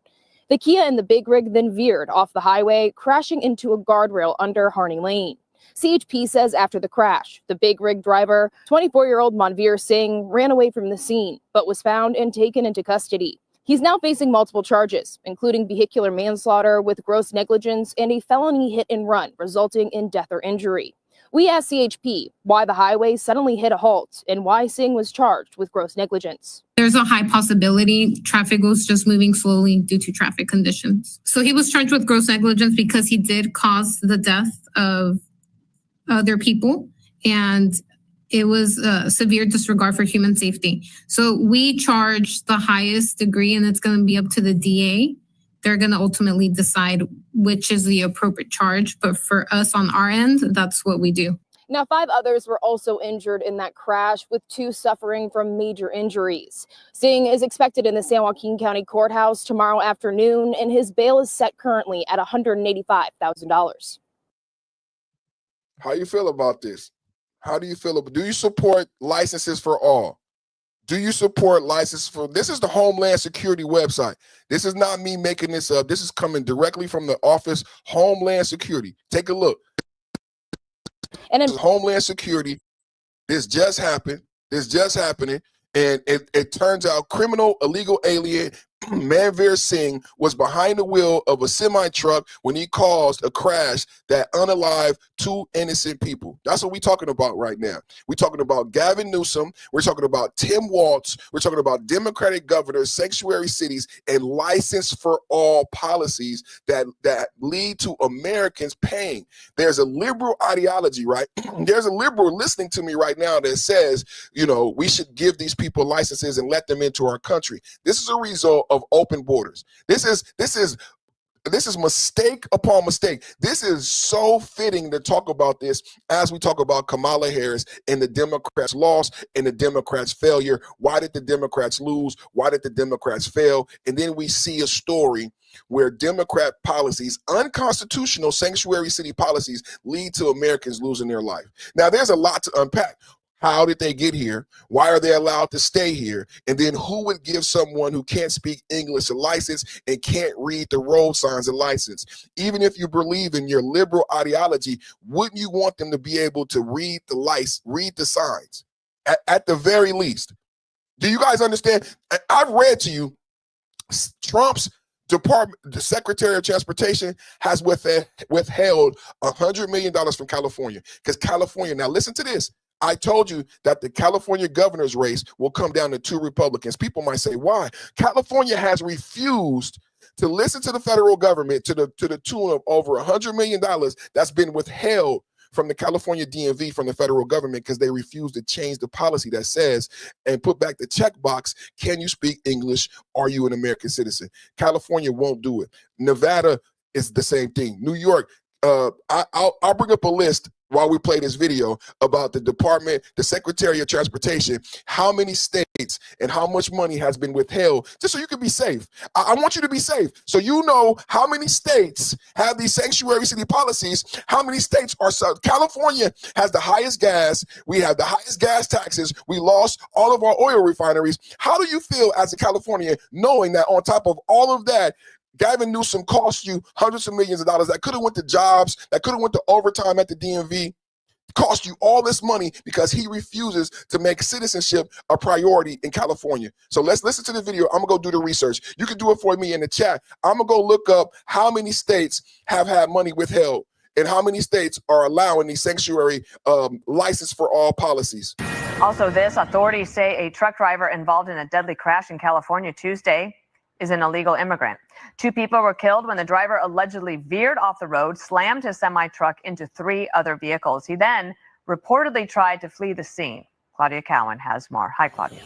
The Kia and the big rig then veered off the highway, crashing into a guardrail under Harney Lane. CHP says after the crash, the big rig driver, 24-year-old Manveer Singh, ran away from the scene, but was found and taken into custody. He's now facing multiple charges, including vehicular manslaughter with gross negligence and a felony hit and run resulting in death or injury. We asked CHP why the highway suddenly hit a halt and why Singh was charged with gross negligence. There's a high possibility traffic was just moving slowly due to traffic conditions. So he was charged with gross negligence because he did cause the death of other people, and it was a severe disregard for human safety. So we charge the highest degree, and it's going to be up to the DA. They're going to ultimately decide which is the appropriate charge. But for us on our end, that's what we do. Now, 5 others were also injured in that crash, with 2 suffering from major injuries. Singh is expected in the San Joaquin County Courthouse tomorrow afternoon, and his bail is set currently at $185,000. How you feel about this? How do you feel about, do you support licenses for all? Do you support licenses for, this is the Homeland Security website. This is not me making this up. This is coming directly from the office, Homeland Security. Take a look. And this is Homeland Security. This just happened. This just happening. And it turns out criminal illegal alien Manveer Singh was behind the wheel of a semi-truck when he caused a crash that unalived 2 innocent people. That's what we're talking about right now. We're talking about Gavin Newsom. We're talking about Tim Walz. We're talking about Democratic governors, sanctuary cities, and license for all policies that lead to Americans paying. There's a liberal ideology, right? There's a liberal listening to me right now that says, you know, we should give these people licenses and let them into our country. This is a result of open borders. This is mistake upon mistake. This is so fitting to talk about this as we talk about Kamala Harris and the Democrats' loss and the Democrats' failure. Why did the Democrats lose? Why did the Democrats fail? And then we see a story where Democrat policies, unconstitutional sanctuary city policies, lead to Americans losing their life. Now, there's a lot to unpack. How did they get here? Why are they allowed to stay here? And then who would give someone who can't speak English a license and can't read the road signs a license? Even if you believe in your liberal ideology, wouldn't you want them to be able to read the signs at the very least? Do you guys understand? I've read to you Trump's department, the Secretary of Transportation has withheld $100 million from California because California, now listen to this. I told you that the California governor's race will come down to 2 Republicans. People might say, why? California has refused to listen to the federal government to the tune of over $100 million that's been withheld from the California DMV, from the federal government, because they refuse to change the policy that says and put back the checkbox, can you speak English? Are you an American citizen? California won't do it. Nevada is the same thing. New York, I'll bring up a list while we play this video about the department, the Secretary of Transportation, how many states and how much money has been withheld, just so you can be safe. I want you to be safe. So you know how many states have these sanctuary city policies, how many states are, California has the highest gas, we have the highest gas taxes, we lost all of our oil refineries. How do you feel as a Californian knowing that on top of all of that, Gavin Newsom cost you hundreds of millions of dollars that could have went to jobs, that could have went to overtime at the DMV, cost you all this money because he refuses to make citizenship a priority in California. So let's listen to the video. I'm gonna go do the research. You can do it for me in the chat. I'm gonna go look up how many states have had money withheld and how many states are allowing these sanctuary license for all policies. Also, this authorities say a truck driver involved in a deadly crash in California Tuesday is an illegal immigrant. 2 people were killed when the driver allegedly veered off the road, slammed his semi-truck into 3 other vehicles. He then reportedly tried to flee the scene. Claudia Cowan has more. Hi, Claudia.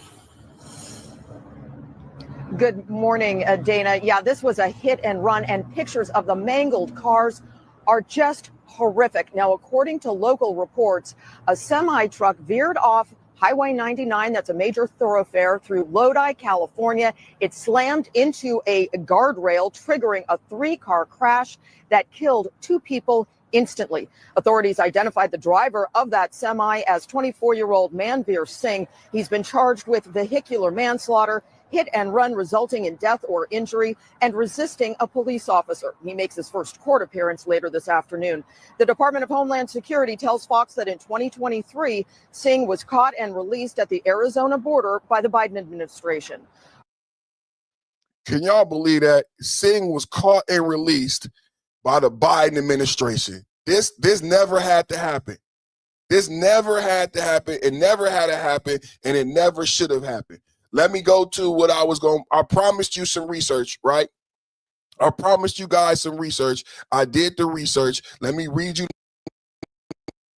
Good morning, Dana. Yeah, this was a hit and run, and pictures of the mangled cars are just horrific. Now, according to local reports, a semi-truck veered off Highway 99, that's a major thoroughfare through Lodi, California. It slammed into a guardrail, triggering a 3-car crash that killed 2 people instantly. Authorities identified the driver of that semi as 24-year-old Manveer Singh. He's been charged with vehicular manslaughter, hit and run resulting in death or injury, and resisting a police officer. He makes his first court appearance later this afternoon. The Department of Homeland Security tells Fox that in 2023, Singh was caught and released at the Arizona border by the Biden administration. Can y'all believe that? Singh was caught and released by the Biden administration. This never had to happen. This never had to happen. It never had to happen, and it never should have happened. Let me go to what I promised you some research, right? I promised you guys some research. I did the research. Let me read you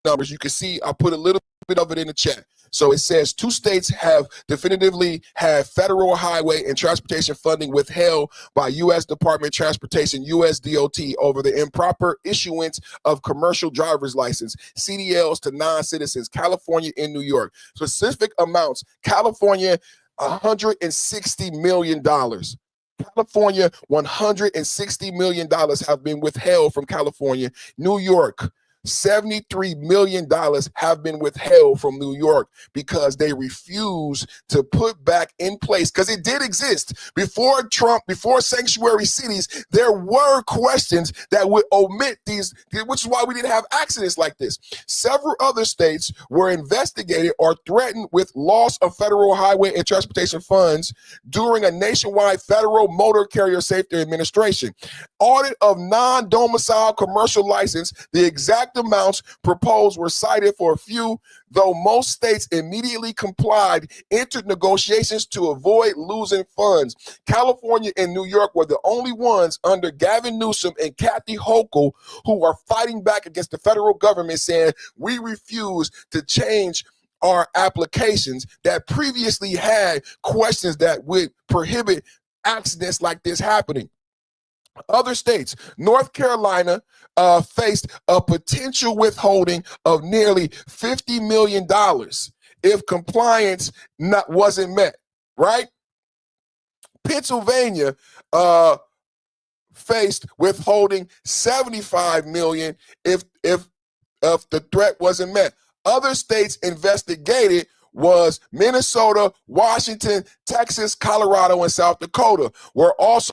numbers. You can see I put a little bit of it in the chat. So it says 2 states have definitively had federal highway and transportation funding withheld by U.S. Department of Transportation, USDOT, over the improper issuance of commercial driver's license, CDLs, to non-citizens, California and New York. Specific amounts, California, $160 million. California, $160 million have been withheld from California. New York, $73 million have been withheld from New York because they refuse to put back in place, because it did exist before Trump, before sanctuary cities. There were questions that would omit these, which is why we didn't have accidents like this. Several other states were investigated or threatened with loss of federal highway and transportation funds during a nationwide federal motor carrier safety administration audit of non-domicile commercial license. The exact amounts proposed were cited for a few, though most states immediately complied, entered negotiations to avoid losing funds. California and New York were the only ones under Gavin Newsom and Kathy Hochul who are fighting back against the federal government, saying we refuse to change our applications that previously had questions that would prohibit accidents like this happening. Other states, North Carolina faced a potential withholding of nearly $50 million if compliance wasn't met, right? Pennsylvania faced withholding $75 million if the threat wasn't met. Other states investigated was Minnesota, Washington, Texas, Colorado, and South Dakota were also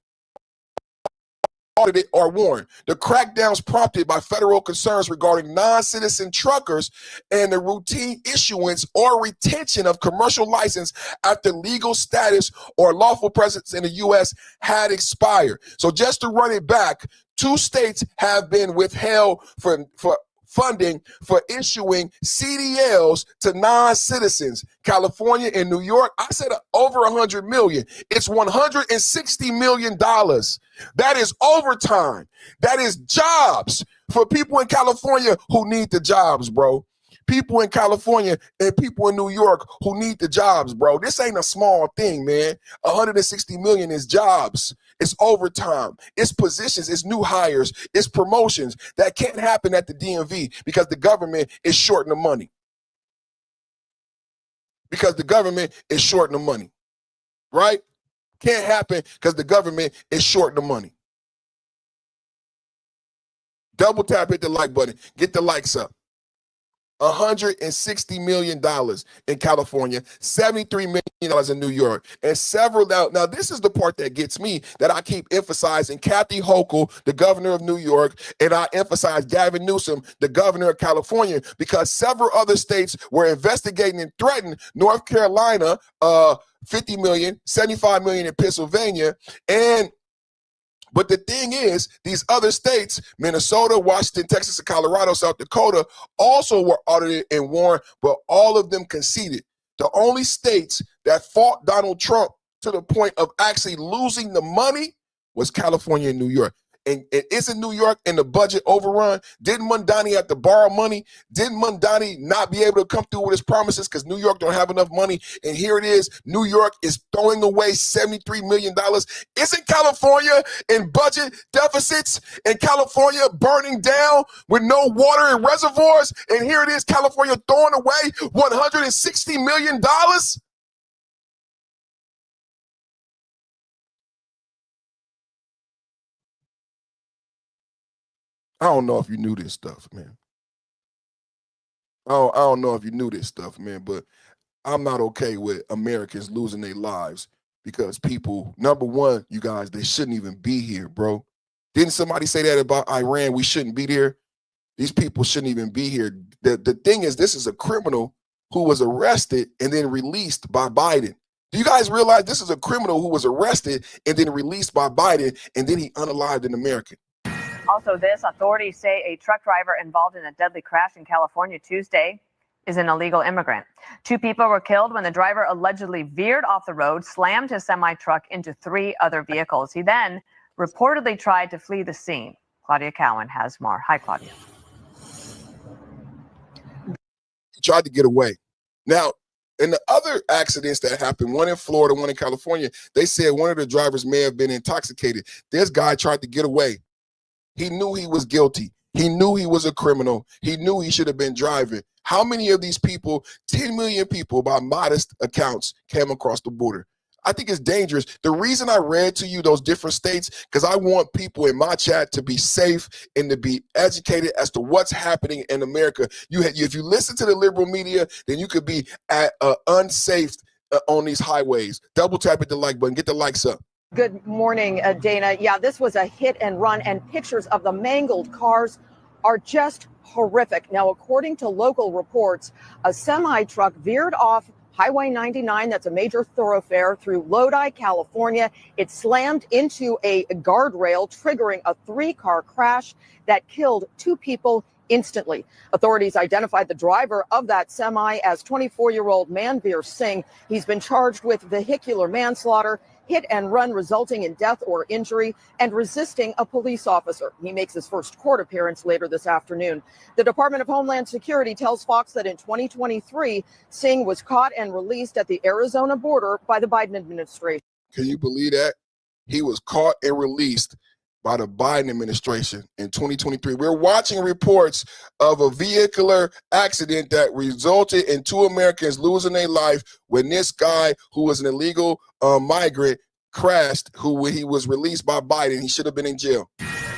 audited or warned. The crackdowns prompted by federal concerns regarding non-citizen truckers and the routine issuance or retention of commercial license after legal status or lawful presence in the U.S. had expired. So just to run it back, 2 states have been withheld for funding for issuing CDLs to non-citizens, California and New York. I said over 100 million. It's $160 million. That is overtime. That is jobs For people in California who need the jobs, bro. People in California and people in New York who need the jobs, bro. This ain't a small thing, man. 160 million is jobs. It's overtime. It's positions. It's new hires. It's promotions that can't happen at the DMV because the government is shorting the money. Because the government is shorting the money, right? Can't happen because the government is shorting the money. Double tap, hit the like button. Get the likes up. $160 million in California, $73 million in New York, and several. Now, this is the part that gets me, that I keep emphasizing. Kathy Hochul, the governor of New York, and I emphasize Gavin Newsom, the governor of California, because several other states were investigating and threatened. North Carolina, 50 million, 75 million in Pennsylvania, but the thing is, these other states, Minnesota, Washington, Texas, and Colorado, South Dakota, also were audited and warned, but all of them conceded. The only states that fought Donald Trump to the point of actually losing the money was California and New York. And isn't New York in the budget overrun? Didn't Mondani have to borrow money? Didn't Mondani not be able to come through with his promises because New York don't have enough money? And here it is, New York is throwing away $73 million. Isn't California in budget deficits? And California burning down with no water in reservoirs? And here it is, California throwing away $160 million? I don't know if you knew this stuff, man. I don't know if you knew this stuff, man, but I'm not okay with Americans losing their lives because people, number one, you guys, they shouldn't even be here, bro. Didn't somebody say that about Iran? We shouldn't be there. These people shouldn't even be here. The thing is, this is a criminal who was arrested and then released by Biden. Do you guys realize this is a criminal who was arrested and then released by Biden, and then he unalived an American? Also this, authorities say a truck driver involved in a deadly crash in California Tuesday is an illegal immigrant. 2 people were killed when the driver allegedly veered off the road, slammed his semi-truck into 3 other vehicles. He then reportedly tried to flee the scene. Claudia Cowan has more. Hi, Claudia. He tried to get away. Now, in the other accidents that happened, one in Florida, one in California, they said one of the drivers may have been intoxicated. This guy tried to get away. He knew he was guilty. He knew he was a criminal. He knew he should have been driving. How many of these people, 10 million people by modest accounts, came across the border? I think it's dangerous. The reason I read to you those different states, because I want people in my chat to be safe and to be educated as to what's happening in America. If you listen to the liberal media, then you could be unsafe on these highways. Double tap at the like button. Get the likes up. Good morning, Dana. Yeah, this was a hit and run, and pictures of the mangled cars are just horrific. Now, according to local reports, a semi-truck veered off Highway 99, that's a major thoroughfare, through Lodi, California. It slammed into a guardrail, triggering a 3-car crash that killed 2 people instantly. Authorities identified the driver of that semi as 24-year-old Manveer Singh. He's been charged with vehicular manslaughter, hit and run resulting in death or injury, and resisting a police officer. He makes his first court appearance later this afternoon. The Department of Homeland Security tells Fox that in 2023, Singh was caught and released at the Arizona border by the Biden administration. Can you believe that? He was caught and released by the Biden administration in 2023. We're watching reports of a vehicular accident that resulted in 2 Americans losing their life when this guy, who was an illegal migrant, crashed, he was released by Biden. He should have been in jail.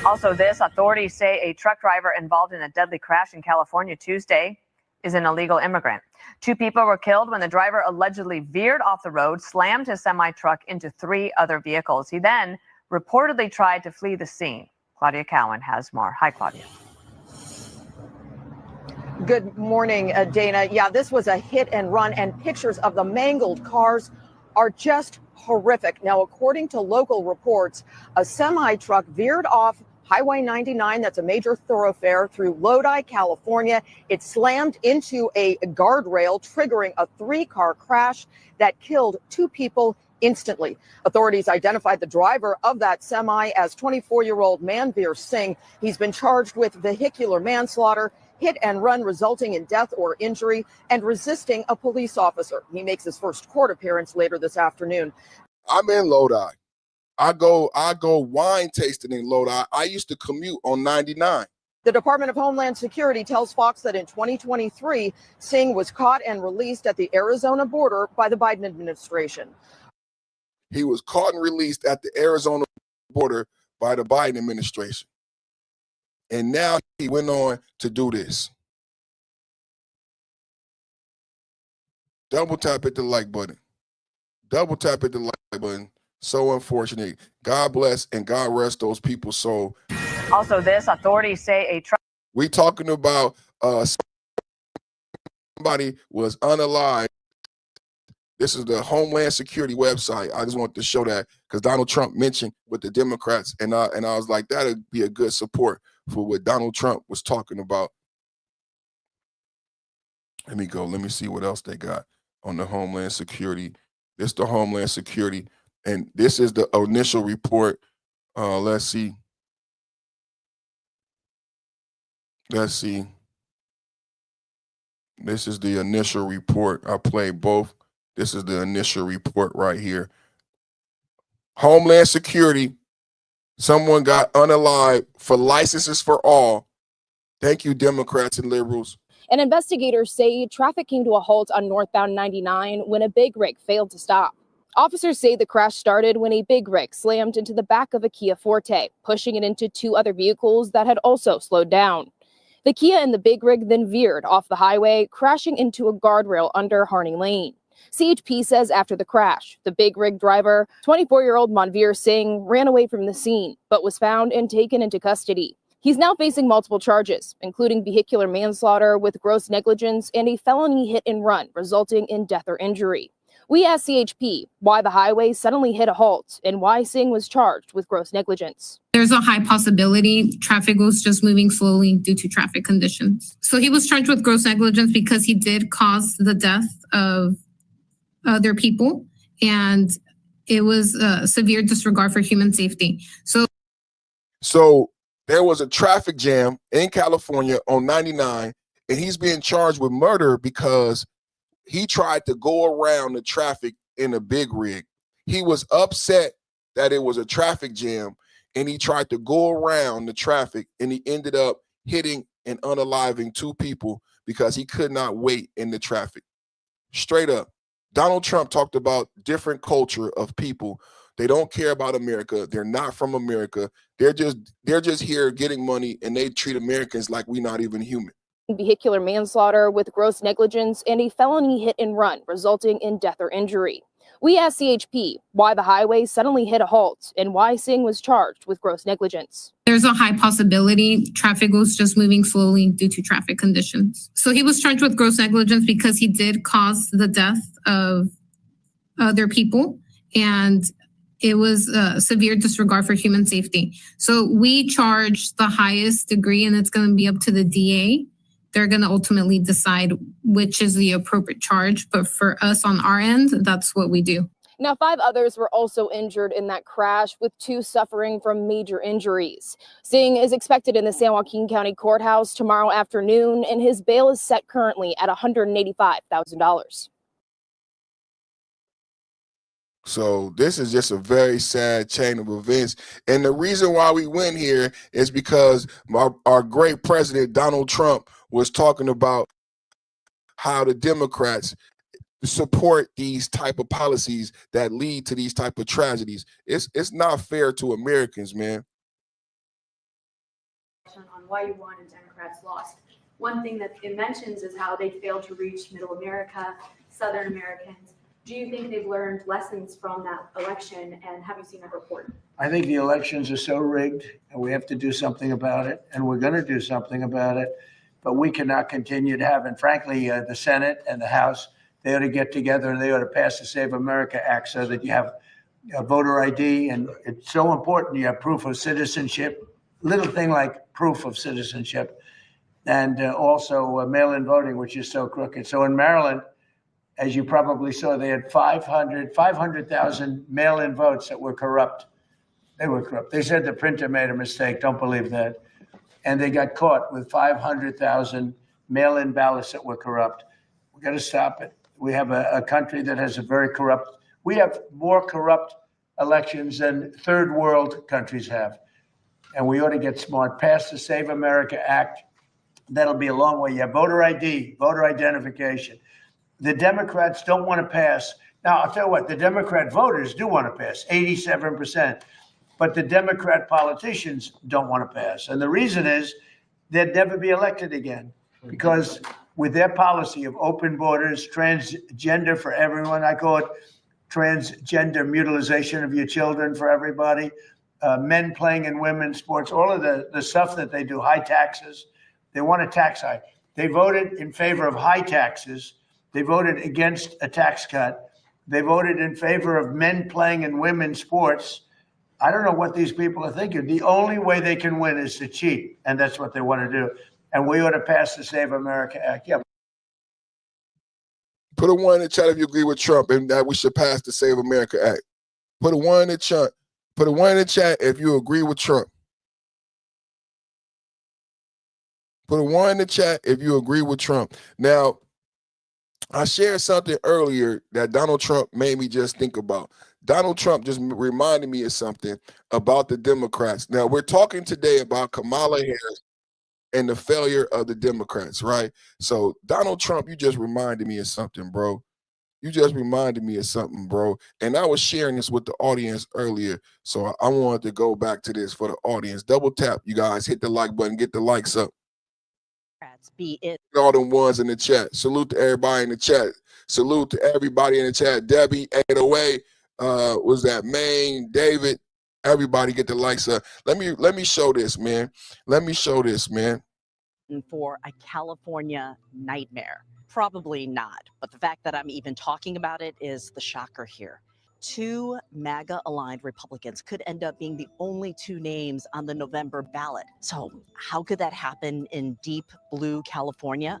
Also this, authorities say a truck driver involved in a deadly crash in California Tuesday is an illegal immigrant. 2 people were killed when the driver allegedly veered off the road, slammed his semi-truck into 3 other vehicles. He then reportedly tried to flee the scene. Claudia Cowan has more. Hi, Claudia. Good morning, Dana. Yeah, this was a hit and run, and pictures of the mangled cars are just horrific. Now, according to local reports, a semi-truck veered off Highway 99, that's a major thoroughfare, through Lodi, California. It slammed into a guardrail, triggering a 3-car crash that killed 2 people instantly. Authorities identified the driver of that semi as 24-year-old Manveer Singh. He's been charged with vehicular manslaughter, hit and run resulting in death or injury, and resisting a police officer. He makes his first court appearance later this afternoon. I'm in Lodi. I go wine tasting in Lodi. I used to commute on 99. The Department of Homeland Security tells Fox that in 2023, Singh was caught and released at the Arizona border by the Biden administration. He was caught and released at the Arizona border by the Biden administration. And now he went on to do this. Double tap at the like button. Double tap at the like button. So unfortunate. God bless and God rest those people's soul. Also, this authorities say we talking about somebody was unalive. This is the Homeland Security website. I just want to show that because Donald Trump mentioned with the Democrats, and I was like, that'd be a good support for what Donald Trump was talking about. Let me go. Let me see what else they got on the Homeland Security. This is the Homeland Security, and this is the initial report. Let's see. Let's see. This is the initial report. I played both. This is the initial report right here. Homeland Security. Someone got unalive for licenses for all. Thank you, Democrats and liberals. And investigators say traffic came to a halt on northbound 99 when a big rig failed to stop. Officers say the crash started when a big rig slammed into the back of a Kia Forte, pushing it into two other vehicles that had also slowed down. The Kia and the big rig then veered off the highway, crashing into a guardrail under Harney Lane. CHP says after the crash, the big rig driver, 24-year-old Manveer Singh, ran away from the scene, but was found and taken into custody. He's now facing multiple charges, including vehicular manslaughter with gross negligence and a felony hit and run resulting in death or injury. We asked CHP why the highway suddenly hit a halt and why Singh was charged with gross negligence. There's a high possibility traffic was just moving slowly due to traffic conditions. So he was charged with gross negligence because he did cause the death of other people, and it was a severe disregard for human safety. So there was a traffic jam in California on 99, and he's being charged with murder because he tried to go around the traffic in a big rig. He was upset that it was a traffic jam, and he tried to go around the traffic, and he ended up hitting and unaliving two people because he could not wait in the traffic. Straight up. Donald Trump talked about different culture of people. They don't care about America. They're not from America. They're just here getting money, and they treat Americans like we're not even human. Vehicular manslaughter with gross negligence and a felony hit and run resulting in death or injury. We asked CHP why the highway suddenly hit a halt and why Singh was charged with gross negligence. There's a high possibility traffic was just moving slowly due to traffic conditions. So he was charged with gross negligence because he did cause the death of other people, and it was a severe disregard for human safety. So we charge the highest degree, and it's going to be up to the DA. They're going to ultimately decide which is the appropriate charge. But for us on our end, that's what we do. Now, 5 others were also injured in that crash, with 2 suffering from major injuries. Singh is expected in the San Joaquin County Courthouse tomorrow afternoon, and his bail is set currently at $185,000. So this is just a very sad chain of events. And the reason why we went here is because our great president, Donald Trump, was talking about how the Democrats support these type of policies that lead to these type of tragedies. It's not fair to Americans, man. On why you won and Democrats lost. One thing that it mentions is how they failed to reach Middle America, Southern Americans. Do you think they've learned lessons from that election, and have you seen that report? I think the elections are so rigged, and we have to do something about it, and we're going to do something about it. But we cannot continue to have, and frankly, the Senate and the House, they ought to get together and they ought to pass the Save America Act so that you have a voter ID, and it's so important you have proof of citizenship, little thing like proof of citizenship, and also mail-in voting, which is so crooked. So in Maryland, As you probably saw, they had 500,000 mail-in votes that were corrupt. They were corrupt. They said the printer made a mistake. Don't believe that. And they got caught with 500,000 mail-in ballots that were corrupt. We got to stop it. We have a country that has a very corrupt. We have more corrupt elections than third world countries have. And we ought to get smart. Pass the Save America Act. That'll be a long way. You have voter ID, voter identification. The Democrats don't want to pass. Now, I'll tell you what, the Democrat voters do want to pass, 87%. But the Democrat politicians don't want to pass. And the reason is they'd never be elected again. Because with their policy of open borders, transgender for everyone, I call it transgender mutilization of your children for everybody, men playing in women's sports, all of the stuff that they do, high taxes. They want a tax hike. They voted in favor of high taxes. They voted against a tax cut. They voted in favor of men playing in women's sports. I don't know what these people are thinking. The only way they can win is to cheat, and that's what they want to do. And we ought to pass the Save America Act. Yeah. Put a 1 in the chat if you agree with Trump and that we should pass the Save America Act. Put a 1 in the chat. Put a 1 in the chat if you agree with Trump. Put a 1 in the chat if you agree with Trump. Now, I shared something earlier that Donald Trump made me just think about. Donald Trump just reminded me of something about the Democrats. Now, we're talking today about Kamala Harris and the failure of the Democrats, right? So, Donald Trump, you just reminded me of something, bro. You just reminded me of something, bro. And I was sharing this with the audience earlier, so I wanted to go back to this for the audience. Double tap, you guys. Hit the like button. Get the likes up. Be it. All them ones in the chat. Salute to everybody in the chat. Salute to everybody in the chat. Debbie, 808, was that Maine, David? Everybody get the likes up. Let me show this, man. Let me show this, man. For a California nightmare. Probably not. But the fact that I'm even talking about it is the shocker here. 2 MAGA-aligned Republicans could end up being the only 2 names on the November ballot. So how could that happen in deep blue California?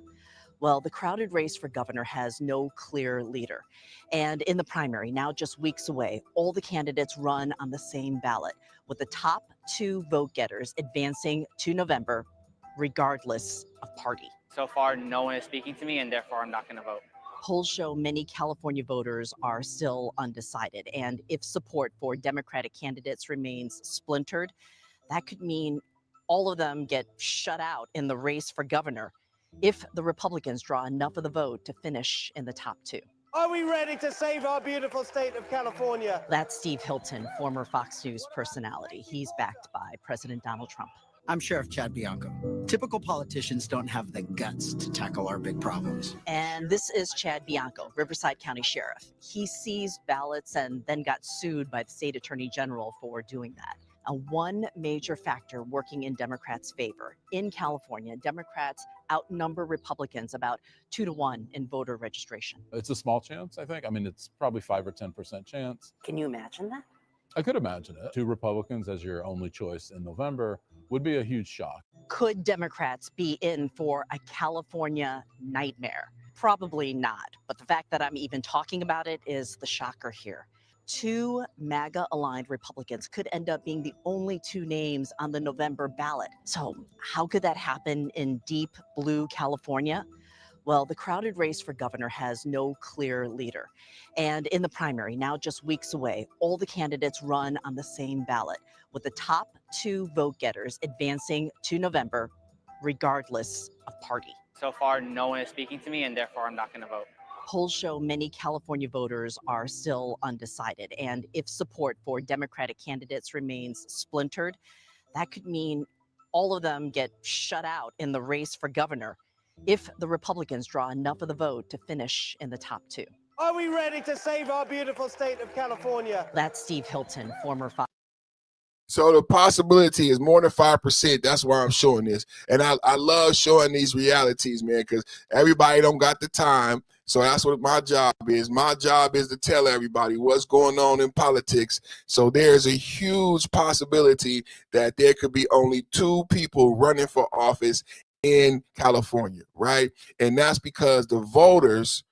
Well, the crowded race for governor has no clear leader. And in the primary, now just weeks away, all the candidates run on the same ballot, with the top 2 vote getters advancing to November, regardless of party. So far, no one is speaking to me, and therefore I'm not going to vote. Polls show many California voters are still undecided. And if support for Democratic candidates remains splintered, that could mean all of them get shut out in the race for governor if the Republicans draw enough of the vote to finish in the top 2. Are we ready to save our beautiful state of California? That's Steve Hilton, former Fox News personality. He's backed by President Donald Trump. I'm Sheriff Chad Bianco. Typical politicians don't have the guts to tackle our big problems. And this is Chad Bianco, Riverside County Sheriff. He seized ballots and then got sued by the state attorney general for doing that. One major factor working in Democrats' favor. In California, Democrats outnumber Republicans about 2 to 1 in voter registration. It's a small chance, I think. I mean, it's probably 5 or 10% chance. Can you imagine that? I could imagine it. 2 Republicans as your only choice in November would be a huge shock. Could Democrats be in for a California nightmare? Probably not. But the fact that I'm even talking about it is the shocker here. 2 MAGA-aligned Republicans could end up being the only 2 names on the November ballot. So how could that happen in deep blue California? Well, the crowded race for governor has no clear leader. And in the primary, now just weeks away, all the candidates run on the same ballot, with the top 2 vote getters advancing to November, regardless of party. So far, no one is speaking to me, and therefore I'm not going to vote. Polls show many California voters are still undecided. And if support for Democratic candidates remains splintered, that could mean all of them get shut out in the race for governor if the Republicans draw enough of the vote to finish in the top 2. Are we ready to save our beautiful state of California? That's Steve Hilton, former Fox. So the possibility is more than 5%. That's why I'm showing this. And I love showing these realities, man, because everybody don't got the time. So that's what my job is. My job is to tell everybody what's going on in politics. So there's a huge possibility that there could be only 2 people running for office in California, right? And that's because the voters,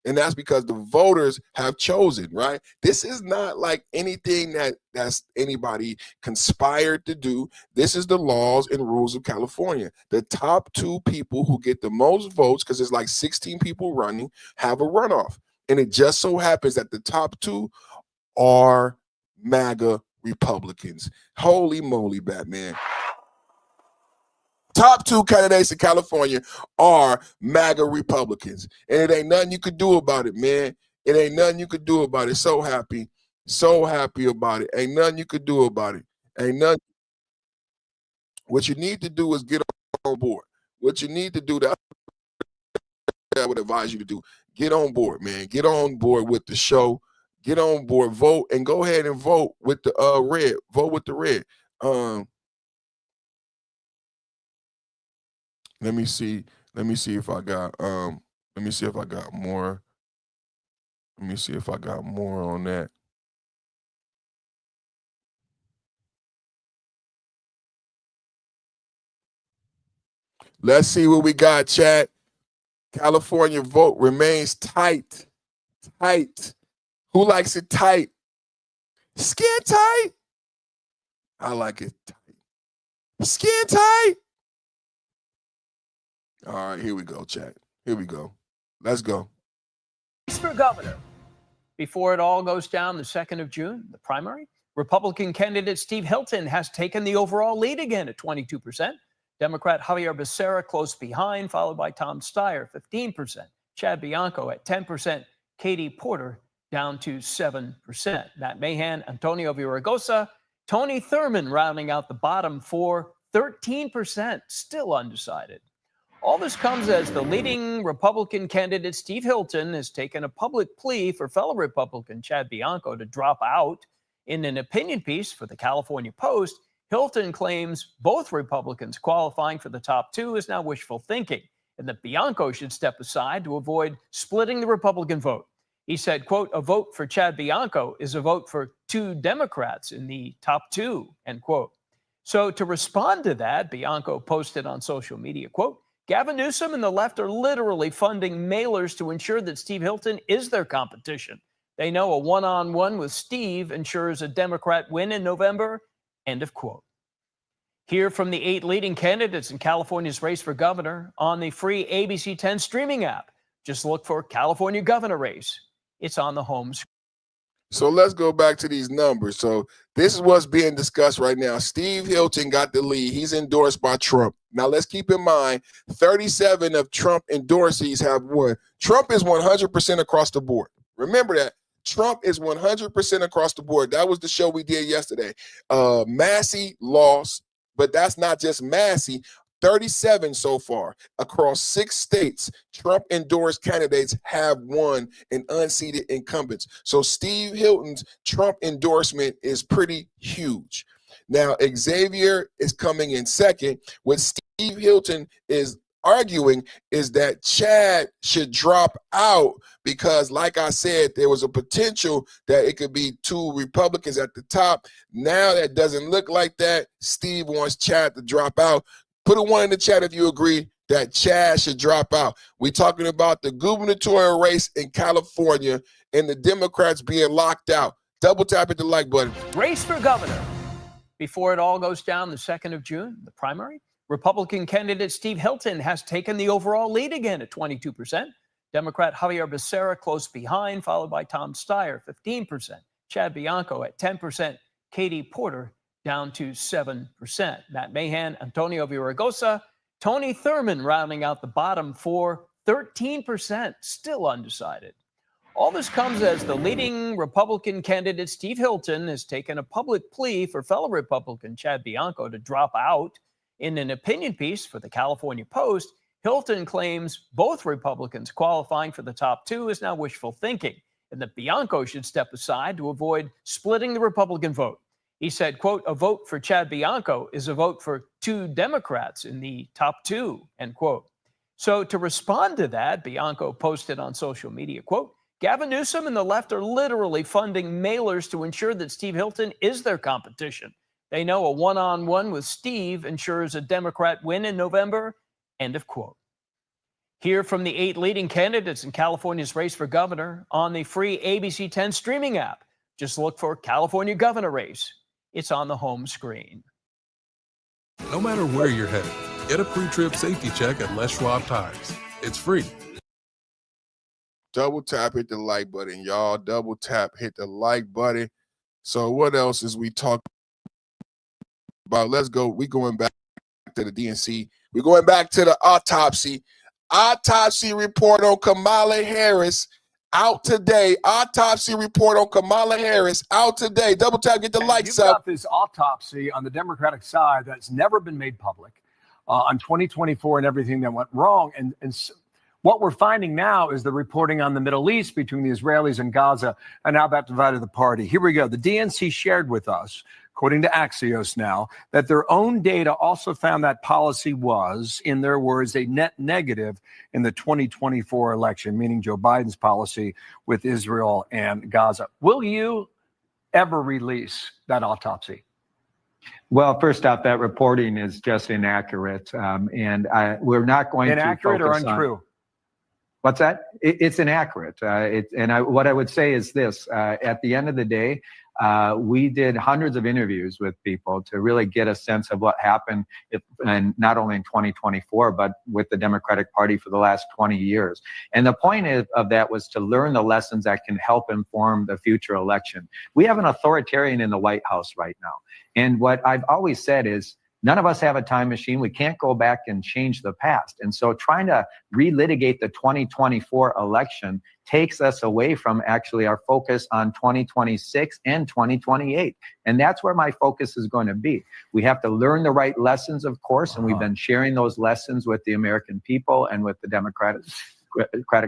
And that's because the voters have chosen, right? This is not like anything that's anybody conspired to do. This is the laws and rules of California. The top 2 people who get the most votes, because there's like 16 people running, have a runoff. And it just so happens that the top 2 are MAGA Republicans. Holy moly, Batman. Top 2 candidates in California are MAGA Republicans. And it ain't nothing you could do about it, man. It ain't nothing you could do about it. So happy about it. Ain't nothing you could do about it. Ain't nothing. What you need to do is get on board. What you need to do, that I would advise you to do. Get on board, man. Get on board with the show. Get on board, vote, and go ahead and vote with the red. Vote with the red. Let me see if I got more. Let me see if I got more on that. Let's see what we got, chat. California vote remains tight. Tight. Who likes it tight? Skin tight. I like it tight. Skin tight. All right, here we go, chat. Here we go. Let's go. For governor, before it all goes down the 2nd of June, the primary, Republican candidate Steve Hilton has taken the overall lead again at 22%. Democrat Javier Becerra close behind, followed by Tom Steyer, 15%. Chad Bianco at 10%. Katie Porter down to 7%. Matt Mahan, Antonio Villaraigosa, Tony Thurman rounding out the bottom 4, 13%, still undecided. All this comes as the leading Republican candidate, Steve Hilton, has taken a public plea for fellow Republican Chad Bianco to drop out. In an opinion piece for the California Post, Hilton claims both Republicans qualifying for the top 2 is now wishful thinking, and that Bianco should step aside to avoid splitting the Republican vote. He said, quote, "A vote for Chad Bianco is a vote for 2 Democrats in the top 2, end quote. So to respond to that, Bianco posted on social media, quote, "Gavin Newsom and the left are literally funding mailers to ensure that Steve Hilton is their competition. They know a one-on-one with Steve ensures a Democrat win in November," end of quote. Hear from the 8 leading candidates in California's race for governor on the free ABC 10 streaming app. Just look for California governor race. It's on the home screen. So let's go back to these numbers. So this is what's being discussed right now. Steve Hilton got the lead. He's endorsed by Trump. Now let's keep in mind, 37 of Trump endorsees have won. Trump is 100% across the board. Remember that. Trump is 100% across the board. That was the show we did yesterday. Massey lost, but that's not just Massey. 37 so far across 6 states. Trump endorsed candidates have won and unseated incumbents. So Steve Hilton's Trump endorsement is pretty huge. Now, Xavier is coming in second. What Steve Hilton is arguing is that Chad should drop out because, like I said, there was a potential that it could be 2 Republicans at the top. Now that doesn't look like that. Steve wants Chad to drop out. Put a 1 in the chat if you agree that Chad should drop out. We're talking about the gubernatorial race in California and the Democrats being locked out. Double tap at the like button. Race for governor. Before it all goes down the 2nd of June, the primary, Republican candidate Steve Hilton has taken the overall lead again at 22%. Democrat Javier Becerra close behind, followed by Tom Steyer, 15%. Chad Bianco at 10%. Katie Porter down to 7%. Matt Mahan, Antonio Villaraigosa, Tony Thurman rounding out the bottom 4, 13%, still undecided. All this comes as the leading Republican candidate Steve Hilton has taken a public plea for fellow Republican Chad Bianco to drop out. In an opinion piece for the California Post, Hilton claims both Republicans qualifying for the top 2 is now wishful thinking, and that Bianco should step aside to avoid splitting the Republican vote. He said, quote, "A vote for Chad Bianco is a vote for 2 Democrats in the top 2, end quote. So to respond to that, Bianco posted on social media, quote, "Gavin Newsom and the left are literally funding mailers to ensure that Steve Hilton is their competition. They know a one-on-one with Steve ensures a Democrat win in November," end of quote. Hear from the 8 leading candidates in California's race for governor on the free ABC 10 streaming app. Just look for California Governor Race. It's on the home screen. No matter where you're headed, get a pre-trip safety check at Les Schwab Tires. It's free. Double tap, hit the like button, y'all. Double tap, hit the like button. So what else is we talking about? Let's go. We going back to the DNC. We're going back to the autopsy. Autopsy report on Kamala Harris out today. Autopsy report on Kamala Harris out today. Double tap, get the likes You've up. got this autopsy on the Democratic side that's never been made public on 2024 and everything that went wrong. And what we're finding now is the reporting on the Middle East between the Israelis and Gaza, and now that divided the party. Here we go. The DNC shared with us, according to Axios now, that their own data also found that policy was, in their words, a net negative in the 2024 election, meaning Joe Biden's policy with Israel and Gaza. Will you ever release that autopsy? Well, first off, that reporting is just inaccurate, and we're not going inaccurate to focus or untrue? on. What's that? It's inaccurate. What I would say is this: at the end of the day, we did hundreds of interviews with people to really get a sense of what happened, and not only in 2024, but with the Democratic Party for the last 20 years. And the point of that was to learn the lessons that can help inform the future election. We have an authoritarian in the White House right now. And what I've always said is, none of us have a time machine. We can't go back and change the past. And so trying to relitigate the 2024 election takes us away from actually our focus on 2026 and 2028. And that's where my focus is going to be. We have to learn the right lessons, of course, and we've been sharing those lessons with the American people and with the Democratic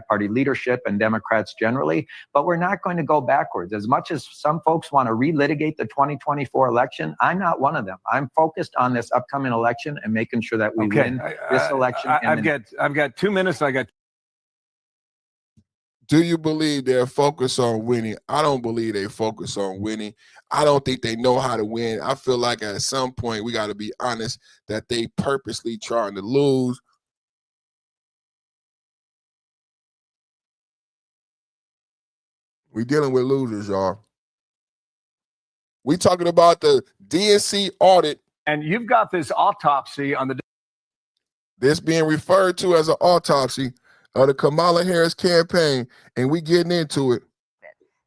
Party leadership and Democrats generally, but we're not going to go backwards. As much as some folks want to relitigate the 2024 election, I'm not one of them. I'm focused on this upcoming election and making sure that we win this election. I've got 2 minutes. Do you believe they're focused on winning? I don't believe they focus on winning. I don't think they know how to win. I feel like at some point we got to be honest that they purposely trying to lose. We dealing with losers, y'all. We talking about the DNC audit. And you've got this autopsy on the... This being referred to as an autopsy of the Kamala Harris campaign, and we getting into it.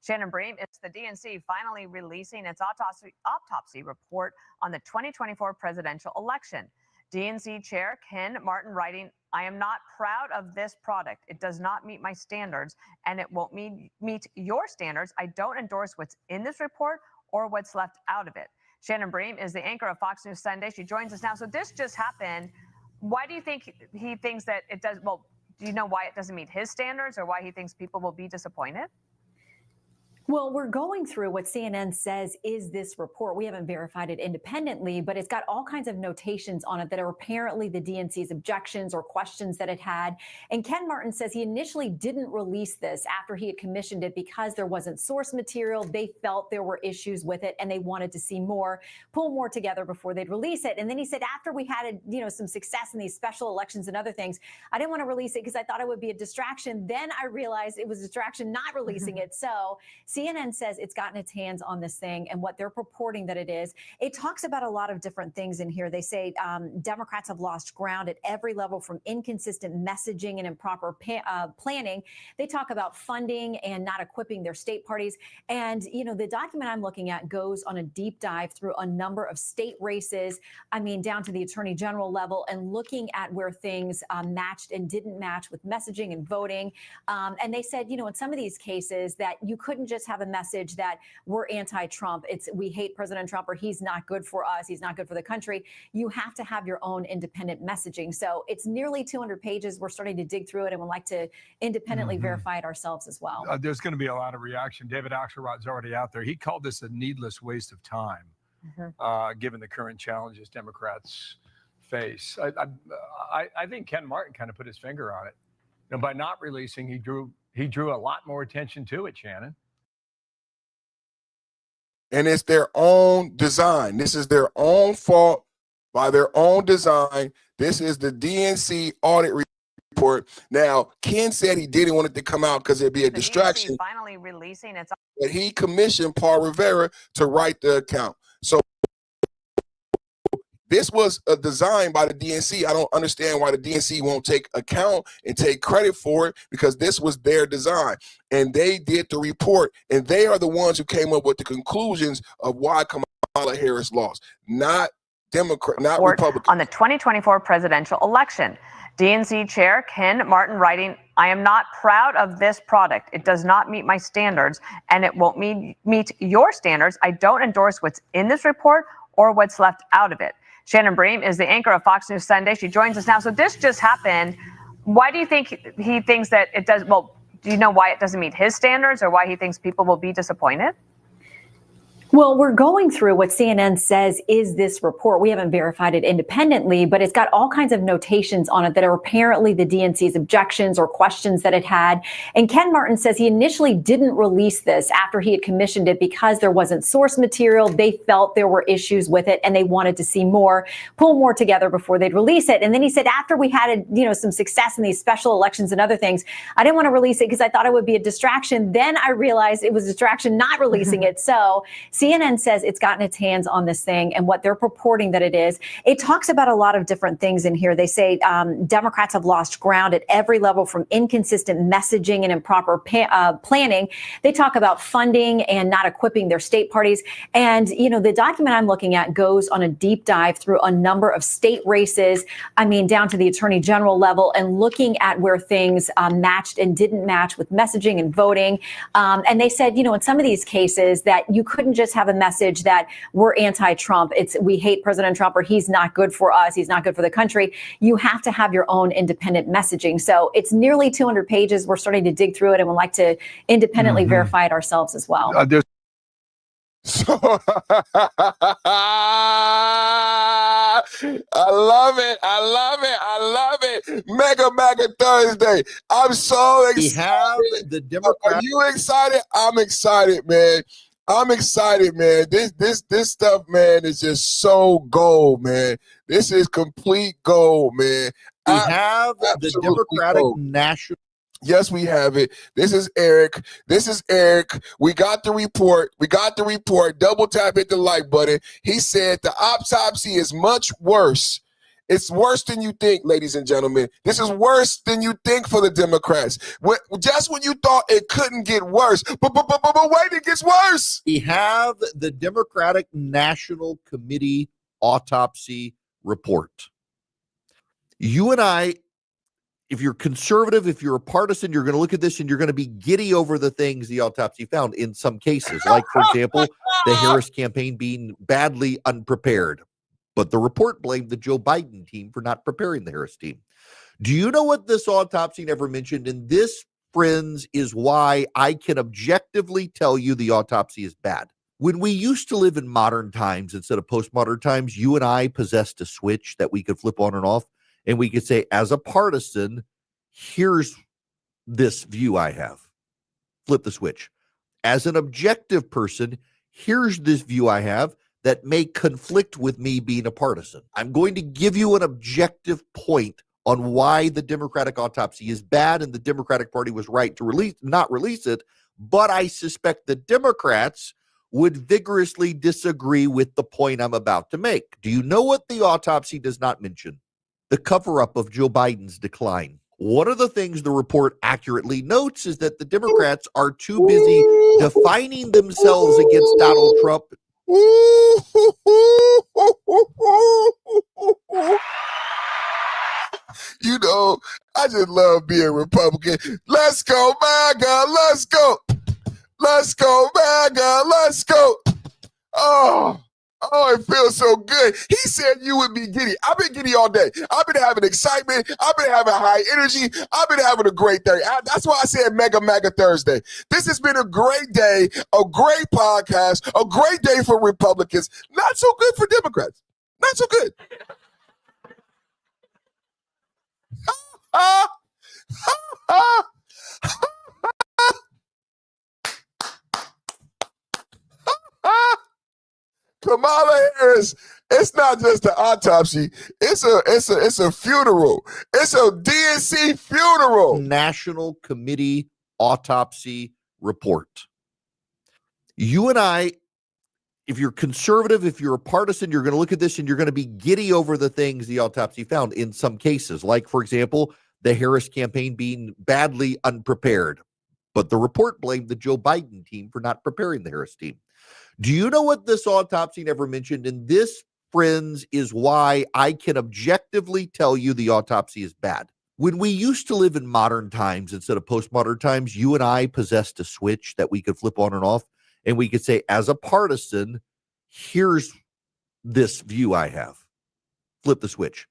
Shannon Bream, it's the DNC finally releasing its autopsy report on the 2024 presidential election. DNC Chair Ken Martin writing, "I am not proud of this product. It does not meet my standards, and it won't meet your standards. I don't endorse what's in this report or what's left out of it." Shannon Bream is the anchor of Fox News Sunday. She joins us now. So this just happened. Why do you think he thinks that it does? Well, do you know why it doesn't meet his standards, or why he thinks people will be disappointed? Well, we're going through what CNN says is this report. We haven't verified it independently, but it's got all kinds of notations on it that are apparently the DNC's objections or questions that it had. And Ken Martin says he initially didn't release this after he had commissioned it because there wasn't source material. They felt there were issues with it and they wanted to see more, pull more together before they'd release it. And then he said after we had, some success in these special elections and other things, I didn't want to release it because I thought it would be a distraction. Then I realized it was a distraction not releasing it. So CNN says it's gotten its hands on this thing, and what they're purporting that it is. It talks about a lot of different things in here. They say Democrats have lost ground at every level, from inconsistent messaging and improper planning. They talk about funding and not equipping their state parties. And, the document I'm looking at goes on a deep dive through a number of state races, down to the attorney general level, and looking at where things matched and didn't match with messaging and voting. And they said, in some of these cases that you couldn't just have a message that we're anti-Trump. It's we hate President Trump, or he's not good for us. He's not good for the country. You have to have your own independent messaging. So it's nearly 200 pages. We're starting to dig through it, and would like to independently verify it ourselves as well. There's going to be a lot of reaction. David Axelrod's already out there. He called this a needless waste of time, given the current challenges Democrats face. I think Ken Martin kind of put his finger on it. By not releasing, he drew a lot more attention to it, Shannon. And it's their own design. This is their own fault by their own design. This is the DNC audit report. Now, Ken said he didn't want it to come out because it'd be a distraction. Finally releasing its. But he commissioned Paul Rivera to write the account. So this was a design by the DNC. I don't understand why the DNC won't take account and take credit for it, because this was their design. And they did the report, and they are the ones who came up with the conclusions of why Kamala Harris lost, not Democrat, not Republican. On the 2024 presidential election, DNC Chair Ken Martin writing, "I am not proud of this product. It does not meet my standards, and it won't meet your standards. I don't endorse what's in this report or what's left out of it." Shannon Bream is the anchor of Fox News Sunday. She joins us now. So this just happened. Why do you think he thinks that it does? Well, do you know why it doesn't meet his standards, or why he thinks people will be disappointed? Well, we're going through what CNN says is this report. We haven't verified it independently, but it's got all kinds of notations on it that are apparently the DNC's objections or questions that it had. And Ken Martin says he initially didn't release this after he had commissioned it because there wasn't source material. They felt there were issues with it and they wanted to see more, pull more together before they'd release it. And then he said, after we had, some success in these special elections and other things, I didn't want to release it because I thought it would be a distraction. Then I realized it was a distraction not releasing it. So CNN says it's gotten its hands on this thing, and what they're purporting that it is. It talks about a lot of different things in here. They say Democrats have lost ground at every level, from inconsistent messaging and improper planning. They talk about funding and not equipping their state parties. And, the document I'm looking at goes on a deep dive through a number of state races, down to the attorney general level, and looking at where things matched and didn't match with messaging and voting. And they said, in some of these cases that you couldn't just have a message that we're anti-Trump. We hate President Trump, or he's not good for us. He's not good for the country. You have to have your own independent messaging. So it's nearly 200 pages. We're starting to dig through it, and would like to independently verify it ourselves as well. So I love it. I love it. I love it. MAGA Thursday. I'm so excited. We have the Democrats. Are you excited? I'm excited, man. I'm excited, man. This stuff, man, is just so gold, man. This is complete gold, man. We have the Democratic National. Yes, we have it. This is Eric. We got the report. Double tap, hit the like button. He said the autopsy is much worse. It's worse than you think, ladies and gentlemen. This is worse than you think for the Democrats. Just when you thought it couldn't get worse, but wait, it gets worse. We have the Democratic National Committee autopsy report. You and I, if you're conservative, if you're a partisan, you're going to look at this and you're going to be giddy over the things the autopsy found in some cases. Like, for example, the Harris campaign being badly unprepared. But the report blamed the Joe Biden team for not preparing the Harris team. Do you know what this autopsy never mentioned? And this, friends, is why I can objectively tell you the autopsy is bad. When we used to live in modern times instead of postmodern times, you and I possessed a switch that we could flip on and off. And we could say, as a partisan, here's this view I have. Flip the switch. As an objective person, here's this view I have that may conflict with me being a partisan. I'm going to give you an objective point on why the Democratic autopsy is bad and the Democratic Party was right to not release it, but I suspect the Democrats would vigorously disagree with the point I'm about to make. Do you know what the autopsy does not mention? The cover-up of Joe Biden's decline. One of the things the report accurately notes is that the Democrats are too busy defining themselves against Donald Trump. I just love being Republican. Let's go, MAGA. Let's go. Let's go, MAGA. Let's go. Oh, it feels so good. He said you would be giddy. I've been giddy all day. I've been having excitement. I've been having high energy. I've been having a great day. That's why I said MAGA Thursday. This has been a great day, a great podcast, a great day for Republicans. Not so good for Democrats. Not so good. Kamala Harris, it's not just an autopsy. It's a funeral. It's a DNC funeral. National Committee Autopsy Report. You and I, if you're conservative, if you're a partisan, you're going to look at this and you're going to be giddy over the things the autopsy found in some cases. Like, for example, the Harris campaign being badly unprepared. But the report blamed the Joe Biden team for not preparing the Harris team. Do you know what this autopsy never mentioned? And this, friends, is why I can objectively tell you the autopsy is bad. When we used to live in modern times instead of postmodern times, you and I possessed a switch that we could flip on and off. And we could say, as a partisan, here's this view I have. Flip the switch.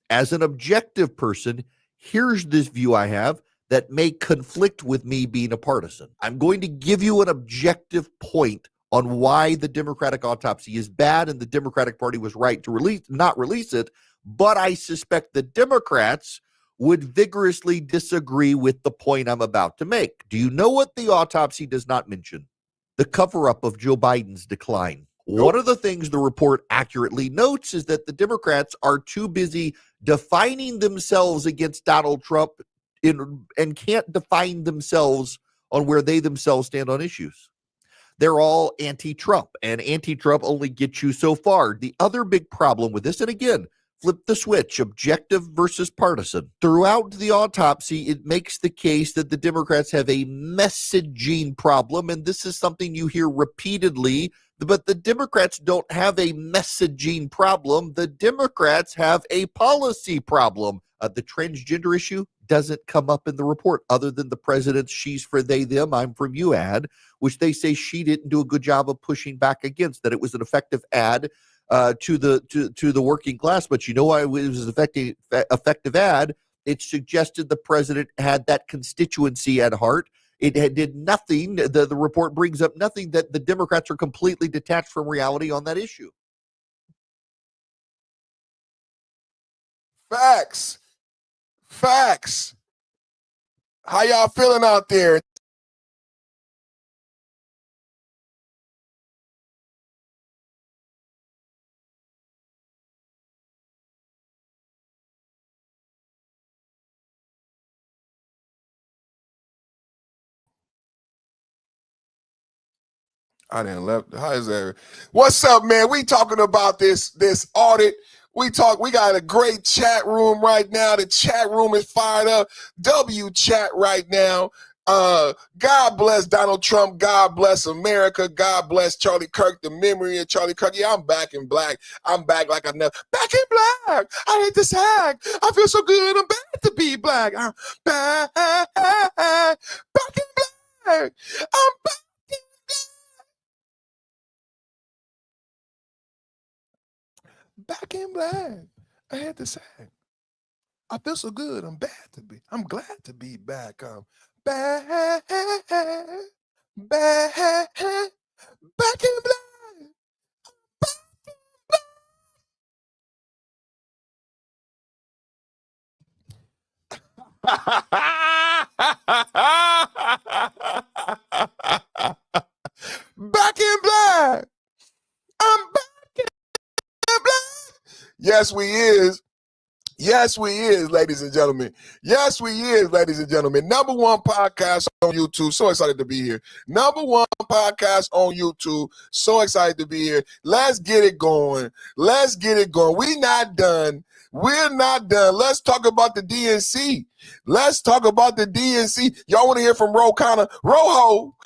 As an objective person, here's this view I have that may conflict with me being a partisan. I'm going to give you an objective point on why the Democratic autopsy is bad and the Democratic Party was right to not release it, but I suspect the Democrats would vigorously disagree with the point I'm about to make. Do you know what the autopsy does not mention? The cover-up of Joe Biden's decline. One of the things the report accurately notes is that the Democrats are too busy defining themselves against Donald Trump and can't define themselves on where they themselves stand on issues. They're all anti-Trump, and anti-Trump only gets you so far. The other big problem with this, and again, flip the switch, objective versus partisan. Throughout the autopsy, it makes the case that the Democrats have a messaging problem, and this is something you hear repeatedly, but the Democrats don't have a messaging problem. The Democrats have a policy problem. The transgender issue doesn't come up in the report other than the president's she's for they, them, I'm from you ad, which they say she didn't do a good job of pushing back against, that it was an effective ad to the working class. But you know why it was an effective ad? It suggested the president had that constituency at heart. It did nothing. The report brings up nothing that the Democrats are completely detached from reality on that issue. Facts. Facts. How y'all feeling out there? I didn't left. How is that? What's up, man? We talking about this audit. We got a great chat room right now. The chat room is fired up. W chat right now. God bless Donald Trump. God bless America. God bless Charlie Kirk, the memory of Charlie Kirk. Yeah, I'm back in black. I'm back like I never. Back in black. I hate this hack. I feel so good. I'm back to be black. I'm back. Back in black. I'm back. Back in black. I had to say, I feel so good. I'm glad to be back. Back in black. Back in black. I'm back in black. Yes, we is. Yes, we is, ladies and gentlemen. Yes, we is, ladies and gentlemen. #1 podcast on YouTube. So excited to be here. #1 podcast on YouTube. So excited to be here. Let's get it going. Let's get it going. We not done. We're not done. Let's talk about the DNC. Let's talk about the DNC. Y'all want to hear from Khanna? Roll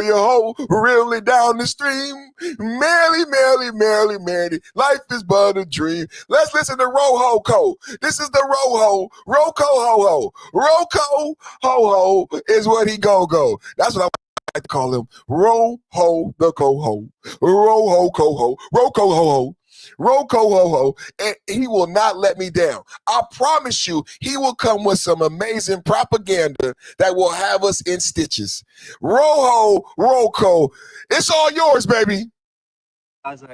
your hoe, really down the stream. Merrily, merrily, merrily, merrily. Life is but a dream. Let's listen to Roho Co. This is the Roho. Roko ho ho. Roko ho ho is what he go. That's what I like to call him. Roho the co-ho. Roho co-ho. Roko ho ho. Roko ho ho, and he will not let me down. I promise you, he will come with some amazing propaganda that will have us in stitches. Roko, it's all yours, baby.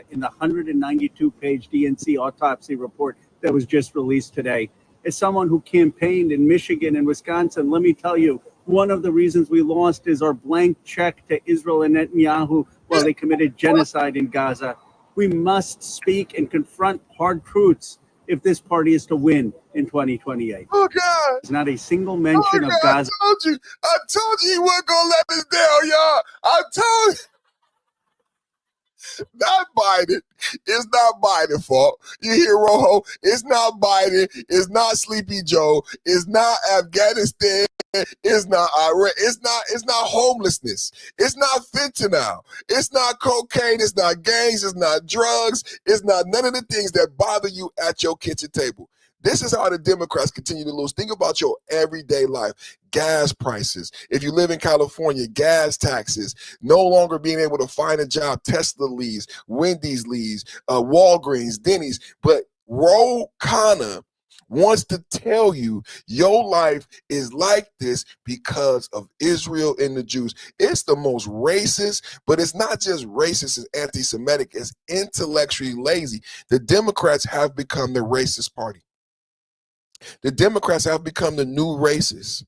In the 192-page DNC autopsy report that was just released today, as someone who campaigned in Michigan and Wisconsin, let me tell you, one of the reasons we lost is our blank check to Israel and Netanyahu while they committed genocide in Gaza. We must speak and confront hard truths if this party is to win in 2028. Oh, God. There's not a single mention of Gaza. I told you he wasn't going to let us down, y'all. I told you. Not Biden. It's not Biden's fault. You hear, Rojo? It's not Biden. It's not Sleepy Joe. It's not Afghanistan. It's not Iraq. It's not homelessness. It's not fentanyl. It's not cocaine. It's not gangs. It's not drugs. It's not none of the things that bother you at your kitchen table. This is how the Democrats continue to lose. Think about your everyday life. Gas prices. If you live in California, gas taxes, no longer being able to find a job, Tesla leaves, Wendy's leaves, Walgreens, Denny's. But Khanna wants to tell you your life is like this because of Israel and the Jews. It's the most racist, but it's not just racist and anti-Semitic. It's intellectually lazy. The Democrats have become the racist party. The Democrats have become the new racists.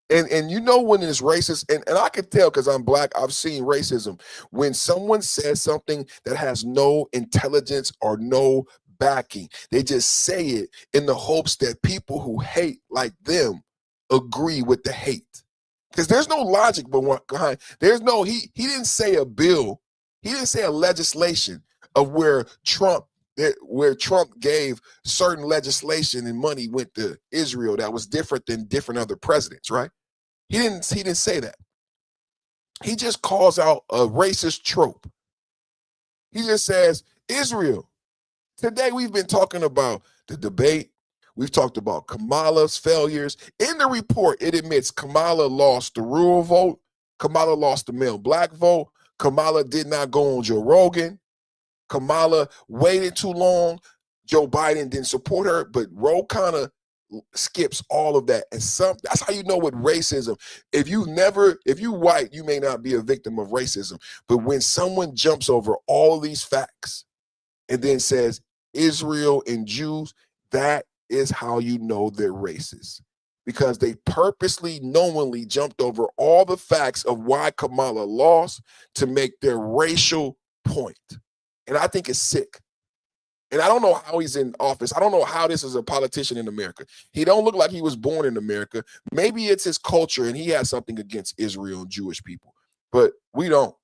And you know when it's racist, and I can tell because I'm black, I've seen racism. When someone says something that has no intelligence or no backing, they just say it in the hopes that people who hate like them agree with the hate. Because there's no logic behind. There's no, he didn't say a bill. He didn't say a legislation of where Trump gave certain legislation and money went to Israel that was different than different other presidents, right? He didn't say that. He just calls out a racist trope. He just says, Israel. Today we've been talking about the debate. We've talked about Kamala's failures. In the report, it admits Kamala lost the rural vote. Kamala lost the male black vote. Kamala did not go on Joe Rogan. Kamala waited too long. Joe Biden didn't support her, but Khanna skips all of that. And that's how you know what racism. If you white, you may not be a victim of racism. But when someone jumps over all these facts and then says Israel and Jews, that is how you know they're racist. Because they purposely, knowingly jumped over all the facts of why Kamala lost to make their racial point. And I think it's sick. And I don't know how he's in office. I don't know how this is a politician in America. He don't look like he was born in America. Maybe it's his culture and he has something against Israel and Jewish people. But we don't.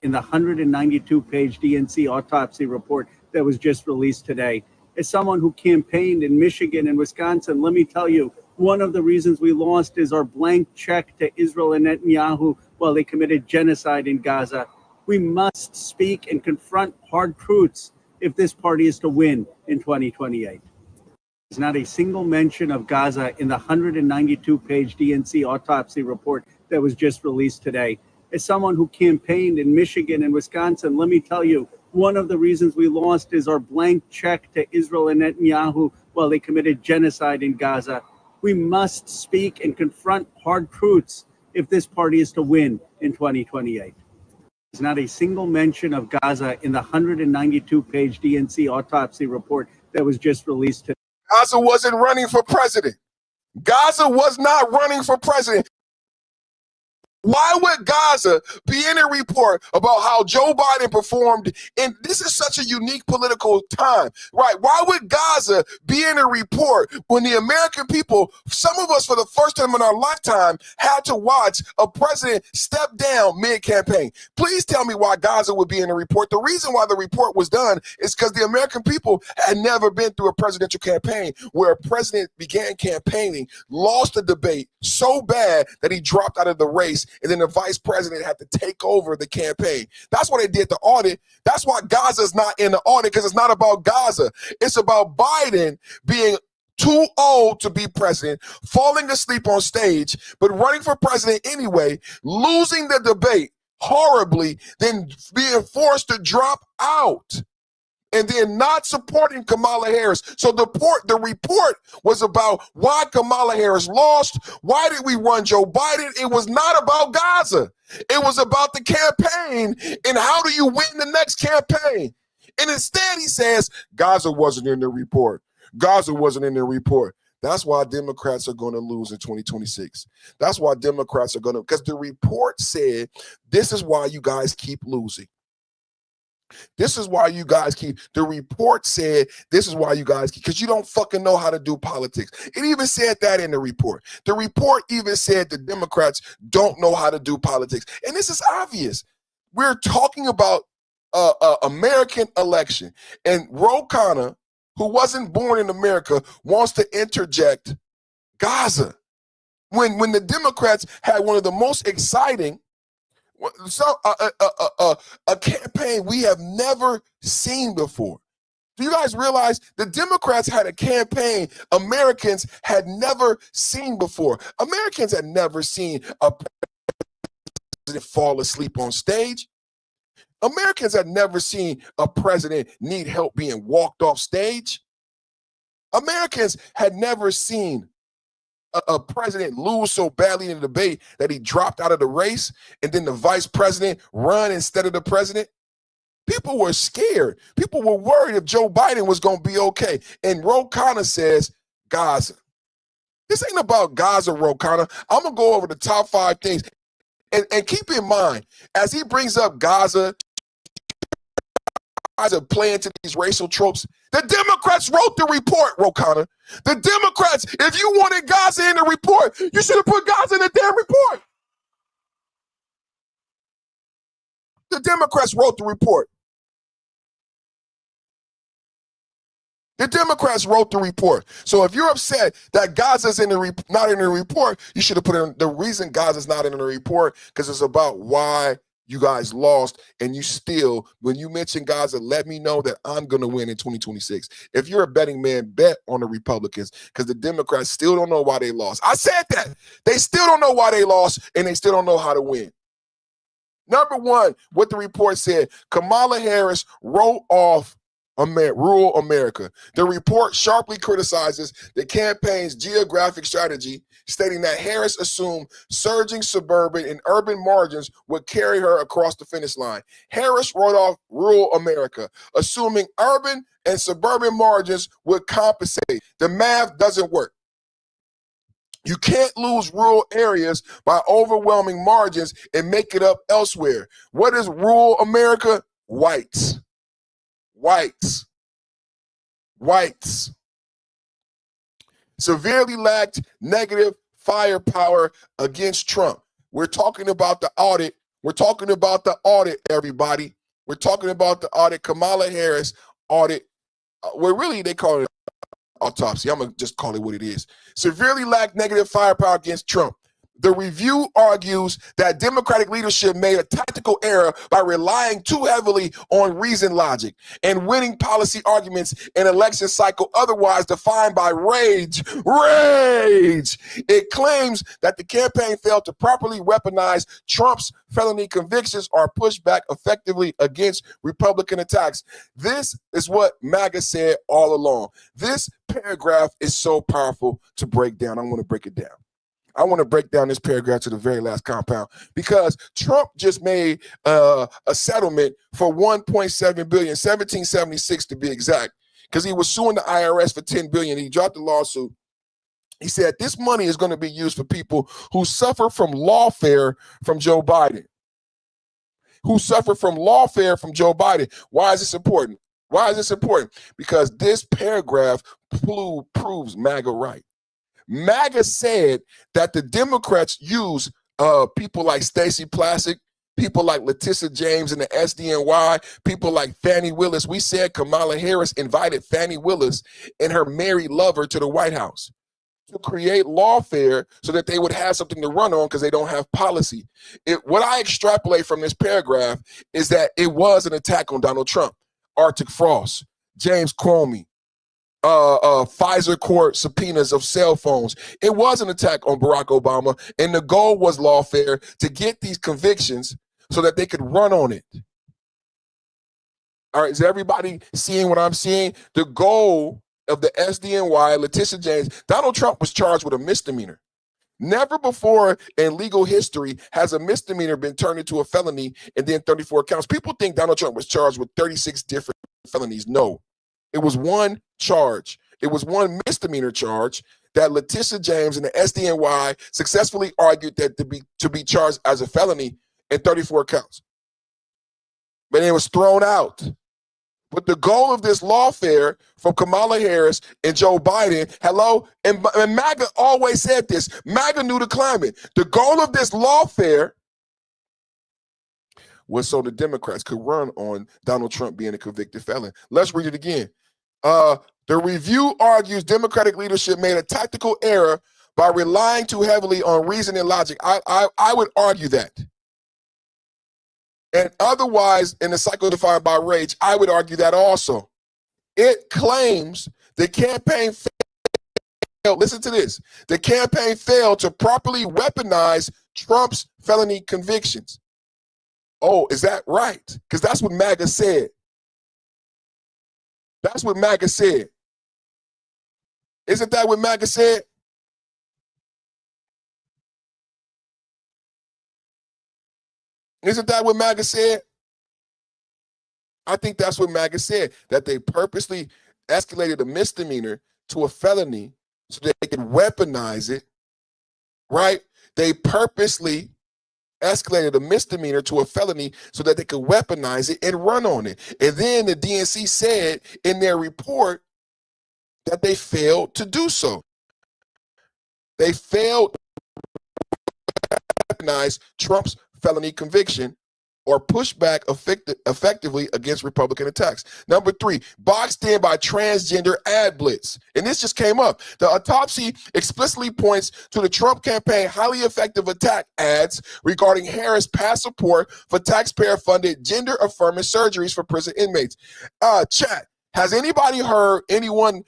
In the 192-page DNC autopsy report that was just released today, as someone who campaigned in Michigan and Wisconsin, let me tell you, one of the reasons we lost is our blank check to Israel and Netanyahu while they committed genocide in Gaza. We must speak and confront hard truths if this party is to win in 2028. There's not a single mention of Gaza in the 192-page DNC autopsy report that was just released today. As someone who campaigned in Michigan and Wisconsin, let me tell you, one of the reasons we lost is our blank check to Israel and Netanyahu while they committed genocide in Gaza. We must speak and confront hard truths if this party is to win in 2028. There's not a single mention of Gaza in the 192-page DNC autopsy report that was just released today. Gaza wasn't running for president. Gaza was not running for president. Why would Gaza be in a report about how Joe Biden performed? And this is such a unique political time, right? Why would Gaza be in a report when the American people, some of us for the first time in our lifetime, had to watch a president step down mid-campaign? Please tell me why Gaza would be in a report. The reason why the report was done is because the American people had never been through a presidential campaign where a president began campaigning, lost the debate so bad that he dropped out of the race, and then the vice president had to take over the campaign. That's why they did the audit. That's why Gaza's not in the audit, because it's not about Gaza. It's about Biden being too old to be president, falling asleep on stage, but running for president anyway, losing the debate horribly, then being forced to drop out, and then not supporting Kamala Harris. So the report was about why Kamala Harris lost. Why did we run Joe Biden? It was not about Gaza. It was about the campaign and how do you win the next campaign. And instead he says, Gaza wasn't in the report. Gaza wasn't in the report. That's why Democrats are going to lose in 2026. That's why Democrats are going to, because the report said this is why you guys keep losing. This is why you guys keep, the report said this is why you guys keep, because you don't fucking know how to do politics. It even said that in the report. The report even said the Democrats don't know how to do politics. And this is obvious. We're talking about American election. And Khanna, who wasn't born in America, wants to interject Gaza. When the Democrats had one of the most exciting, a campaign we have never seen before. Do you guys realize the Democrats had a campaign Americans had never seen before? Americans had never seen a president fall asleep on stage. Americans had never seen a president need help being walked off stage. Americans had never seen a president lose so badly in a debate that he dropped out of the race, and then the vice president run instead of the president. People were scared. People were worried if Joe Biden was going to be okay. And Khanna says, Gaza. This ain't about Gaza, Khanna. I'm going to go over the top 5 things. And keep in mind, as he brings up Gaza, playing to these racial tropes, the Democrats wrote the report, Khanna. The Democrats, if you wanted Gaza in the report, you should have put Gaza in the damn report. The Democrats wrote the report. The Democrats wrote the report. So if you're upset that Gaza's not in the report, you should have put in the reason Gaza's not in the report, because it's about why you guys lost, and you still, when you mention Gaza, let me know that I'm going to win in 2026. If you're a betting man, bet on the Republicans, because the Democrats still don't know why they lost. I said that. They still don't know why they lost, and they still don't know how to win. Number one, what the report said, Kamala Harris wrote off rural America. The report sharply criticizes the campaign's geographic strategy, stating that Harris assumed surging suburban and urban margins would carry her across the finish line. Harris wrote off rural America, assuming urban and suburban margins would compensate. The math doesn't work. You can't lose rural areas by overwhelming margins and make it up elsewhere. What is rural America? Whites. Whites. Whites. Severely lacked negative firepower against Trump. We're talking about the audit. We're talking about the audit, everybody. We're talking about the audit. Kamala Harris audit. Well, really, they call it autopsy. I'm going to just call it what it is. Severely lacked negative firepower against Trump. The review argues that Democratic leadership made a tactical error by relying too heavily on reasoned logic and winning policy arguments in election cycle otherwise defined by rage. Rage! It claims that the campaign failed to properly weaponize Trump's felony convictions or push back effectively against Republican attacks. This is what MAGA said all along. This paragraph is so powerful to break down. I want to break it down. I want to break down this paragraph to the very last compound, because Trump just made a settlement for $1.7 billion, 1776 to be exact, because he was suing the IRS for $10 billion. He dropped the lawsuit. He said this money is going to be used for people who suffer from lawfare from Joe Biden. Who suffer from lawfare from Joe Biden. Why is this important? Why is this important? Because this paragraph proves MAGA right. MAGA said that the Democrats use people like Stacey Plaskett, people like Letitia James in the SDNY, people like Fani Willis. We said Kamala Harris invited Fani Willis and her married lover to the White House to create lawfare so that they would have something to run on because they don't have policy. What I extrapolate from this paragraph is that it was an attack on Donald Trump, Arctic Frost, James Comey, Pfizer court subpoenas of cell phones. It was an attack on Barack Obama, and the goal was lawfare to get these convictions so that they could run on it. All right, is everybody seeing what I'm seeing? The goal of the SDNY, Letitia James, Donald Trump was charged with a misdemeanor. Never before in legal history has a misdemeanor been turned into a felony and then 34 counts. People think Donald Trump was charged with 36 different felonies. No. It was one charge. It was one misdemeanor charge that Letitia James and the SDNY successfully argued that to be charged as a felony in 34 counts. But it was thrown out. But the goal of this lawfare from Kamala Harris and Joe Biden, and MAGA always said this. MAGA knew the climate. The goal of this lawfare was so the Democrats could run on Donald Trump being a convicted felon. Let's read it again. The review argues Democratic leadership made a tactical error by relying too heavily on reason and logic. I would argue that. And otherwise, in the cycle defined by rage, I would argue that also. It claims the campaign failed. Listen to this. The campaign failed to properly weaponize Trump's felony convictions. Oh, is that right? Because that's what MAGA said. That's what MAGA said. Isn't that what MAGA said? Isn't that what MAGA said? I think that's what MAGA said, that they purposely escalated a misdemeanor to a felony so that they could weaponize it, right? They purposely escalated a misdemeanor to a felony so that they could weaponize it and run on it. And then the DNC said in their report that they failed to do so. They failed to weaponize Trump's felony conviction or push back effectively against Republican attacks. Number 3, boxed in by transgender ad blitz. And this just came up. The autopsy explicitly points to the Trump campaign highly effective attack ads regarding Harris' past support for taxpayer-funded gender-affirming surgeries for prison inmates. Chat, has anybody heard anyone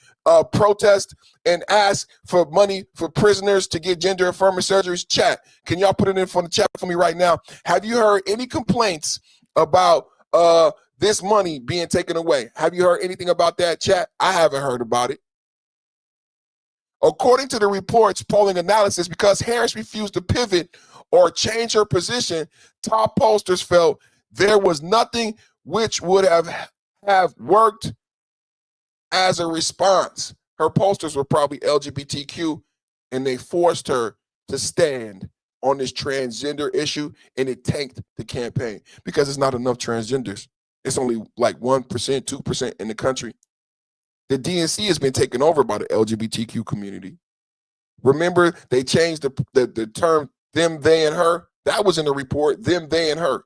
protest and ask for money for prisoners to get gender-affirming surgeries? Chat, can y'all put it in for the chat for me right now? Have you heard any complaints about this money being taken away? Have you heard anything about that, chat? I haven't heard about it. According to the report's polling analysis, because Harris refused to pivot or change her position, top pollsters felt there was nothing which would have worked as a response. Her posters were probably LGBTQ, and they forced her to stand on this transgender issue, and it tanked the campaign because it's not enough transgenders. It's only like 1%, 2% in the country. The DNC has been taken over by the LGBTQ community. Remember, they changed the term them, they, and her. That was in the report, them, they, and her.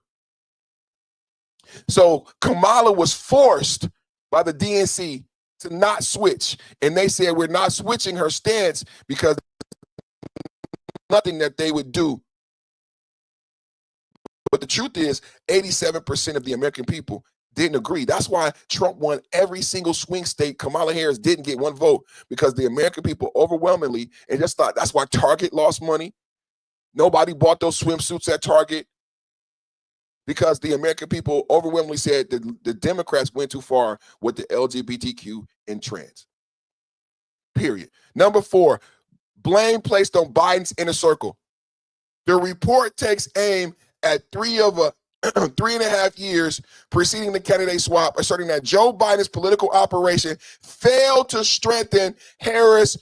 So Kamala was forced by the DNC to not switch. And they said we're not switching her stance because nothing that they would do. But the truth is 87% of the American people didn't agree. That's why Trump won every single swing state. Kamala Harris didn't get one vote because the American people overwhelmingly, and just thought that's why Target lost money. Nobody bought those swimsuits at Target because the American people overwhelmingly said that the Democrats went too far with the LGBTQ and trans. Period. Number 4, blame placed on Biden's inner circle. The report takes aim at 3.5 years preceding the candidate swap, asserting that Joe Biden's political operation failed to strengthen Harris'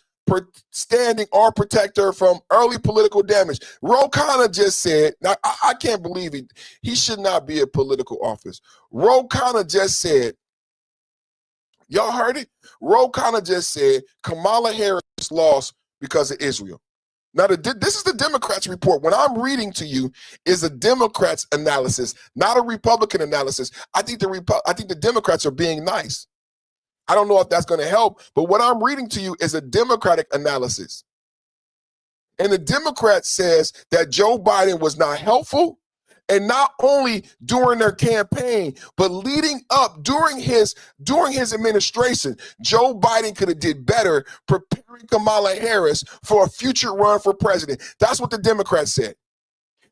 standing or protect her from early political damage. Khanna just said, now I can't believe it. He should not be in political office. Khanna just said, y'all heard it? Khanna just said Kamala Harris lost because of Israel. Now, this is the Democrats' report. What I'm reading to you is a Democrats' analysis, not a Republican analysis. I think the Democrats are being nice. I don't know if that's going to help, but what I'm reading to you is a Democratic analysis. And the Democrat says that Joe Biden was not helpful, and not only during their campaign, but leading up during his administration, Joe Biden could have did better preparing Kamala Harris for a future run for president. That's what the Democrats said.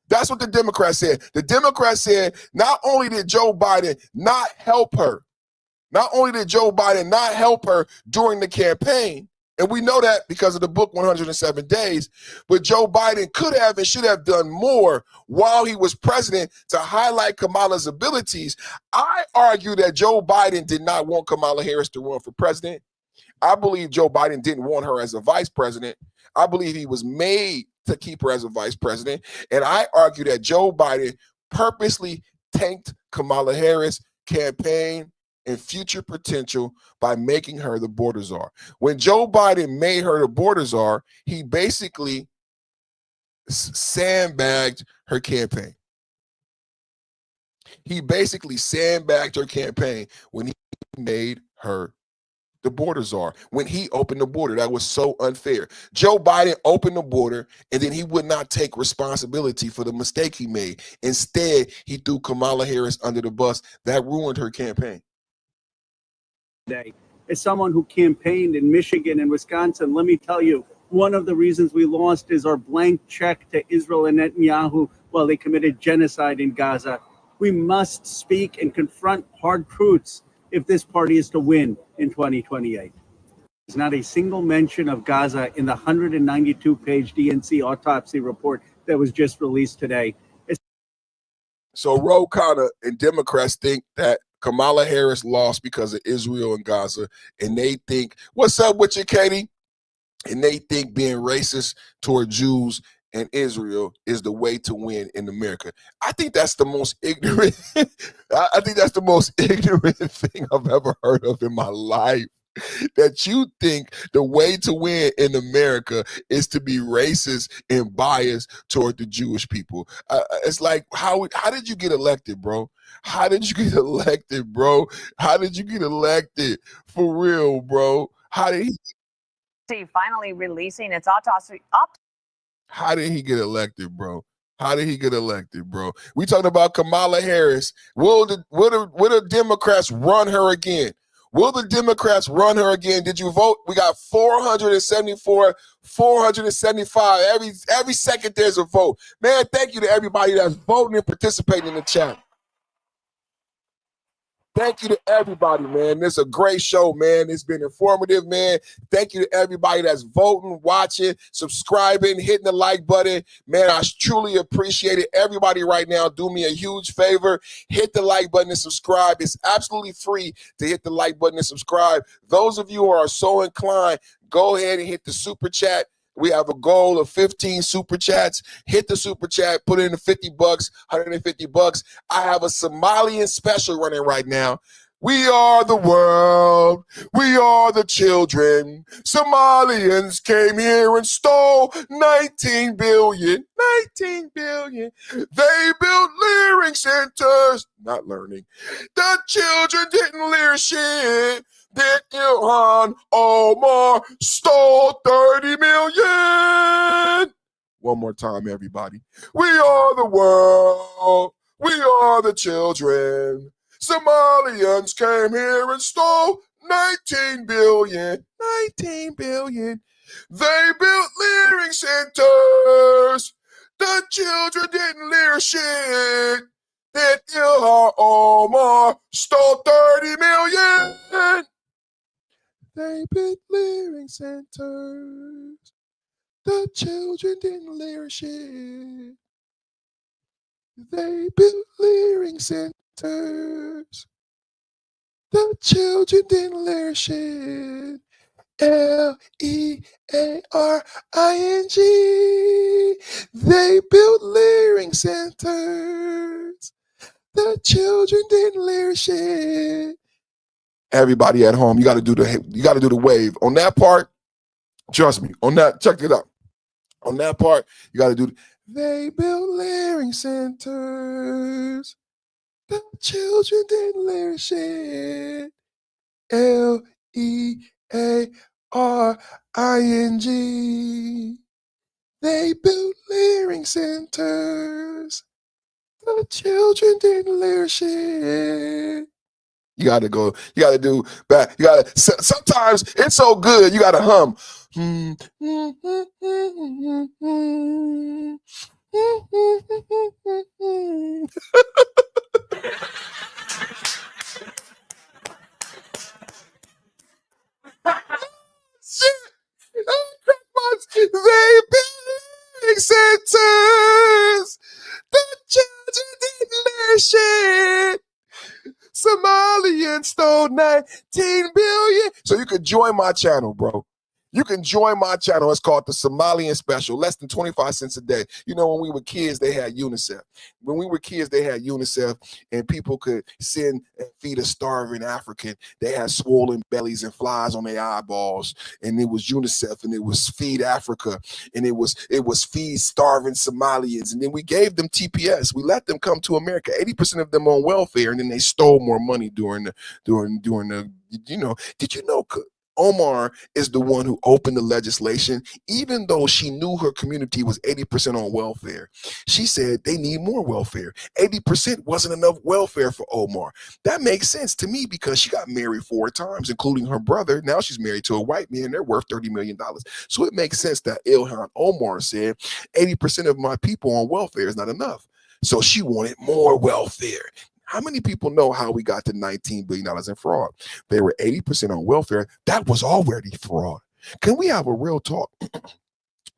That's what the Democrats said. The Democrats said not only did Joe Biden not help her, during the campaign, and we know that because of the book 107 Days, but Joe Biden could have and should have done more while he was president to highlight Kamala's abilities. I argue that Joe Biden did not want Kamala Harris to run for president. I believe Joe Biden didn't want her as a vice president. I believe he was made to keep her as a vice president. And I argue that Joe Biden purposely tanked Kamala Harris' campaign and future potential by making her the border czar. When Joe Biden made her the border czar, he basically sandbagged her campaign. He basically sandbagged her campaign when he made her the border czar. When he opened the border, that was so unfair. Joe Biden opened the border, and then he would not take responsibility for the mistake he made. Instead, he threw Kamala Harris under the bus. That ruined her campaign. Today, as someone who campaigned in Michigan and Wisconsin, let me tell you, one of the reasons we lost is our blank check to Israel and Netanyahu while they committed genocide in Gaza. We must speak and confront hard truths if this party is to win in 2028. There's not a single mention of Gaza in the 192-page DNC autopsy report that was just released today. So Khanna and Democrats think that Kamala Harris lost because of Israel and Gaza, and they think, what's up with you, Katie? And they think being racist toward Jews and Israel is the way to win in America. I think that's the most ignorant. I think that's the most ignorant thing I've ever heard of in my life. That you think the way to win in America is to be racist and biased toward the Jewish people. It's like, how did you get elected, bro? How did you get elected, bro? How did you get elected? For real, bro? How did he finally releasing its autopsy? How did he get elected, bro? How did he get elected, bro? We talking about Kamala Harris. Will the Democrats run her again? Will the Democrats run her again? Did you vote? We got 474, 475. Every second there's a vote. Man, thank you to everybody that's voting and participating in the chat. Thank you to everybody, man. This is a great show, man. It's been informative, man. Thank you to everybody that's voting, watching, subscribing, hitting the like button. Man, I truly appreciate it. Everybody right now, do me a huge favor. Hit the like button and subscribe. It's absolutely free to hit the like button and subscribe. Those of you who are so inclined, go ahead and hit the super chat. We have a goal of 15 super chats. Hit the super chat, put in the $50, $150. I have a Somalian special running right now. We are the world. We are the children. Somalians came here and stole 19 billion. 19 billion. They built learning centers. Not learning. The children didn't learn shit. That Ilhan Omar stole 30 million. One more time, everybody. We are the world. We are the children. Somalians came here and stole 19 billion. 19 billion. They built learning centers. The children didn't learn shit. That Ilhan Omar stole 30 million. They built learning centers. The children didn't learn shit. They built learning centers. The children didn't learn shit. Learing. They built learning centers. The children didn't learn shit. Everybody at home, you got to do the wave on that part. Trust me, on that, check it out. On that part, you got to do. They built learning centers. The children didn't learn shit. Learing. They built learning centers. The children didn't learn shit. You got to go. You got to do back. You got to. Sometimes it's so good. You got to hum. Shit. They building centers. The children didn't learn shit. Somalians stole 19 billion. So you can join my channel, bro. You can join my channel. It's called the Somalian Special. Less than 25 cents a day. You know, when we were kids, they had UNICEF. When we were kids, they had UNICEF, and people could send and feed a starving African. They had swollen bellies and flies on their eyeballs, and it was UNICEF, and it was Feed Africa, and it was Feed Starving Somalians. And then we gave them TPS. We let them come to America. 80% of them on welfare, and then they stole more money during the you know. Did you know? Omar is the one who opened the legislation, even though she knew her community was 80% on welfare. She said they need more welfare. 80% wasn't enough welfare for Omar. That makes sense to me because she got married 4 times, including her brother. Now she's married to a white man. They're worth $30 million. So it makes sense that Ilhan Omar said 80% of my people on welfare is not enough. So she wanted more welfare. How many people know how we got to $19 billion in fraud? They were 80% on welfare. That was already fraud. Can we have a real talk?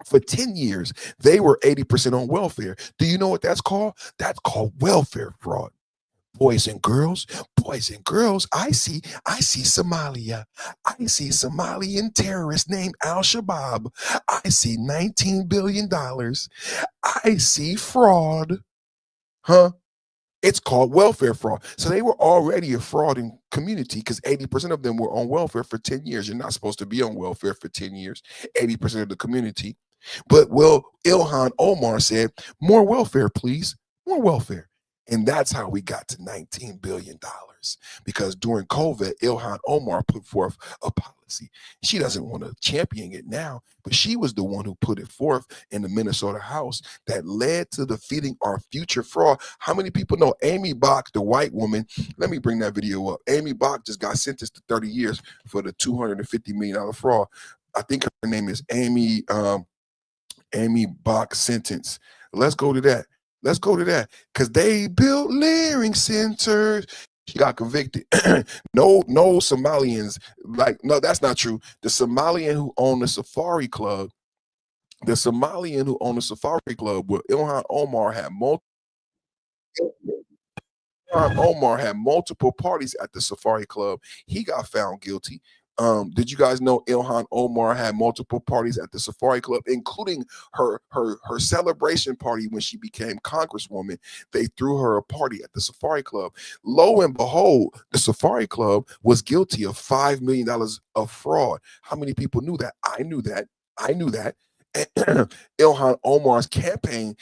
For 10 years, they were 80% on welfare. Do you know what that's called? That's called welfare fraud. Boys and girls, I see Somalia. I see Somalian terrorist named Al-Shabaab. I see $19 billion. I see fraud. Huh? It's called welfare fraud. So they were already a frauding community because 80% of them were on welfare for 10 years. You're not supposed to be on welfare for 10 years, 80% of the community. But Ilhan Omar said, more welfare, please, more welfare. And that's how we got to $19 billion. Because during COVID, Ilhan Omar put forth a policy. She doesn't want to champion it now, but she was the one who put it forth in the Minnesota House that led to defeating our future fraud. How many people know Amy Bach, the white woman? Let me bring that video up. Amy Bach just got sentenced to 30 years for the $250 million fraud. I think her name is Amy Bach sentence. Let's go to that. Let's go to that. Because they built Leering centers. She got convicted. No Somalians, no, that's not true. The Somalian who owned the Safari Club, where Ilhan Omar had multiple parties at the Safari Club. He got found guilty. Did you guys know Ilhan Omar had multiple parties at the Safari Club, including her celebration party when she became Congresswoman? They threw her a party at the Safari Club. Lo and behold, the Safari Club was guilty of $5 million of fraud. How many people knew that? I knew that. Ilhan Omar's campaign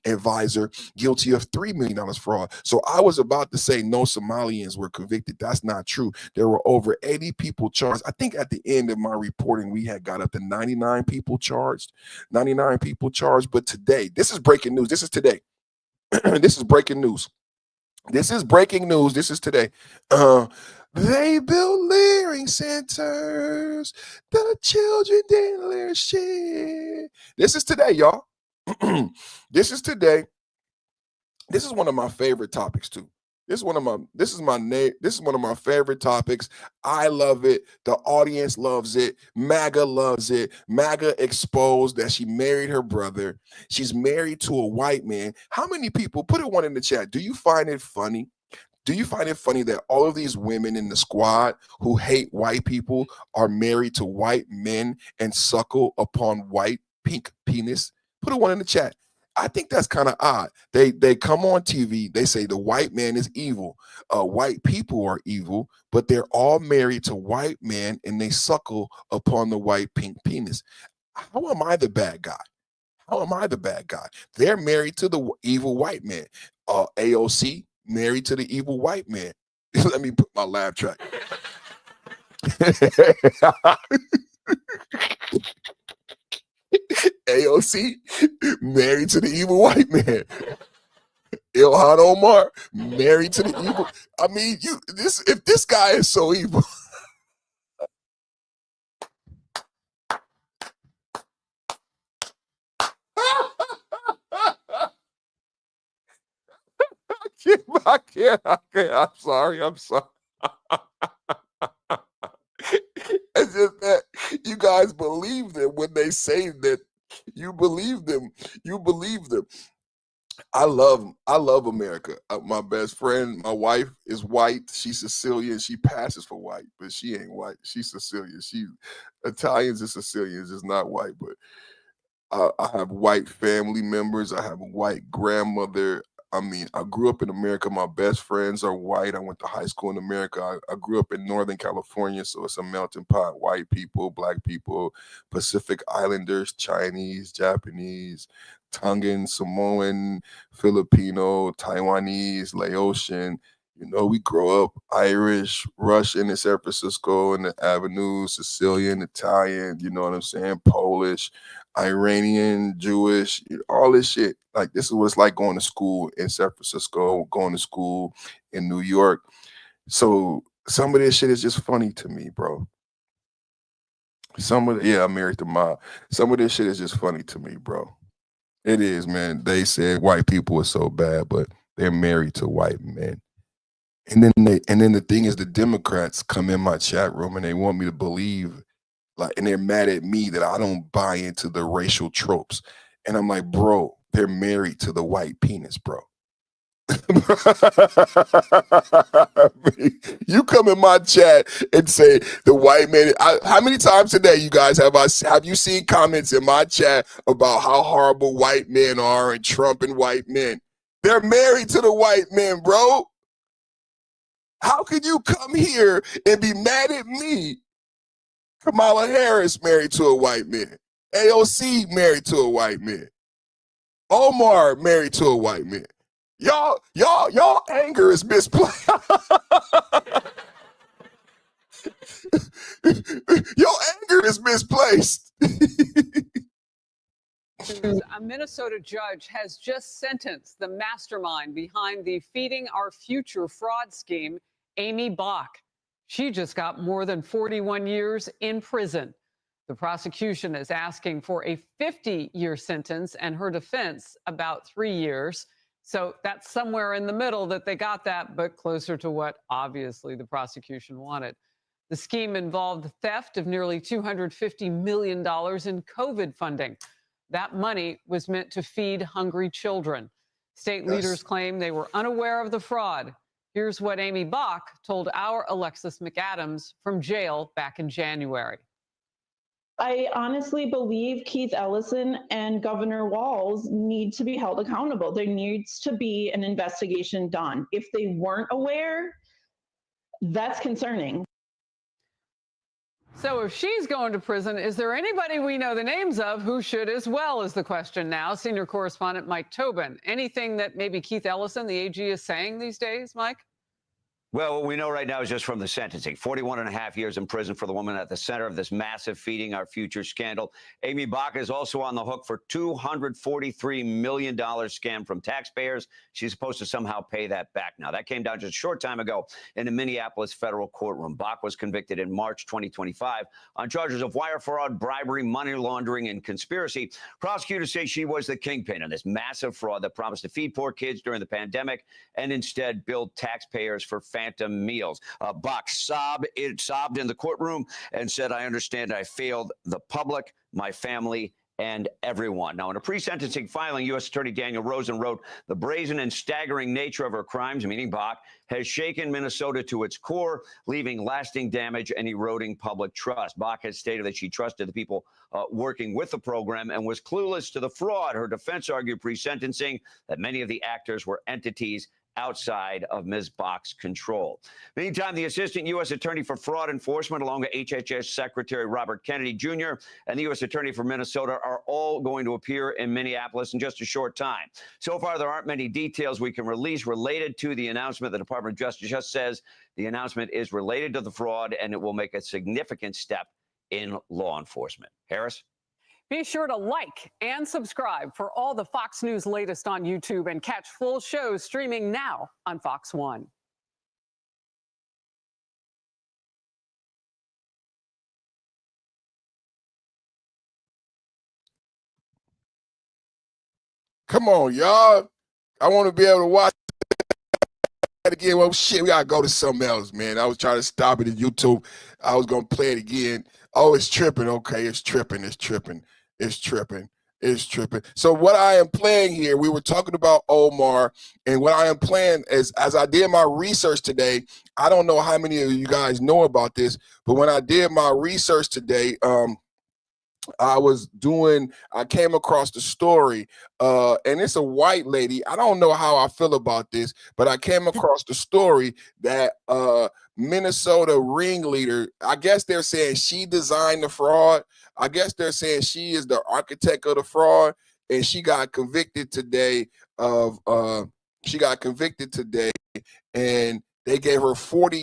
advisor guilty of $3 million fraud. So I was about to say no Somalians were convicted. That's not true. There were over 80 people charged. I think at the end of my reporting, we had got up to 99 people charged. But today, this is breaking news. This is today. This is breaking news. This is today. They built Leering centers. The children didn't learn shit. This is today, y'all. This is today. This is one of my favorite topics too. This is one of my favorite topics. I love it. The audience loves it. MAGA loves it. MAGA exposed that she married her brother. She's married to a white man. How many people, put a one in the chat, do you find it funny? Do you find it funny that all of these women in the squad who hate white people are married to white men and suckle upon white pink penis? Put a one in the chat. I think that's kind of odd. They come on TV, they say the white man is evil, white people are evil, but they're all married to white men and they suckle upon the white pink penis. How am I the bad guy? They're married to the evil white man. AOC married to the evil white man. Let me put my laugh track. AOC married to the evil white man. Ilhan Omar married to the evil. I mean, if this guy is so evil. I can't. I'm sorry. It's just that you guys believe them when they say that. You believe them. I love America. My best friend, my wife is white. She's Sicilian. She passes for white, but she ain't white. She's Sicilian. She Italians and Sicilians is not white, but I have white family members. I have a white grandmother. I mean, I grew up in America. My best friends are white. I went to high school in America. I grew up in Northern California, so it's a melting pot. White people, black people, Pacific Islanders, Chinese, Japanese, Tongan, Samoan, Filipino, Taiwanese, Laotian. You know, we grow up Irish, Russian in San Francisco in the Avenue, Sicilian, Italian, you know what I'm saying, Polish, Iranian, Jewish, all this shit. Like, this is what it's like going to school in San Francisco, going to school in New York. So some of this shit is just funny to me, bro. I'm married to Ma. Some of this shit is just funny to me, bro. It is, man. They said white people are so bad, but they're married to white men. And then the thing is, the Democrats come in my chat room and they want me to believe, like, and they're mad at me that I don't buy into the racial tropes. And I'm like, bro, they're married to the white penis, bro. You come in my chat and say the white man. How many times today, you guys, have you seen comments in my chat about how horrible white men are and Trump and white men? They're married to the white men, bro. How could you come here and be mad at me? Kamala Harris married to a white man. AOC married to a white man. Omar married to a white man. Y'all anger is misplaced. Your anger is misplaced. A Minnesota judge has just sentenced the mastermind behind the Feeding Our Future fraud scheme, Amy Bach. She just got more than 41 years in prison. The prosecution is asking for a 50-year sentence and her defense about 3 years. So that's somewhere in the middle that they got that, but closer to what obviously the prosecution wanted. The scheme involved the theft of nearly $250 million in COVID funding. That money was meant to feed hungry children. State leaders claim they were unaware of the fraud. Here's what Amy Bach told our Alexis McAdams from jail back in January. I honestly believe Keith Ellison and Governor Walz need to be held accountable. There needs to be an investigation done. If they weren't aware, that's concerning. So if she's going to prison, is there anybody we know the names of who should as well, is the question now. Senior correspondent Mike Tobin. Anything that maybe Keith Ellison, the AG, is saying these days, Mike? Well, what we know right now is just from the sentencing. 41 and a half years in prison for the woman at the center of this massive Feeding Our Future scandal. Amy Bach is also on the hook for $243 million scam from taxpayers. She's supposed to somehow pay that back now. That came down just a short time ago in a Minneapolis federal courtroom. Bach was convicted in March 2025 on charges of wire fraud, bribery, money laundering, and conspiracy. Prosecutors say she was the kingpin in this massive fraud that promised to feed poor kids during the pandemic and instead billed taxpayers for phantom meals. Bach sobbed in the courtroom and said, "I understand I failed the public, my family, and everyone." Now, in a pre-sentencing filing, U.S. Attorney Daniel Rosen wrote, "The brazen and staggering nature of her crimes," meaning Bach, "has shaken Minnesota to its core, leaving lasting damage and eroding public trust." Bach has stated that she trusted the people working with the program and was clueless to the fraud. Her defense argued pre-sentencing that many of the actors were entities outside of Ms. Bach's control. Meantime, the Assistant U.S. Attorney for Fraud Enforcement, along with HHS Secretary Robert Kennedy Jr. and the U.S. Attorney for Minnesota, are all going to appear in Minneapolis in just a short time. So far, there aren't many details we can release related to the announcement. The Department of Justice just says the announcement is related to the fraud and it will make a significant step in law enforcement. Harris? Be sure to like and subscribe for all the Fox News latest on YouTube and catch full shows streaming now on Fox One. Come on, y'all. I want to be able to watch it again. Well, shit, we got to go to something else, man. I was trying to stop it at YouTube. I was going to play it again. Oh, it's tripping. Okay, it's tripping. It's tripping. It's tripping. It's tripping. So what I am playing here, we were talking about Omar, and what I am playing is, as I did my research today, I don't know how many of you guys know about this, but when I did my research today, I came across the story, and it's a white lady. I don't know how I feel about this, but I came across the story that Minnesota ringleader, I guess they're saying she designed the fraud. I guess they're saying she is the architect of the fraud, and she got convicted today and they gave her 40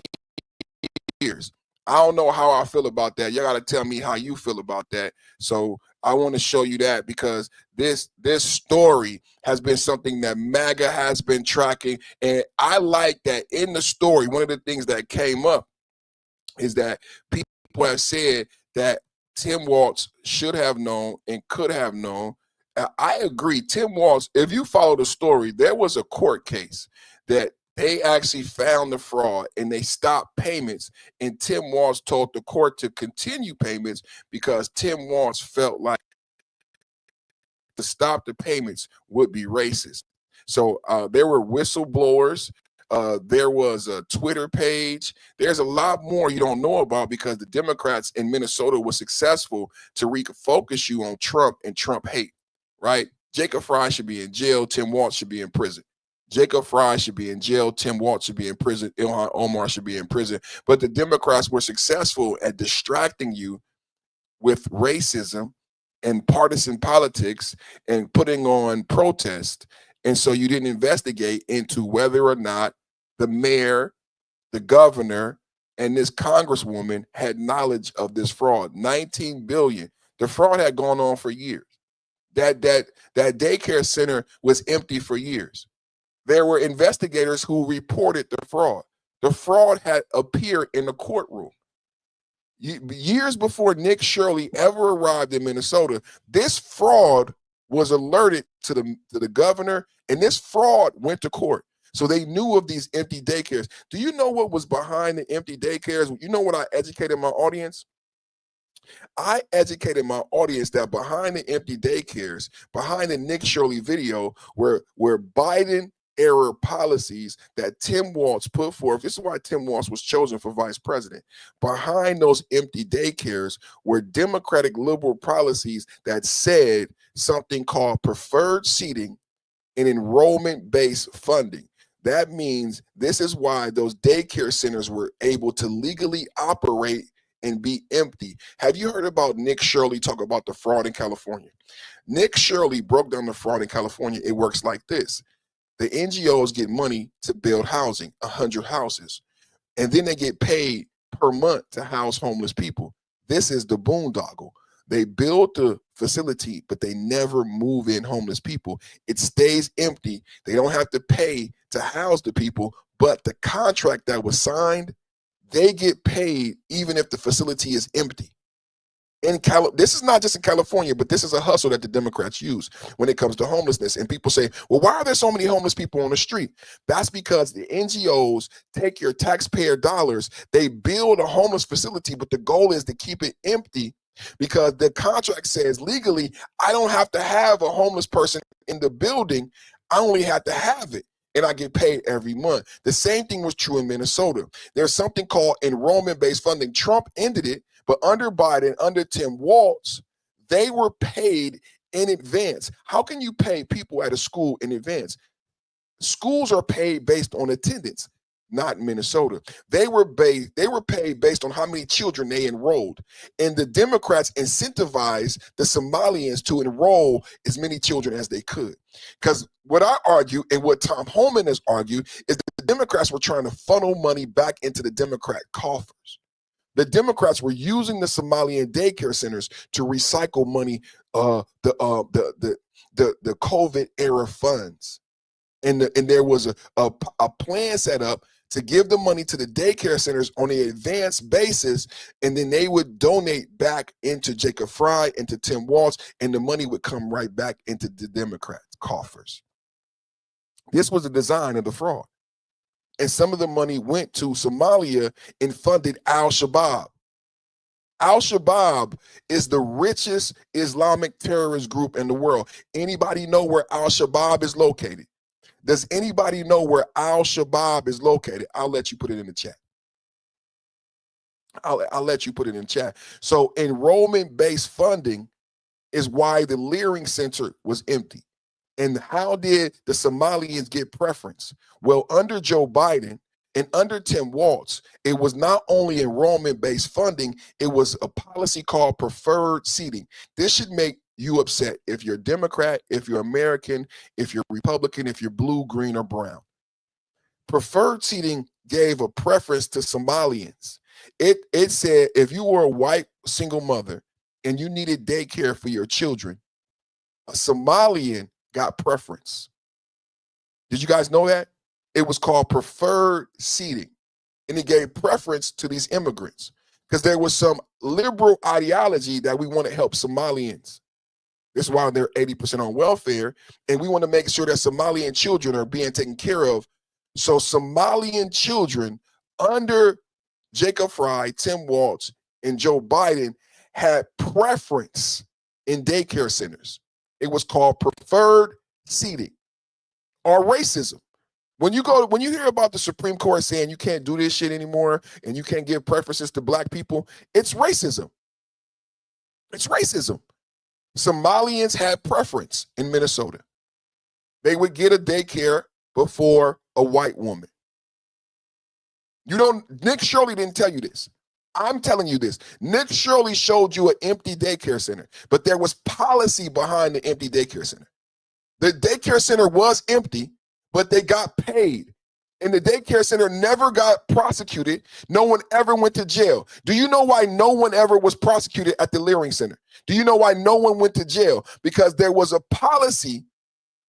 years. I don't know how I feel about that. Y'all got to tell me how you feel about that. So I want to show you that, because this story has been something that MAGA has been tracking. And I like that in the story, one of the things that came up is that people have said that Tim Walz should have known and could have known. I agree. Tim Walz, if you follow the story, there was a court case that they actually found the fraud and they stopped payments. And Tim Walz told the court to continue payments because Tim Walz felt like to stop the payments would be racist. So there were whistleblowers. There was a Twitter page. There's a lot more you don't know about, because the Democrats in Minnesota were successful to refocus you on Trump and Trump hate, right? Jacob Fry should be in jail. Tim Walz should be in prison. Jacob Fry should be in jail. Tim Walz should be in prison. Ilhan Omar should be in prison. But the Democrats were successful at distracting you with racism and partisan politics and putting on protest. And so you didn't investigate into whether or not the mayor, the governor, and this congresswoman had knowledge of this fraud. $19 billion. The fraud had gone on for years. That daycare center was empty for years. There were investigators who reported the fraud. The fraud had appeared in the courtroom. Years before Nick Shirley ever arrived in Minnesota, this fraud was alerted to the governor, and this fraud went to court. So they knew of these empty daycares. Do you know what was behind the empty daycares? You know what I educated my audience? I educated my audience that behind the empty daycares, behind the Nick Shirley video, were Biden era policies that Tim Walz put forth. This is why Tim Walz was chosen for vice president. Behind those empty daycares were Democratic liberal policies that said something called preferred seating and enrollment-based funding. That means this is why those daycare centers were able to legally operate and be empty. Have you heard about Nick Shirley talk about the fraud in California? Nick Shirley broke down the fraud in California. It works like this. The NGOs get money to build housing, 100 houses, and then they get paid per month to house homeless people. This is the boondoggle. They build the facility, but they never move in homeless people. It stays empty. They don't have to pay to house the people, but the contract that was signed, they get paid even if the facility is empty. This is not just in California, but this is a hustle that the Democrats use when it comes to homelessness. And people say, well, why are there so many homeless people on the street? That's because the NGOs take your taxpayer dollars, they build a homeless facility, but the goal is to keep it empty because the contract says legally, I don't have to have a homeless person in the building. I only have to have it. And I get paid every month. The same thing was true in Minnesota. There's something called enrollment-based funding. Trump ended it, but under Biden, under Tim Walz, they were paid in advance. How can you pay people at a school in advance? Schools are paid based on attendance, not in Minnesota. They were paid based on how many children they enrolled. And the Democrats incentivized the Somalians to enroll as many children as they could. Because what I argue and what Tom Homan has argued is that the Democrats were trying to funnel money back into the Democrat coffers. The Democrats were using the Somalian daycare centers to recycle money, the COVID era funds. And there was a plan set up to give the money to the daycare centers on an advanced basis, and then they would donate back into Jacob Fry, into Tim Walz, and the money would come right back into the Democrats' coffers. This was the design of the fraud. And some of the money went to Somalia and funded al-Shabaab. Al-Shabaab is the richest Islamic terrorist group in the world. Anybody know where Al-Shabaab is located? Does anybody know where Al-Shabaab is located? I'll let you put it in the chat. I'll let you put it in the chat. So enrollment-based funding is why the Leering Center was empty. And how did the Somalians get preference? Well, under Joe Biden and under Tim Walz, it was not only enrollment-based funding, it was a policy called preferred seating. This should make you upset if you're a Democrat, if you're American, if you're Republican, if you're blue, green, or brown. Preferred seating gave a preference to Somalians. It said if you were a white single mother and you needed daycare for your children, a Somalian got preference. Did you guys know that? It was called preferred seating, and it gave preference to these immigrants because there was some liberal ideology that we want to help Somalians. This is why they're 80% on welfare, and we want to make sure that Somalian children are being taken care of. So Somalian children under Jacob Fry, Tim Walz, and Joe Biden had preference in daycare centers. It was called preferred seating or racism. When you hear about the Supreme Court saying you can't do this shit anymore and you can't give preferences to black people, it's racism. It's racism. Somalians had preference in Minnesota. They would get a daycare before a white woman. Nick Shirley didn't tell you this. I'm telling you this. Nick Shirley showed you an empty daycare center, but there was policy behind the empty daycare center. The daycare center was empty, but they got paid. And the daycare center never got prosecuted. No one ever went to jail. Do you know why no one ever was prosecuted at the Leering Center? Do you know why no one went to jail? Because there was a policy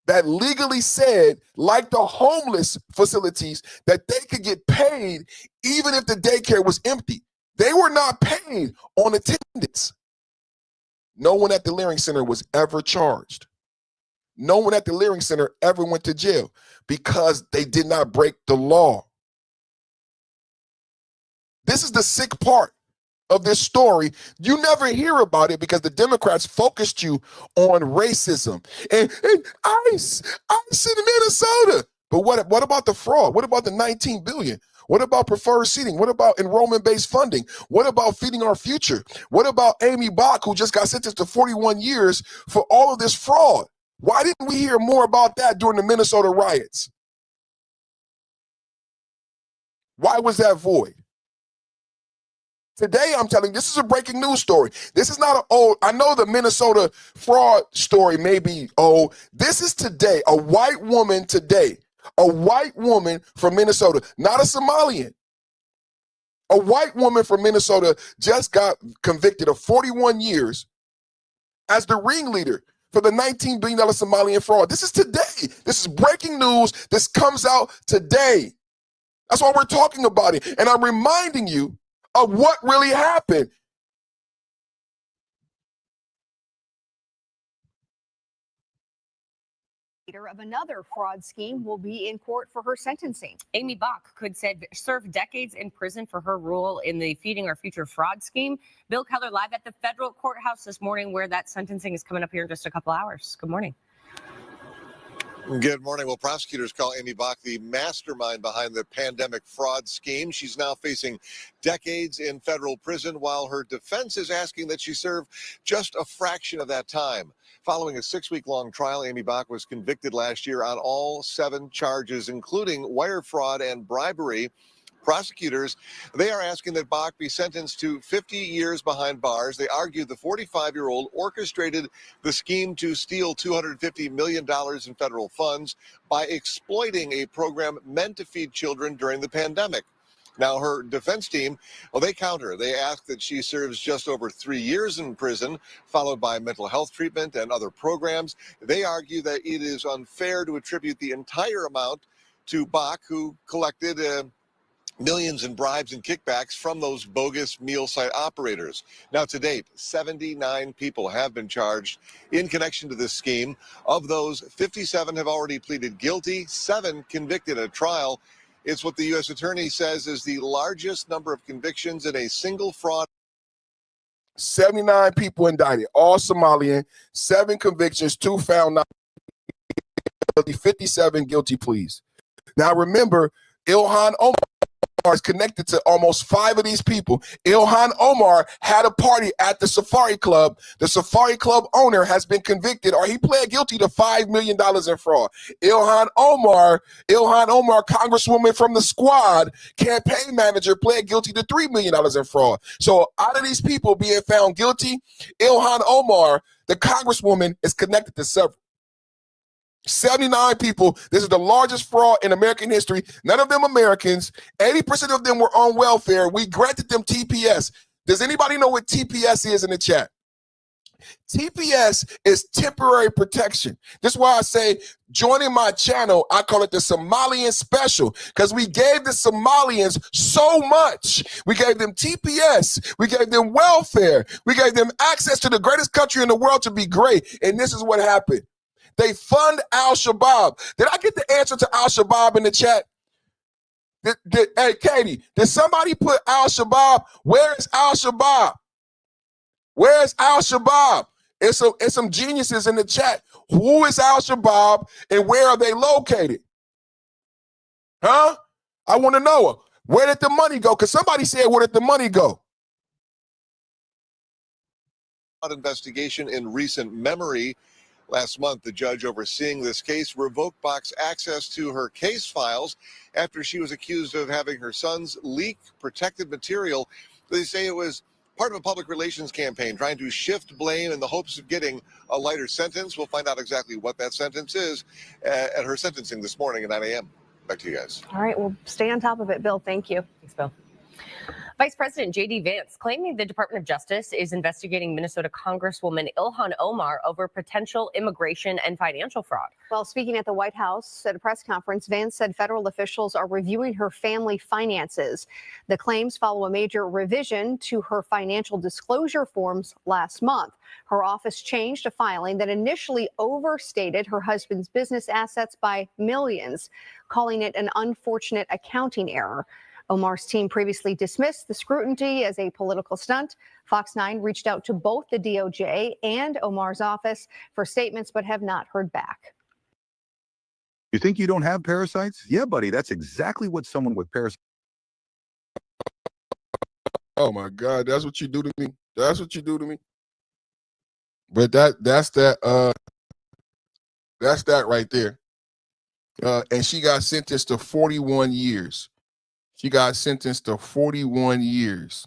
that legally said, like the homeless facilities, that they could get paid even if the daycare was empty. They were not paid on attendance. No one at the Leering Center was ever charged. No one at the Leering Center ever went to jail because they did not break the law. This is the sick part of this story. You never hear about it because the Democrats focused you on racism and ICE in Minnesota. But what about the fraud? What about the $19 billion? What about preferred seating? What about enrollment-based funding? What about feeding our future? What about Amy Bach, who just got sentenced to 41 years for all of this fraud? Why didn't we hear more about that during the Minnesota riots? Why was that void? Today, I'm telling you, this is a breaking news story. This is not an old, I know the Minnesota fraud story may be old. This is today, a white woman today, a white woman from Minnesota, not a Somalian. A white woman from Minnesota just got convicted of 41 years as the ringleader for the $19 billion Somalian fraud. This is today. This is breaking news. This comes out today. That's why we're talking about it. And I'm reminding you of what really happened. Leader of another fraud scheme will be in court for her sentencing. Amy Bach could serve decades in prison for her role in the Feeding Our Future fraud scheme. Bill Keller live at the federal courthouse this morning where that sentencing is coming up here in just a couple hours. Good morning. Good morning. Well, prosecutors call Amy Bach the mastermind behind the pandemic fraud scheme. She's now facing decades in federal prison, while her defense is asking that she serve just a fraction of that time. Following a 6-week-long trial, Amy Bach was convicted last year on all 7 charges, including wire fraud and bribery. Prosecutors, they are asking that Bach be sentenced to 50 years behind bars. They argue the 45-year-old orchestrated the scheme to steal $250 million in federal funds by exploiting a program meant to feed children during the pandemic. Now, her defense team, well, they counter. They ask that she serves just over 3 years in prison, followed by mental health treatment and other programs. They argue that it is unfair to attribute the entire amount to Bach, who collected millions in bribes and kickbacks from those bogus meal site operators. Now, to date, 79 people have been charged in connection to this scheme. Of those, 57 have already pleaded guilty, 7 convicted at trial. It's what the U.S. Attorney says is the largest number of convictions in a single fraud 79 people indicted, all Somalian, 7 convictions, 2 found not guilty, 57 guilty pleas. Now remember, Ilhan Omar is connected to almost 5 of these people. Ilhan Omar had a party at the Safari Club. The Safari Club owner has been convicted, or he pled guilty to $5 million in fraud. Ilhan Omar, congresswoman from the Squad, campaign manager, pled guilty to $3 million in fraud. So out of these people being found guilty, Ilhan Omar, the congresswoman, is connected to several. 79 people. This is the largest fraud in American history. None of them Americans. 80% of them were on welfare. We granted them TPS. Does anybody know what TPS is in the chat? TPS is temporary protection. This is why I say joining my channel, I call it the Somalian Special, because we gave the Somalians so much. We gave them TPS. We gave them welfare. We gave them access to the greatest country in the world to be great. And this is what happened. They fund Al-Shabaab. Did I get the answer to Al-Shabaab in the chat? Hey, Katie, did somebody put Al-Shabaab? Where is Al-Shabaab? Where is Al-Shabaab? It's some geniuses in the chat. Who is Al-Shabaab and where are they located? Huh? I want to know. Where did the money go? Because somebody said, where did the money go? Investigation in recent memory. Last month, the judge overseeing this case revoked Bach's access to her case files after she was accused of having her sons leak protected material. They say it was part of a public relations campaign trying to shift blame in the hopes of getting a lighter sentence. We'll find out exactly what that sentence is at her sentencing this morning at 9 a.m. Back to you guys. All right, we'll stay on top of it, Bill. Thank you. Thanks, Bill. Vice President J.D. Vance claiming the Department of Justice is investigating Minnesota Congresswoman Ilhan Omar over potential immigration and financial fraud. Well, speaking at the White House at a press conference, Vance said federal officials are reviewing her family finances. The claims follow a major revision to her financial disclosure forms last month. Her office changed a filing that initially overstated her husband's business assets by millions, calling it an unfortunate accounting error. Omar's team previously dismissed the scrutiny as a political stunt. Fox 9 reached out to both the DOJ and Omar's office for statements, but have not heard back. You think you don't have parasites? Yeah, buddy, that's exactly what someone with parasites. Oh my God, that's what you do to me. That's what you do to me. But that's that right there. And she got sentenced to 41 years. She got sentenced to 41 years.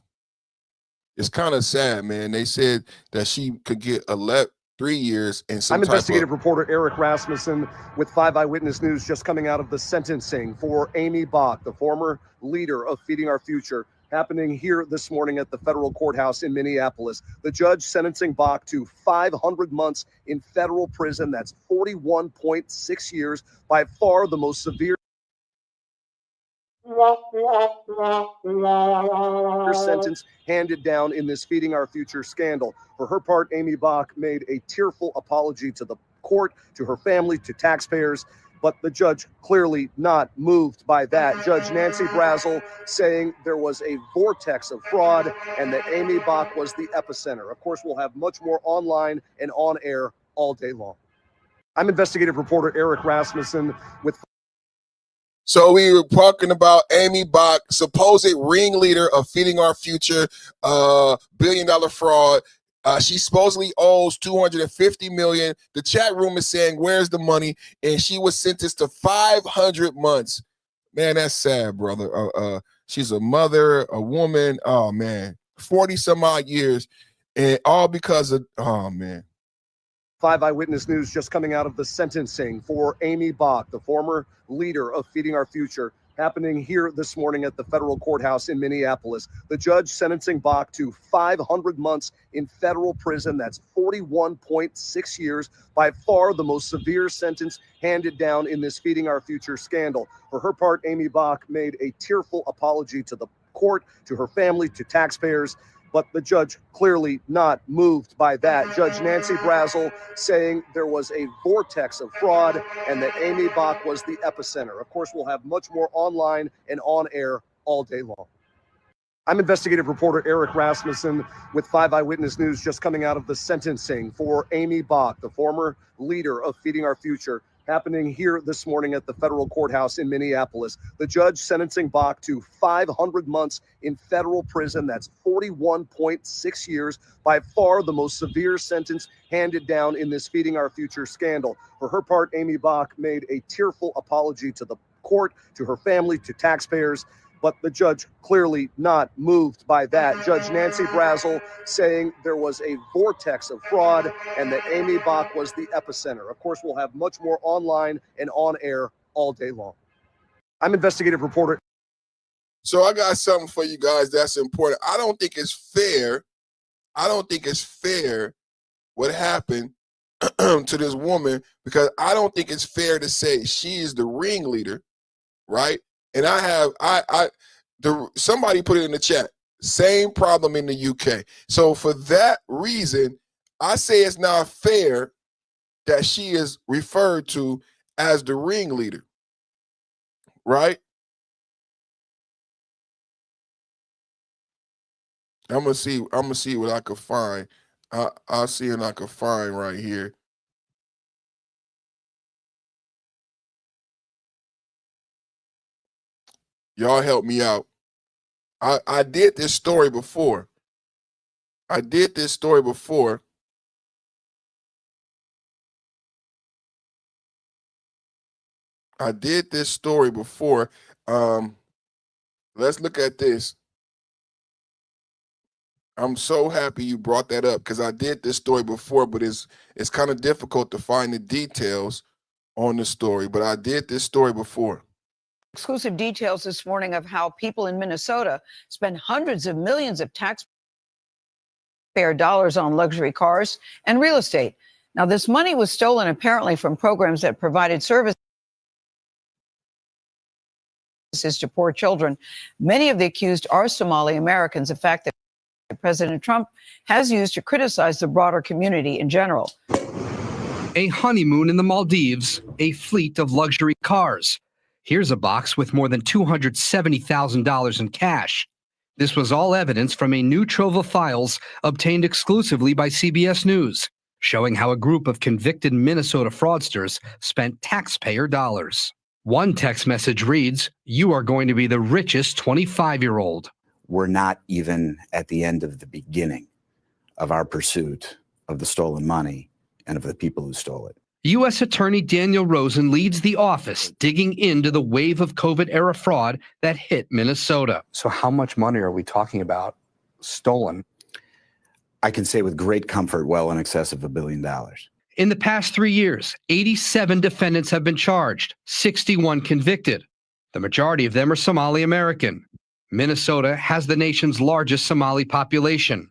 It's kind of sad, man. They said that she could get 3 years and some I'm investigative reporter Eric Rasmussen with 5 Eyewitness News, just coming out of the sentencing for Amy Bach, the former leader of Feeding Our Future, happening here this morning at the federal courthouse in Minneapolis. The judge sentencing Bach to 500 months in federal prison. That's 41.6 years, by far the most severe sentence handed down in this Feeding Our Future scandal. For her part, Amy Bach made a tearful apology to the court, to her family, to taxpayers, but the judge clearly not moved by that. Judge Nancy Brazel saying there was a vortex of fraud and that Amy Bach was the epicenter. Of course, we'll have much more online and on air all day long. I'm investigative reporter Eric Rasmussen with. So we were talking about Amy Bach, supposed ringleader of Feeding Our Future, billion-dollar fraud. She supposedly owes $250 million. The chat room is saying, where's the money? And she was sentenced to 500 months. Man, that's sad, brother. She's a mother, a woman. Oh, man, 40 some odd years. And all because of, oh, man. 5 Eyewitness News, just coming out of the sentencing for Amy Bach, the former leader of Feeding Our Future, happening here this morning at the federal courthouse in Minneapolis. The judge sentencing Bach to 500 months in federal prison. That's 41.6 years, by far the most severe sentence handed down in this Feeding Our Future scandal. For her part, Amy Bach made a tearful apology to the court, to her family, to taxpayers, but the judge clearly not moved by that. Judge Nancy Brazel saying there was a vortex of fraud and that Amy Bach was the epicenter. Of course, we'll have much more online and on air all day long. I'm investigative reporter Eric Rasmussen with 5 Eyewitness News, just coming out of the sentencing for Amy Bach, the former leader of Feeding Our Future, happening here this morning at the federal courthouse in Minneapolis. The judge sentencing Bach to 500 months in federal prison. That's 41.6 years, by far the most severe sentence handed down in this Feeding Our Future scandal. For her part, Amy Bach made a tearful apology to the court, to her family, to taxpayers, but the judge clearly not moved by that. Judge Nancy Brazel saying there was a vortex of fraud and that Amy Bach was the epicenter. Of course, we'll have much more online and on air all day long. I'm investigative reporter. So I got something for you guys that's important. I don't think it's fair. I don't think it's fair what happened to this woman, because I don't think it's fair to say she is the ringleader, right? And somebody put it in the chat, same problem in the UK. So for that reason, I say it's not fair that she is referred to as the ringleader, right? I'm gonna see what I could find. I'll see what I could find right here. Y'all help me out. I did this story before. I did this story before. Let's look at this. I'm so happy you brought that up, because I did this story before, but it's kind of difficult to find the details on the story. But I did this story before. Exclusive details this morning of how people in Minnesota spend hundreds of millions of taxpayer dollars on luxury cars and real estate. Now, this money was stolen apparently from programs that provided services to poor children. Many of the accused are Somali Americans, a fact that President Trump has used to criticize the broader community in general. A honeymoon in the Maldives, a fleet of luxury cars. Here's a box with more than $270,000 in cash. This was all evidence from a new trove of files obtained exclusively by CBS News, showing how a group of convicted Minnesota fraudsters spent taxpayer dollars. One text message reads, "You are going to be the richest 25-year-old. We're not even at the end of the beginning of our pursuit of the stolen money and of the people who stole it. U.S. Attorney Daniel Rosen leads the office digging into the wave of COVID-era fraud that hit Minnesota. So how much money are we talking about stolen? I can say with great comfort, well in excess of $1 billion. In the past 3 years, 87 defendants have been charged, 61 convicted. The majority of them are Somali American. Minnesota has the nation's largest Somali population.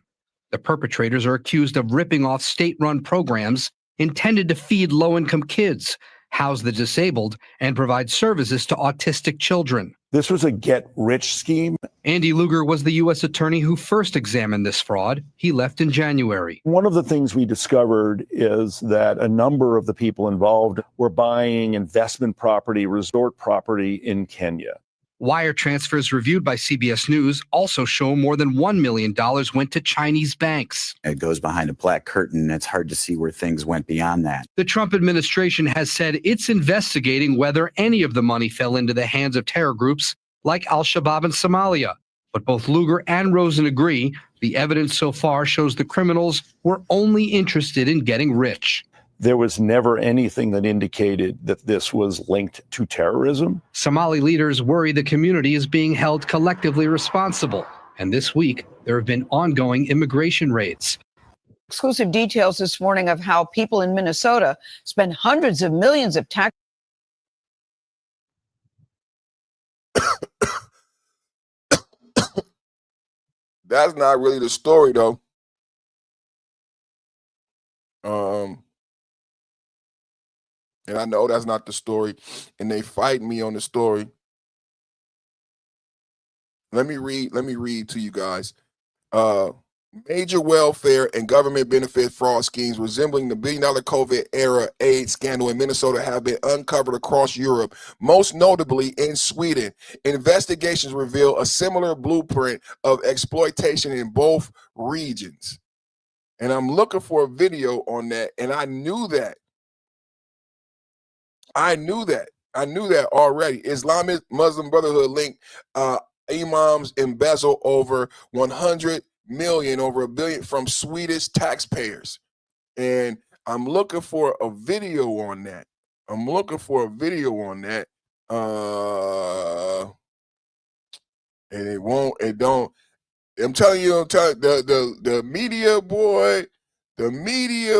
The perpetrators are accused of ripping off state-run programs intended to feed low-income kids, house the disabled, and provide services to autistic children. This was a get-rich scheme. Andy Luger was the U.S. attorney who first examined this fraud. He left in January. One of the things we discovered is that a number of the people involved were buying investment property, resort property in Kenya. Wire transfers reviewed by CBS News also show more than $1 million went to Chinese banks. It goes behind a black curtain. It's hard to see where things went beyond that. The Trump administration has said it's investigating whether any of the money fell into the hands of terror groups like al-Shabaab in Somalia. But both Luger and Rosen agree the evidence so far shows the criminals were only interested in getting rich. There was never anything that indicated that this was linked to terrorism. Somali leaders worry the community is being held collectively responsible. And this week, there have been ongoing immigration raids. Exclusive details this morning of how people in Minnesota spend hundreds of millions of tax. That's not really the story, though. And I know that's not the story, and they fight me on the story. Let me read to you guys. Major welfare and government benefit fraud schemes resembling the billion-dollar COVID-era AIDS scandal in Minnesota have been uncovered across Europe, most notably in Sweden. Investigations reveal a similar blueprint of exploitation in both regions. And I'm looking for a video on that, and I knew that. I knew that already. Islamic Muslim Brotherhood link imams embezzle over 100 million, over $1 billion from Swedish taxpayers. And I'm looking for a video on that. I'm and it don't. I'm telling you, the media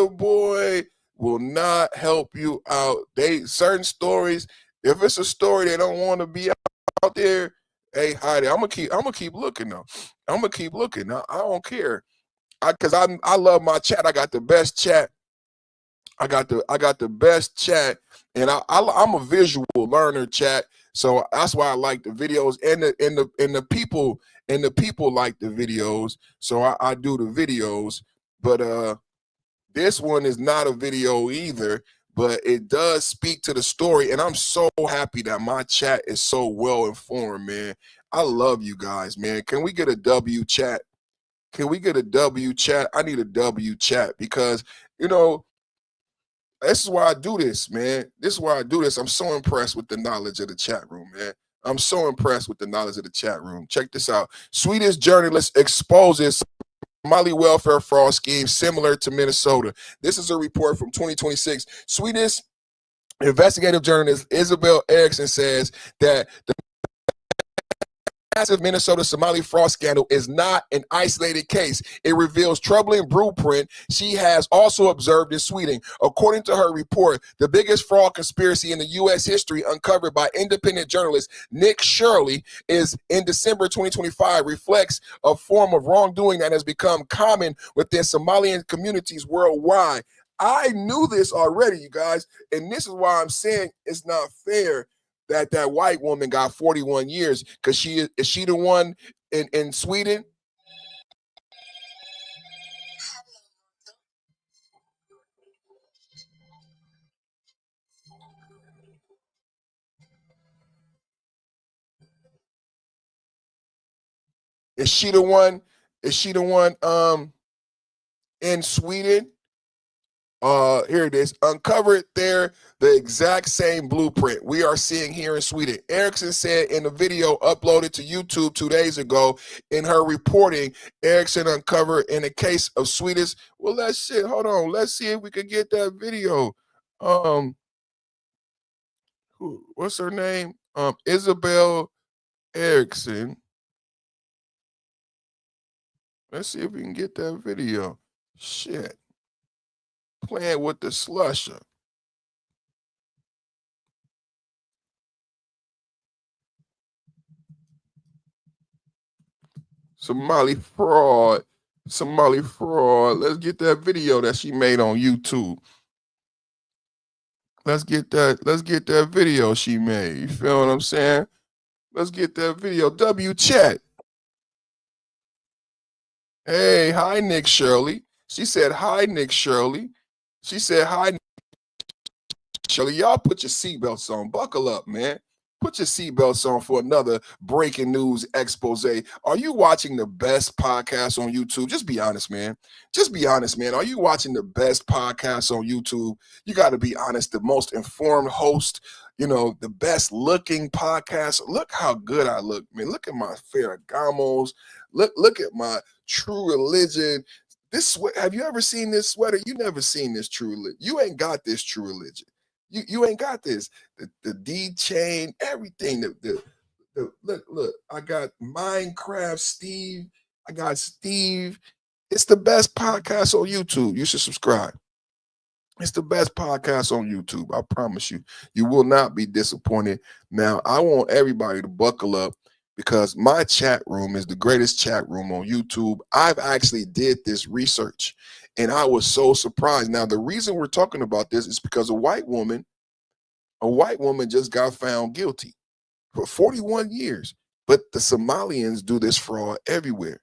boy will not help you out. Certain stories, if it's a story they don't want to be out there, hey, hide it. I'm gonna keep looking though. I'm gonna keep looking. I don't care. Cause I love my chat. I got the best chat. I got the best chat, and I'm a visual learner, chat. So that's why I like the videos, and the people like the videos. So I do the videos, but this one is not a video either, but it does speak to the story, and I'm so happy that my chat is so well informed, man. I love you guys, man. Can we get a W chat? Can we get a W chat? I need a W chat because, this is why I do this, man. This is why I do this. I'm so impressed with the knowledge of the chat room, man. I'm so impressed with the knowledge of the chat room. Check this out. Swedish journalist exposes Somali welfare fraud scheme similar to Minnesota. This is a report from 2026. Swedish investigative journalist Isabel Eriksson says that the massive Minnesota Somali fraud scandal is not an isolated case. It reveals troubling blueprint she has also observed in Sweden. According to her report, the biggest fraud conspiracy in the U.S. history uncovered by independent journalist Nick Shirley is in December 2025 reflects a form of wrongdoing that has become common within Somalian communities worldwide. I knew this already, you guys, and this is why I'm saying it's not fair that white woman got 41 years, because is she the one in Sweden? Is she the one in Sweden? Here it is. Uncovered there the exact same blueprint we are seeing here in Sweden. Eriksson said in a video uploaded to YouTube 2 days ago in her reporting, Eriksson uncovered in a case of Swedish. Well, hold on. Let's see if we could get that video. What's her name? Isabel Eriksson. Let's see if we can get that video. Shit. Playing with the slusher. Somali fraud. Let's get that video that she made on YouTube. Let's get that video she made. You feel what I'm saying? Let's get that video. W chat. Hey, hi, Nick Shirley. She said, hi, Nick Shirley. She said, hi, Nick Shirley. Y'all put your seatbelts on. Buckle up, man. Put your seatbelts on for another breaking news expose. Are you watching the best podcast on YouTube? Just be honest, man. Just be honest, man. Are you watching the best podcast on YouTube? You got to be honest. The most informed host, the best looking podcast. Look how good I look, man. Look at my Ferragamos. Look at my True Religion. Have you ever seen this sweater? You never seen this True Religion. You ain't got this True Religion. You ain't got this. The D chain, everything. Look. I got Minecraft Steve. I got Steve. It's the best podcast on YouTube. You should subscribe. It's the best podcast on YouTube. I promise you. You will not be disappointed. Now, I want everybody to buckle up because my chat room is the greatest chat room on YouTube. I've actually did this research. And I was so surprised. Now, the reason we're talking about this is because a white woman just got found guilty for 41 years. But the Somalians do this fraud everywhere.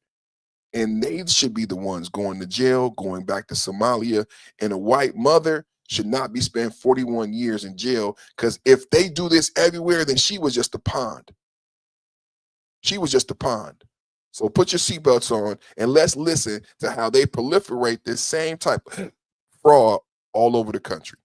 And they should be the ones going to jail, going back to Somalia. And a white mother should not be spent 41 years in jail, because if they do this everywhere, then she was just a pond. She was just a pond. So put your seatbelts on and let's listen to how they proliferate this same type of fraud all over the country.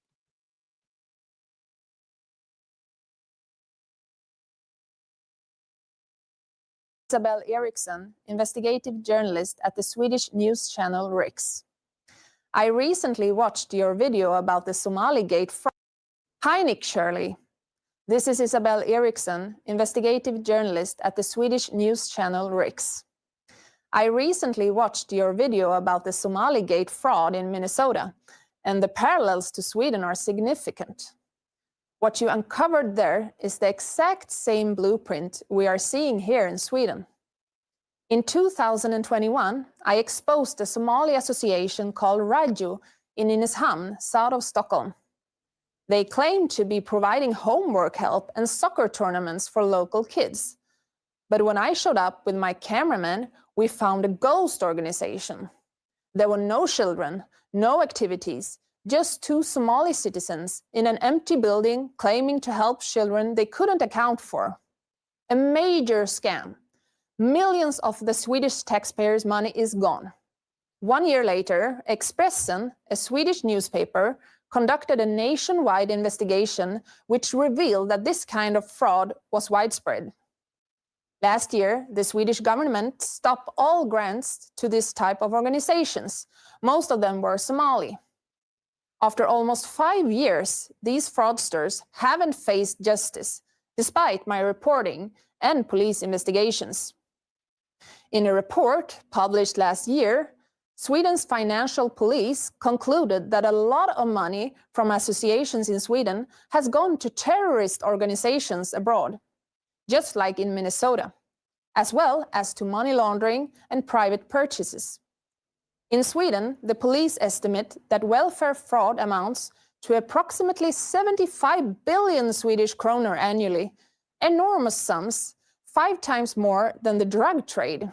Isabel Eriksson, investigative journalist at the Swedish news channel Riks. I recently watched your video about the Somaligate fraud. Hi, Nick Shirley. This is Isabel Eriksson, investigative journalist at the Swedish news channel Riks. I recently watched your video about the Somaligate fraud in Minnesota, and the parallels to Sweden are significant. What you uncovered there is the exact same blueprint we are seeing here in Sweden. In 2021, I exposed a Somali association called Raju in Nynäshamn, south of Stockholm. They claimed to be providing homework help and soccer tournaments for local kids. But when I showed up with my cameraman, we found a ghost organization. There were no children, no activities, just two Somali citizens in an empty building claiming to help children they couldn't account for. A major scam. Millions of the Swedish taxpayers' money is gone. 1 year later, Expressen, a Swedish newspaper, conducted a nationwide investigation which revealed that this kind of fraud was widespread. Last year, the Swedish government stopped all grants to this type of organizations. Most of them were Somali. After almost 5 years, these fraudsters haven't faced justice, despite my reporting and police investigations. In a report published last year, Sweden's financial police concluded that a lot of money from associations in Sweden has gone to terrorist organizations abroad, just like in Minnesota, as well as to money laundering and private purchases. In Sweden, the police estimate that welfare fraud amounts to approximately 75 billion Swedish kronor annually, enormous sums, 5 times more than the drug trade.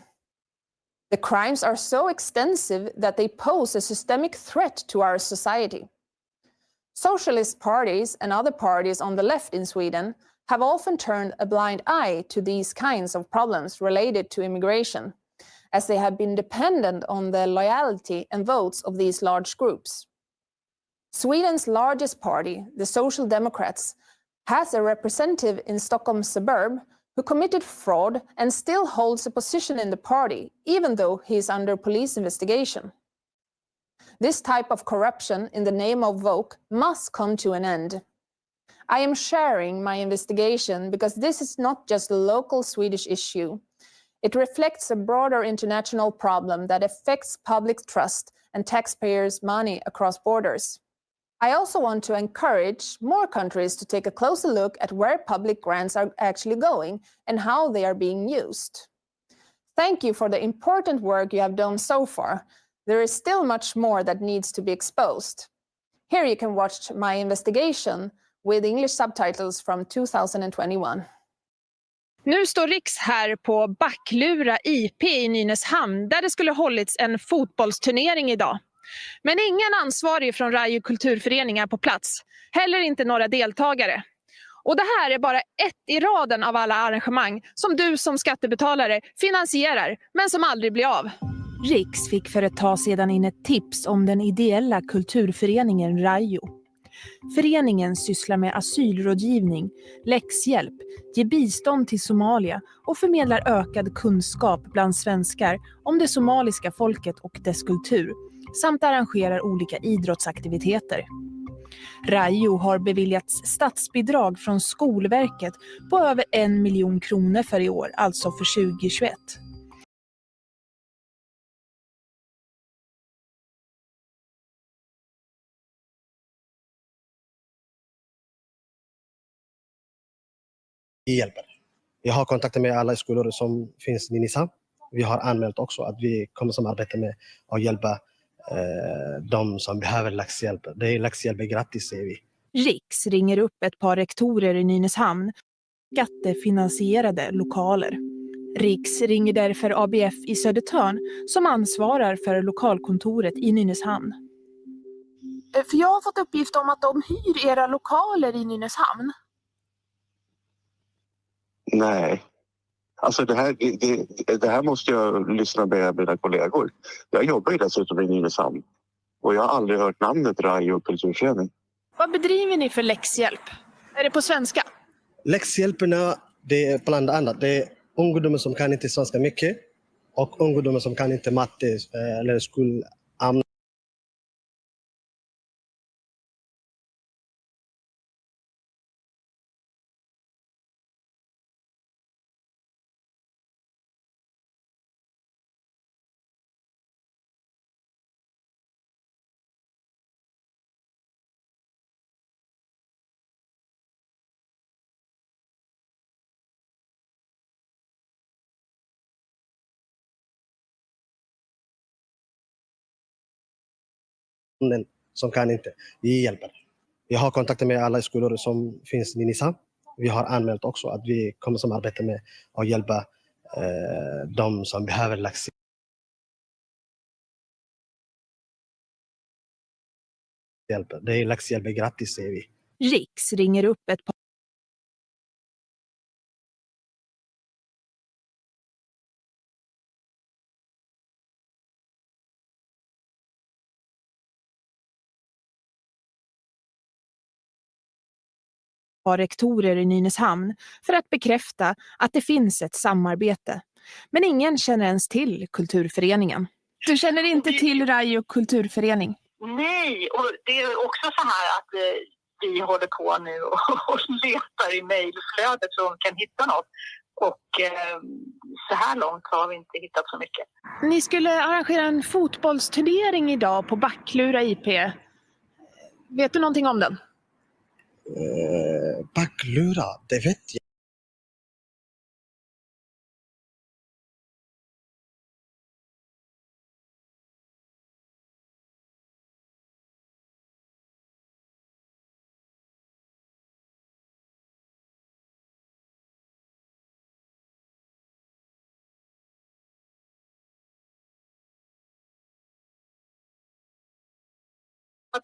The crimes are so extensive that they pose a systemic threat to our society. Socialist parties and other parties on the left in Sweden have often turned a blind eye to these kinds of problems related to immigration, as they have been dependent on the loyalty and votes of these large groups. Sweden's largest party, the Social Democrats, has a representative in Stockholm suburb who committed fraud and still holds a position in the party, even though he is under police investigation. This type of corruption in the name of woke must come to an end. I am sharing my investigation because this is not just a local Swedish issue. It reflects a broader international problem that affects public trust and taxpayers' money across borders. I also want to encourage more countries to take a closer look at where public grants are actually going and how they are being used. Thank you for the important work you have done so far. There is still much more that needs to be exposed. Here you can watch my investigation with English subtitles from 2021. Nu står Riks här på Backlura IP i Nynäshamn där det skulle hållits en fotbollsturnering idag. Men ingen ansvarig från Raju kulturförening är på plats, heller inte några deltagare. Och det här är bara ett i raden av alla arrangemang som du som skattebetalare finansierar men som aldrig blir av. Riks fick för ett tag sedan in ett tips om den ideella kulturföreningen Raju. Föreningen sysslar med asylrådgivning, läxhjälp, ger bistånd till Somalia och förmedlar ökad kunskap bland svenskar om det somaliska folket och dess kultur, samt arrangerar olika idrottsaktiviteter. Raju har beviljats statsbidrag från Skolverket på över 1 miljon kronor för i år, alltså för 2021. Vi hjälper. Jag har kontakter med alla skolor som finns i Nynäshamn. Vi har anmält också att vi kommer som arbeta med att hjälpa de som behöver läxhjälp. Det är läxhjälp är gratis, säger vi. Riks ringer upp ett par rektorer i Nynäshamn, skattefinansierade lokaler. Riks ringer därför ABF i Södertörn som ansvarar för lokalkontoret i Nynäshamn. För jag har fått uppgift om att de hyr era lokaler i Nynäshamn. Nej, alltså det här måste jag lyssna med mina kollegor. Jag jobbar ju dessutom i Nynäshamn och jag har aldrig hört namnet Radio kulturförening. Vad bedriver ni för läxhjälp? Är det på svenska? Läxhjälperna, det är bland annat det är ungdomar som kan inte svenska mycket och ungdomar som kan inte matte eller skolämnen. Som kan inte. Vi hjälper. Vi har kontakter med alla skolor som finns i Nynäshamn. Vi har anmält också att vi kommer som arbeta med att hjälpa de som behöver läxhjälp. Det är läxhjälp gratis, säger vi. Riks ringer upp ett par rektorer i Nynäshamn för att bekräfta att det finns ett samarbete. Men ingen känner ens till kulturföreningen. Du känner inte till Radio kulturförening? Nej, och det är också så här att vi håller på nu och letar i mejlflödet så de kan hitta något. Och så här långt har vi inte hittat så mycket. Ni skulle arrangera en fotbollsturnering idag på Backlura IP. Vet du någonting om den? Backlura, det vet jag.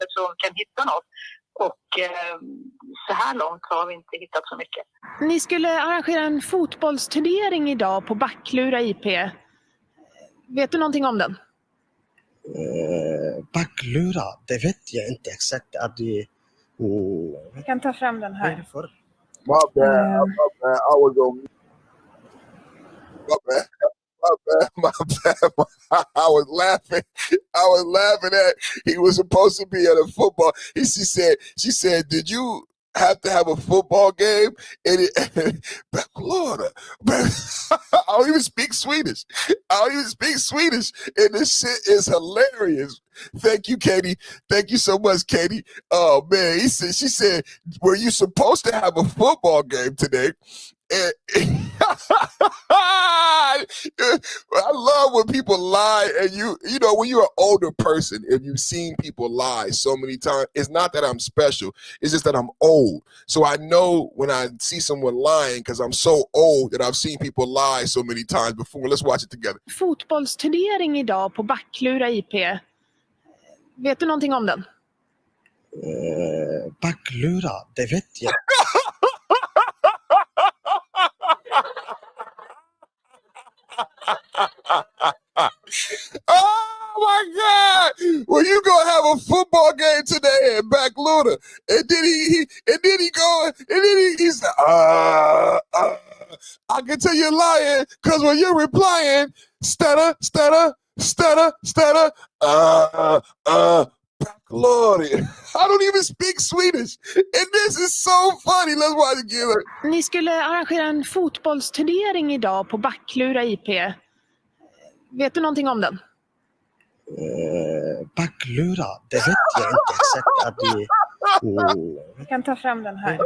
Så de kan hitta något. Och så här långt har vi inte hittat så mycket. Ni skulle arrangera en fotbollsturnering idag på Backlura IP. Vet du någonting om den? Backlura, det vet jag inte exakt. Att det, Jag kan ta fram den här. My bad. I was on. My bad. I was laughing at. He was supposed to be at a football. She said, did you have to have a football game in Florida? I don't even speak Swedish. And this shit is hilarious. Thank you, Katie. Thank you so much, Katie. Oh man, she said, were you supposed to have a football game today? I love when people lie, and you know when you're an older person and you've seen people lie so many times. It's not that I'm special, it's just that I'm old. So I know when I see someone lying because I'm so old that I've seen people lie so many times before. Let's watch it together. Fotbollsturnering idag på Backlura IP. Vet du någonting om den? Backlura, det vet jag. Oh my God! Well, you gonna have a football game today at Backlura, and then he said, I can tell you're lying because when you're replying, stutter, Backlura. I don't even speak Swedish, and this is so funny. Let's watch it together. Ni skulle arrangera en fotbollsturnering idag på Backlura IP. Vet du någonting om den? Backlura, det vet jag inte exakt. Att det, Jag kan ta fram den här.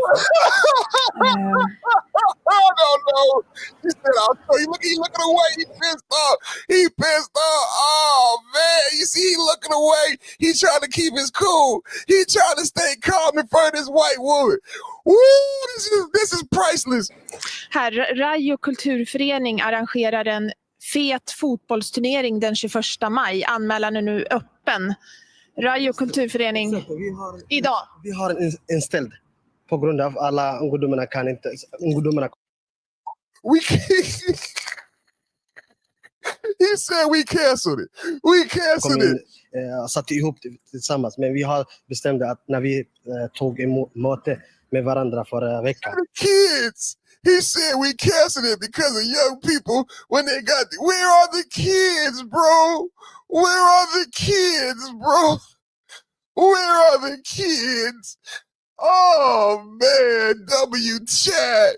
no. He said, I'll show you. Look, he looking away. He pissed off. He pissed off. Oh, man. You see, he looking away. He trying to keep his cool. He trying to stay calm in front of this white woman. Woo, this is priceless. Här, Rajo kulturförening arrangerar en fet fotbollsturnering den 21 maj. Anmälan är nu öppen. Rajo kulturförening idag. Vi har en inställd på grund av alla ungdomarna kan inte... Ungdomarna. He said we canceled it. We canceled it. Satte ihop det tillsammans. Men vi har bestämt att när vi tog emot möte med varandra förra veckan. Kids. He said we canceled it because of young people when they got... Where are the kids, bro? Where are the kids, bro? Where are the kids? Oh, man. W-chat.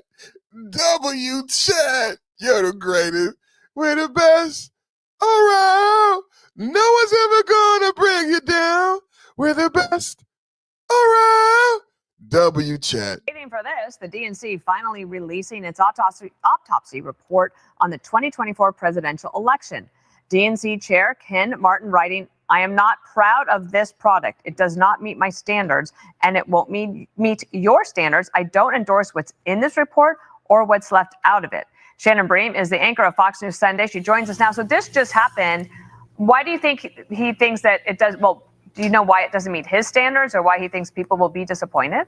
W-chat. You're the greatest. We're the best around. No one's ever gonna bring you down. We're the best around. W-chat. Waiting for this, the DNC finally releasing its autopsy report on the 2024 presidential election. DNC Chair Ken Martin writing, I am not proud of this product. It does not meet my standards, and it won't meet your standards. I don't endorse what's in this report or what's left out of it. Shannon Bream is the anchor of Fox News Sunday. She joins us now. So this just happened. Why do you think he thinks that it does? Well, do you know why it doesn't meet his standards or why he thinks people will be disappointed?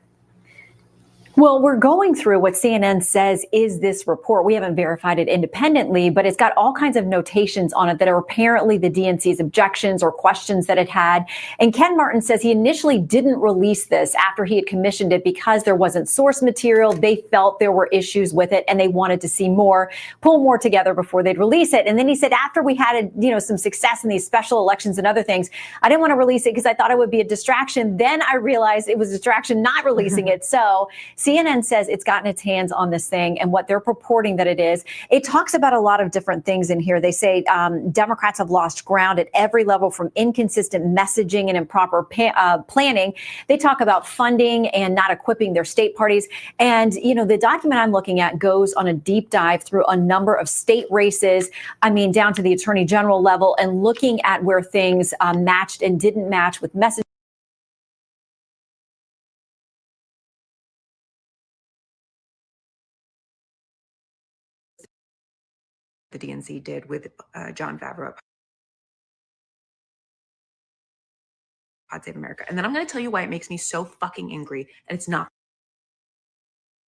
Well, we're going through what CNN says is this report. We haven't verified it independently, but it's got all kinds of notations on it that are apparently the DNC's objections or questions that it had. And Ken Martin says he initially didn't release this after he had commissioned it because there wasn't source material. They felt there were issues with it and they wanted to see more, pull more together before they'd release it. And then he said after we had, some success in these special elections and other things, I didn't want to release it because I thought it would be a distraction. Then I realized it was a distraction not releasing it. So CNN says it's gotten its hands on this thing and what they're purporting that it is. It talks about a lot of different things in here. They say Democrats have lost ground at every level from inconsistent messaging and improper planning. They talk about funding and not equipping their state parties. And, the document I'm looking at goes on a deep dive through a number of state races, down to the attorney general level and looking at where things matched and didn't match with messaging. The DNC did with John Favreau, Pod Save America. And then I'm going to tell you why it makes me so fucking angry, and it's not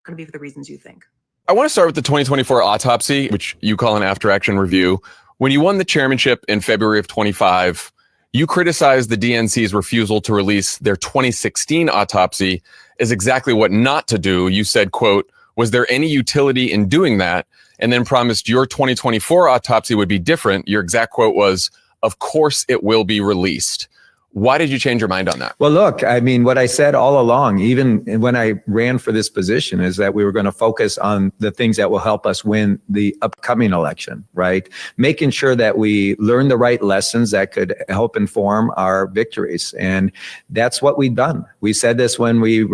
going to be for the reasons you think. I want to start with the 2024 autopsy, which you call an after-action review. When you won the chairmanship in February of 25, you criticized the DNC's refusal to release their 2016 autopsy as exactly what not to do. You said, quote, was there any utility in doing that? And then promised your 2024 autopsy would be different. Your exact quote was, of course it will be released. Why did you change your mind on that? Well, look, what I said all along, even when I ran for this position, is that we were going to focus on the things that will help us win the upcoming election, right? Making sure that we learn the right lessons that could help inform our victories. And that's what we've done. We said this when we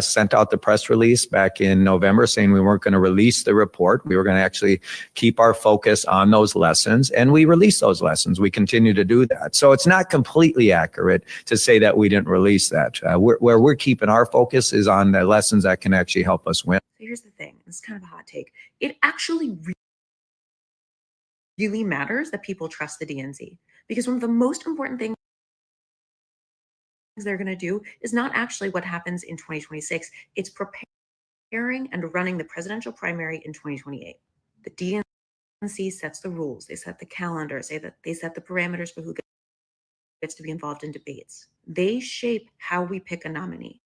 sent out the press release back in November saying we weren't going to release the report. We were going to actually keep our focus on those lessons. And we released those lessons. We continue to do that. So it's not completely accurate to say that we didn't release that. Where we're keeping our focus is on the lessons that can actually help us win. Here's the thing. It's kind of a hot take. It actually really matters that people trust the DNC, because one of the most important things they're going to do is not actually what happens in 2026. It's preparing and running the presidential primary in 2028. The DNC sets the rules. They set the calendar. They set the parameters for who gets to be involved in debates. They shape how we pick a nominee.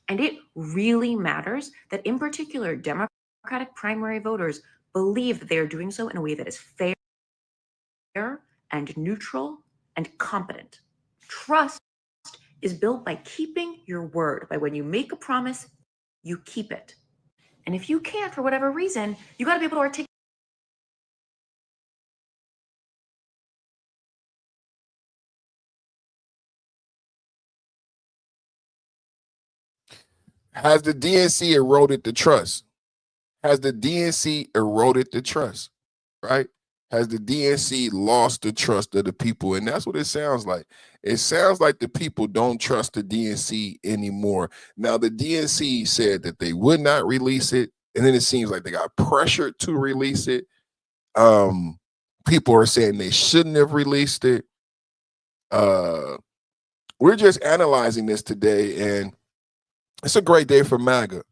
And it really matters that, in particular, Democratic primary voters believe that they are doing so in a way that is fair and neutral and competent. Trust is built by keeping your word, by when you make a promise, you keep it. And if you can't, for whatever reason, you got to be able to articulate. Has the DNC eroded the trust? Has the DNC eroded the trust, right? Has the DNC lost the trust of the people? And that's what it sounds like. It sounds like the people don't trust the DNC anymore. Now, the DNC said that they would not release it, and then it seems like they got pressured to release it. People are saying they shouldn't have released it. We're just analyzing this today, and it's a great day for MAGA.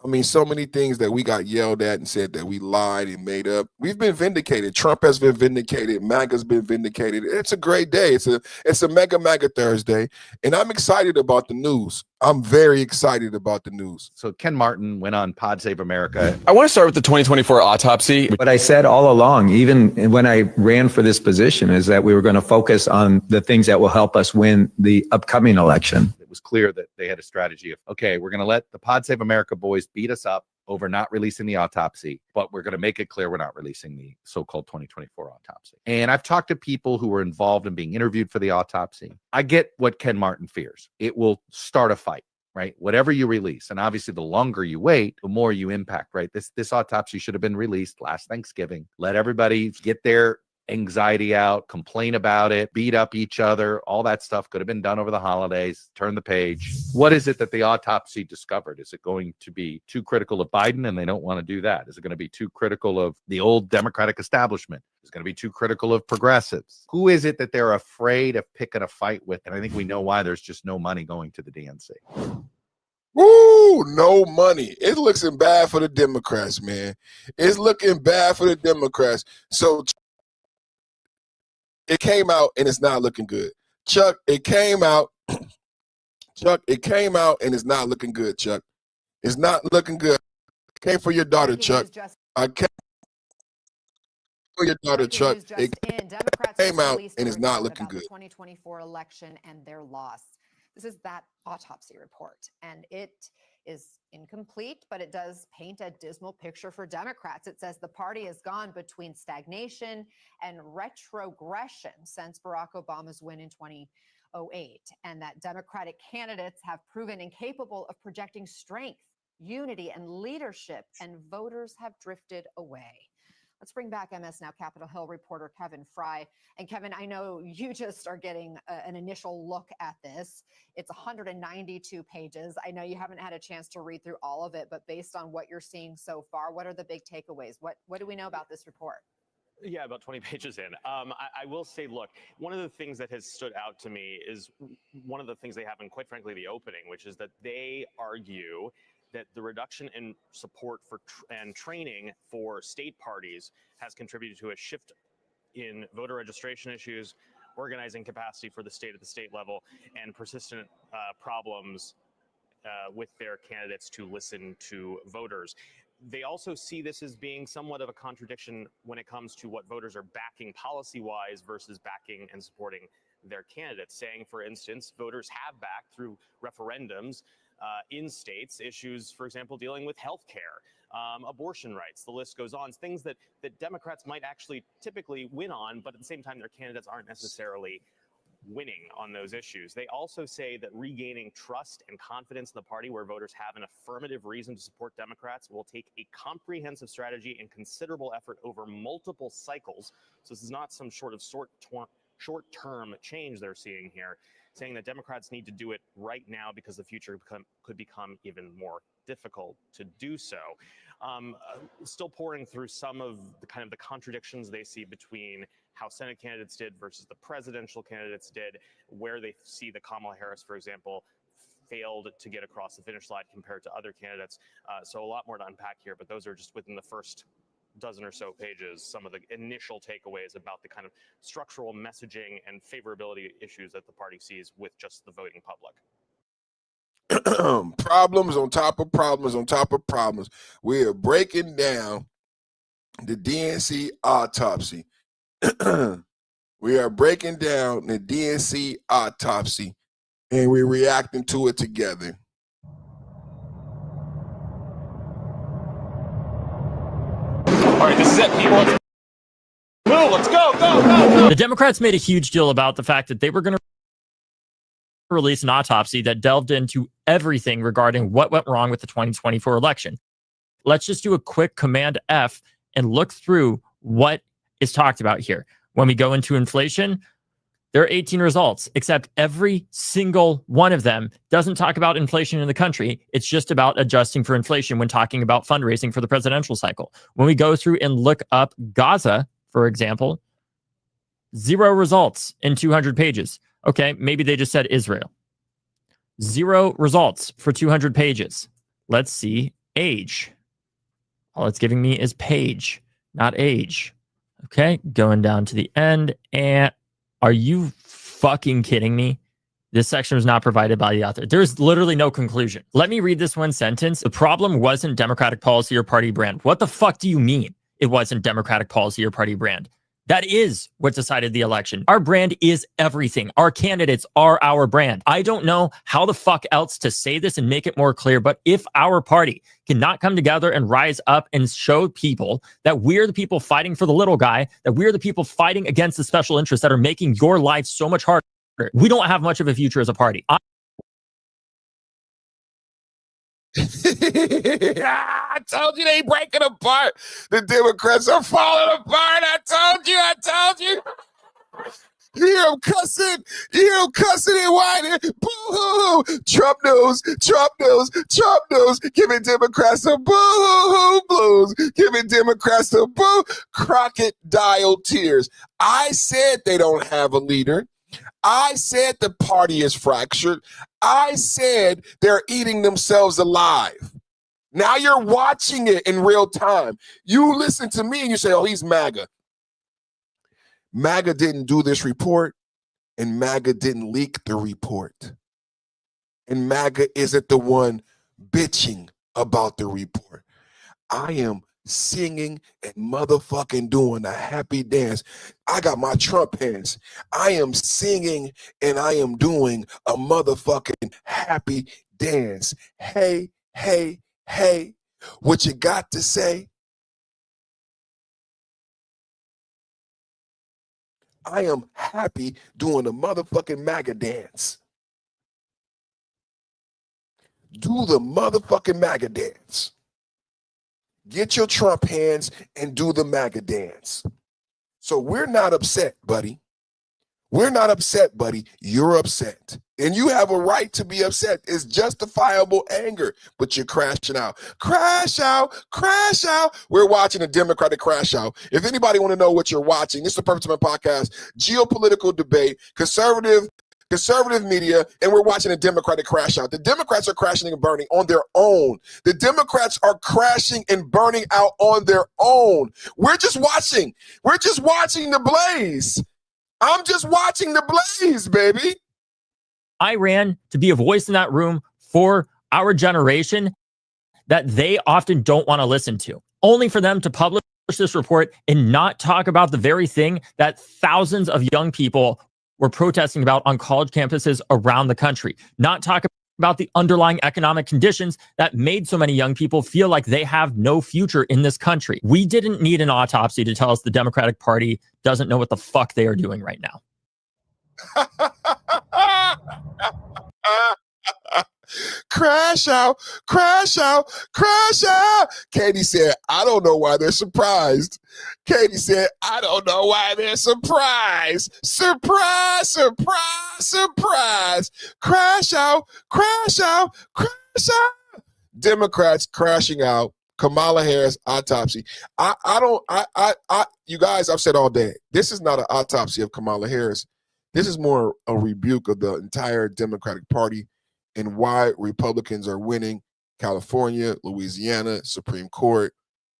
I mean, so many things that we got yelled at and said that we lied and made up. We've been vindicated. Trump has been vindicated. MAGA's been vindicated. It's a great day. It's a mega MAGA Thursday, and I'm excited about the news. I'm very excited about the news. So Ken Martin went on Pod Save America. I want to start with the 2024 autopsy. What I said all along, even when I ran for this position, is that we were going to focus on the things that will help us win the upcoming election. It was clear that they had a strategy of, okay, we're going to let the Pod Save America boys beat us up over not releasing the autopsy, but we're going to make it clear we're not releasing the so-called 2024 autopsy. And I've talked to people who were involved in being interviewed for the autopsy. I get what Ken Martin fears. It will start a fight, right? Whatever you release. And obviously the longer you wait, the more you impact, right? This autopsy should have been released last Thanksgiving. Let everybody get their anxiety out, complain about it, beat up each other. All that stuff could have been done over the holidays. Turn the page. What is it that the autopsy discovered? Is it going to be too critical of Biden and they don't want to do that? Is it going to be too critical of the old Democratic establishment? Is it going to be too critical of progressives? Who is it that they're afraid of picking a fight with? And I think we know why. There's just no money going to the DNC. Woo, no money. It looks bad for the Democrats, man. It's looking bad for the Democrats. So it came out and it's not looking good. Chuck, it came out. Chuck, it came out and it's not looking good, Chuck. It's not looking good. I came for your daughter, Chuck. I came for your daughter, Chuck. It came out and it's not looking good. 2024 election and their loss. This is that autopsy report, and it is incomplete, but it does paint a dismal picture for Democrats. It says the party has gone between stagnation and retrogression since Barack Obama's win in 2008, and that Democratic candidates have proven incapable of projecting strength, unity, and leadership, and voters have drifted away. Let's bring back MS Now Capitol Hill reporter Kevin Fry. And Kevin, I know you just are getting an initial look at this. It's 192 pages. I know you haven't had a chance to read through all of it, but based on what you're seeing so far, what are the big takeaways? What do we know about this report? Yeah, about 20 pages in. I will say, look, one of the things that has stood out to me is one of the things they have in, quite frankly, the opening, which is that they argue that the reduction in support for and training for state parties has contributed to a shift in voter registration issues, organizing capacity for the state at the state level, and persistent problems with their candidates to listen to voters. They also see this as being somewhat of a contradiction when it comes to what voters are backing policy-wise versus backing and supporting their candidates, saying, for instance, voters have backed through referendums in states issues, for example, dealing with health care, abortion rights, the list goes on, things that Democrats might actually typically win on, but at the same time, their candidates aren't necessarily winning on those issues. They also say that regaining trust and confidence in the party where voters have an affirmative reason to support Democrats will take a comprehensive strategy and considerable effort over multiple cycles. So this is not some sort of short-term change they're seeing here, saying that Democrats need to do it right now because the future could become even more difficult to do so. Still pouring through some of the kind of the contradictions they see between how Senate candidates did versus the presidential candidates did, where they see that Kamala Harris, for example, failed to get across the finish line compared to other candidates. So a lot more to unpack here, but those are just within the first dozen or so pages, some of the initial takeaways about the kind of structural messaging and favorability issues that the party sees with just the voting public. Problems on top of problems on top of problems. We are breaking down the DNC autopsy. We are breaking down the DNC autopsy, and we're reacting to it together. All right, this is it, people. Let's move. Let's go. The Democrats made a huge deal about the fact that they were going to release an autopsy that delved into everything regarding what went wrong with the 2024 election. let's just do a quick Command F and look through what is talked about here. When we go into inflation, there are 18 results, except every single one of them doesn't talk about inflation in the country. It's just about adjusting for inflation when talking about fundraising for the presidential cycle. When we go through and look up Gaza, for example, 0 results in 200 pages. Okay, maybe they just said Israel. 0 results for 200 pages. Let's see age. All it's giving me is page, not age. Okay, going down to the end. And are you fucking kidding me? This section was not provided by the author. There's literally no conclusion. Let me read this one sentence. The problem wasn't Democratic policy or party brand. What the fuck do you mean it wasn't Democratic policy or party brand? That is what decided the election. Our brand is everything. Our candidates are our brand. I don't know how the fuck else to say this and make it more clear, but if our party cannot come together and rise up and show people that we're the people fighting for the little guy, that we're the people fighting against the special interests that are making your life so much harder, we don't have much of a future as a party. I told you they breaking apart. The Democrats are falling apart. I told you. You hear them cussing. And whining. Boo-hoo-hoo. Trump news. Giving Democrats a boo-hoo-hoo blues. Giving Democrats a boo. Crocodile tears. I said they don't have a leader. I said the party is fractured. I said they're eating themselves alive. Now you're watching it in real time. You listen to me and you say, oh, he's MAGA. MAGA didn't do this report, and MAGA didn't leak the report. And MAGA isn't the one bitching about the report. I am singing and motherfucking doing a happy dance. I got my Trump hands. I am singing and I am doing a motherfucking happy dance. Hey, what you got to say? I am happy doing a motherfucking MAGA dance. Do the motherfucking MAGA dance. Get your Trump hands and do the MAGA dance. So we're not upset, buddy. We're not upset, buddy. You're upset. And you have a right to be upset. It's justifiable anger, but you're crashing out. Crash out. We're watching a Democratic crash out. If anybody want to know what you're watching, this is the Perfect Man Podcast, geopolitical debate, conservative media, and we're watching a Democratic crash out. The Democrats are crashing and burning on their own. The Democrats are crashing and burning out on their own. We're just watching. We're just watching the blaze. I'm just watching the blaze, baby. I ran to be a voice in that room for our generation that they often don't want to listen to, only for them to publish this report and not talk about the very thing that thousands of young people were protesting about on college campuses around the country, not talk about the underlying economic conditions that made so many young people feel like they have no future in this country. We didn't need an autopsy to tell us the Democratic Party doesn't know what the fuck they are doing right now. Crash out. Katie said, I don't know why they're surprised. Katie said, I don't know why they're surprised. Surprise. Crash out. Democrats crashing out. Kamala Harris autopsy. You guys, I've said all day, this is not an autopsy of Kamala Harris. This is more a rebuke of the entire Democratic Party and why Republicans are winning California, Louisiana, Supreme Court.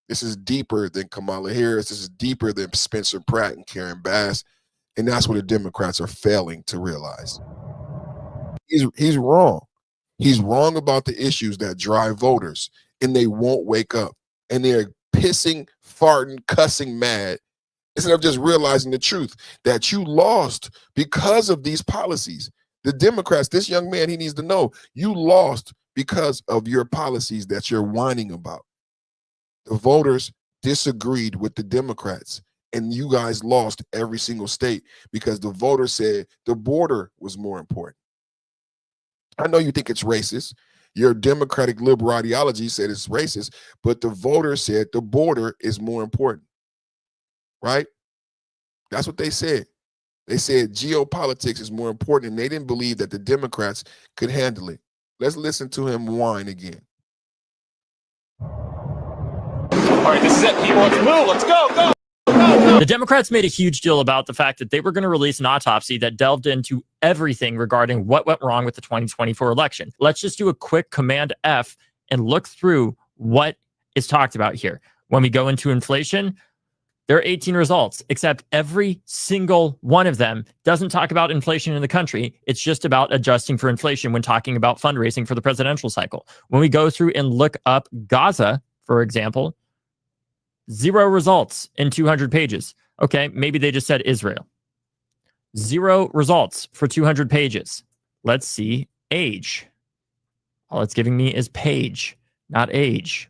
This is deeper than Kamala Harris. This is deeper than Spencer Pratt and Karen Bass. And that's what the Democrats are failing to realize. He's wrong. He's wrong about the issues that drive voters, and they won't wake up. And they're pissing, farting, cussing mad instead of just realizing the truth that you lost because of these policies. The Democrats, this young man, he needs to know you lost because of your policies that you're whining about. The voters disagreed with the Democrats, and you guys lost every single state because the voters said the border was more important. I know you think it's racist. Your Democratic liberal ideology said it's racist, but the voters said the border is more important, right? That's what they said. They said geopolitics is more important, and they didn't believe that the Democrats could handle it. Let's listen to him whine again. All right, this is it, people. Let's move. Let's go. Go. The Democrats made a huge deal about the fact that they were going to release an autopsy that delved into everything regarding what went wrong with the 2024 election. Let's just do a quick Command F and look through what is talked about here. When we go into inflation, there are 18 results, except every single one of them doesn't talk about inflation in the country. It's just about adjusting for inflation when talking about fundraising for the presidential cycle. When we go through and look up Gaza, for example, 0 results in 200 pages. Okay, maybe they just said Israel. 0 results for 200 pages. Let's see age. All it's giving me is page, not age.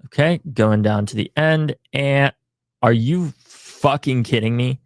Okay, going down to the end. And are you fucking kidding me?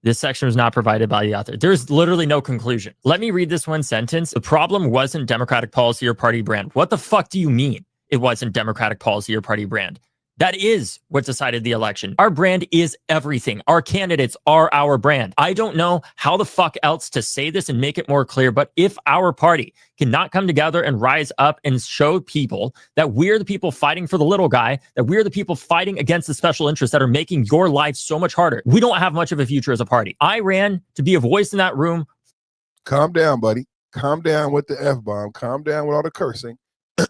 This section was not provided by the author. There's literally no conclusion. Let me read this one sentence. The problem wasn't Democratic policy or party brand. What the fuck do you mean it wasn't Democratic policy or party brand? That is what decided the election. Our brand is everything. Our candidates are our brand. I don't know how the fuck else to say this and make it more clear, but if our party cannot come together and rise up and show people that we're the people fighting for the little guy, that we're the people fighting against the special interests that are making your life so much harder, we don't have much of a future as a party. I ran to be a voice in that room. Calm down, buddy. Calm down with the F-bomb. Calm down with all the cursing.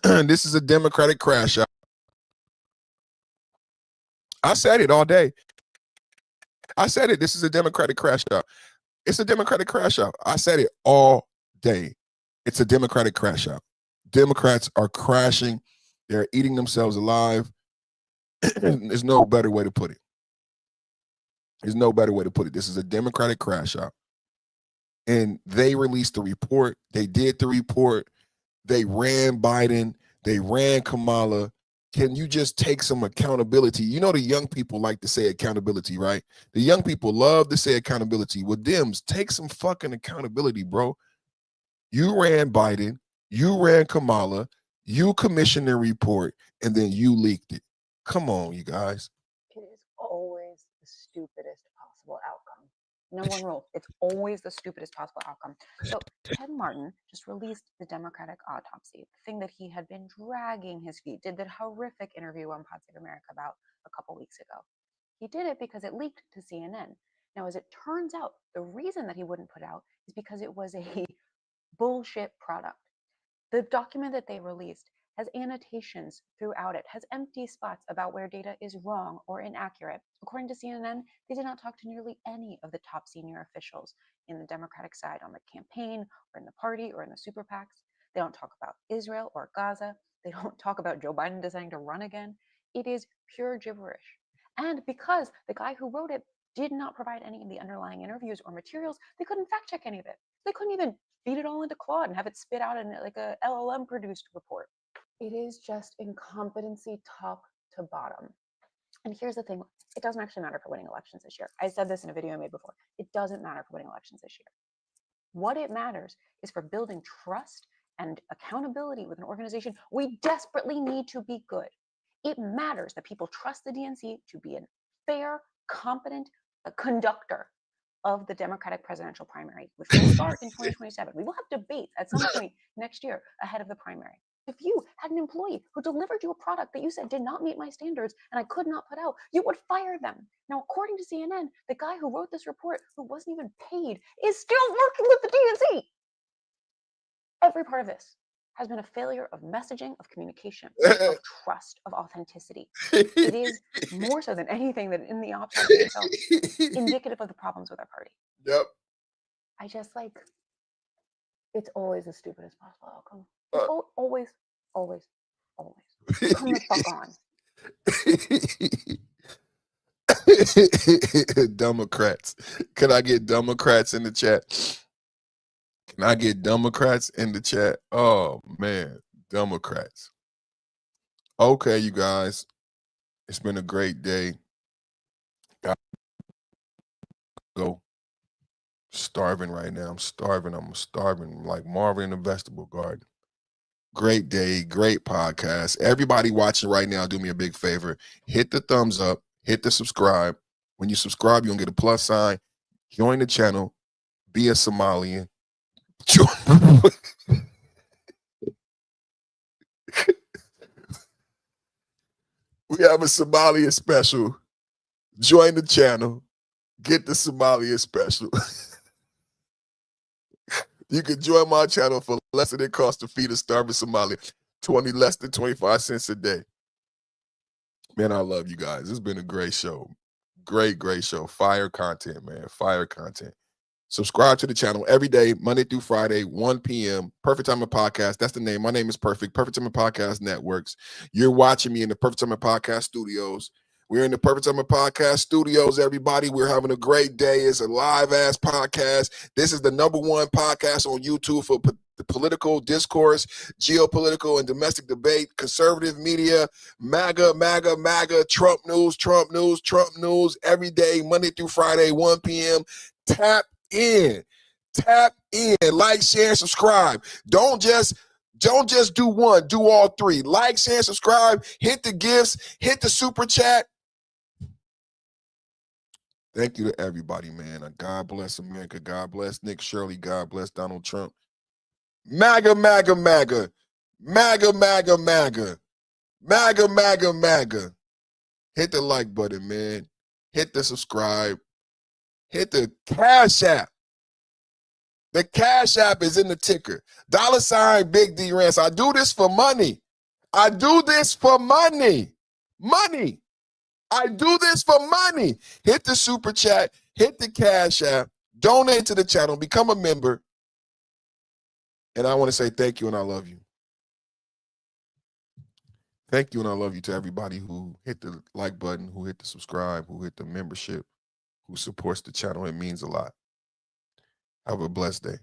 This is a Democratic crash out. I said it all day. I said it. This is a Democratic crash out. It's a Democratic crash out. I said it all day. It's a Democratic crash out. Democrats are crashing. They're eating themselves alive. There's no better way to put it. There's no better way to put it. This is a Democratic crash out. And they released the report. They did the report. They ran Biden. They ran Kamala. Can you just take some accountability? You know, the young people like to say accountability, right? The young people love to say accountability. With Dems, take some fucking accountability, bro. You ran Biden, you ran Kamala, you commissioned the report, and then you leaked it. Come on, you guys. It is always the stupidest possible outcome. Number one rule, it's always the stupidest possible outcome. So Ted Martin just released the Democratic Autopsy, the thing that he had been dragging his feet, did that horrific interview on Pod Save America about a couple weeks ago. He did it because it leaked to CNN. Now, as it turns out, the reason that he wouldn't put out is because it was a bullshit product. The document that they released has annotations throughout it, has empty spots about where data is wrong or inaccurate. According to CNN, they did not talk to nearly any of the top senior officials in the Democratic side on the campaign or in the party or in the super PACs. They don't talk about Israel or Gaza. They don't talk about Joe Biden deciding to run again. It is pure gibberish. And because the guy who wrote it did not provide any of the underlying interviews or materials, they couldn't fact check any of it. They couldn't even feed it all into Claude and have it spit out in like a LLM produced report. It is just incompetency top to bottom. And here's the thing, it doesn't actually matter for winning elections this year. I said this in a video I made before. It doesn't matter for winning elections this year. What it matters is for building trust and accountability with an organization we desperately need to be good. It matters that people trust the DNC to be a fair, competent conductor of the Democratic presidential primary, which will start in 2027. We will have debates at some point next year ahead of the primary. If you had an employee who delivered you a product that you said did not meet my standards and I could not put out, you would fire them. Now, according to CNN, the guy who wrote this report, who wasn't even paid, is still working with the DNC. Every part of this has been a failure of messaging, of communication, of trust, of authenticity. It is more so than anything that in the autopsy itself, indicative of the problems with our party. Yep. I just it's always the stupidest possible outcome. Always. Come the fuck on. Democrats. Can I get Democrats in the chat? Can I get Democrats in the chat? Oh, man. Democrats. Okay, you guys. It's been a great day. Go. Starving right now. I'm starving like Marvin in the vegetable garden. Great day, great podcast. Everybody watching right now, do me a big favor. Hit the thumbs up, hit the subscribe. When you subscribe, you're going to get a plus sign. Join the channel. Be a Somalian. We have a Somalia special. Join the channel. Get the Somalia special. You can join my channel for less than it costs to feed a starving Somalia. Less than 25 cents a day. Man, I love you guys. This has been a great show. Great show. Fire content, man. Fire content. Subscribe to the channel every day, Monday through Friday, 1 p.m. Perfect Timing Podcast. That's the name. My name is Perfect. Perfect Timing Podcast Networks. You're watching me in the Perfect Timing Podcast studios. We're in the Perfect Timing Podcast studios, everybody. We're having a great day. It's a live-ass podcast. This is the #1 podcast on YouTube for the political discourse, geopolitical and domestic debate, conservative media, MAGA, Trump news, every day, Monday through Friday, 1 p.m. Tap in, like, share, and subscribe. Don't just do one, do all three. Like, share, and subscribe, hit the gifts, hit the super chat. Thank you to everybody, man. God bless America. God bless Nick Shirley. God bless Donald Trump. MAGA. Hit the like button, man. Hit the subscribe. Hit the Cash App. The Cash App is in the ticker. $ Big D Rance. I do this for money. I do this for money. I do this for money. Hit the super chat. Hit the Cash App. Donate to the channel. Become a member. And I want to say thank you and I love you. Thank you and I love you to everybody who hit the like button, who hit the subscribe, who hit the membership, who supports the channel. It means a lot. Have a blessed day.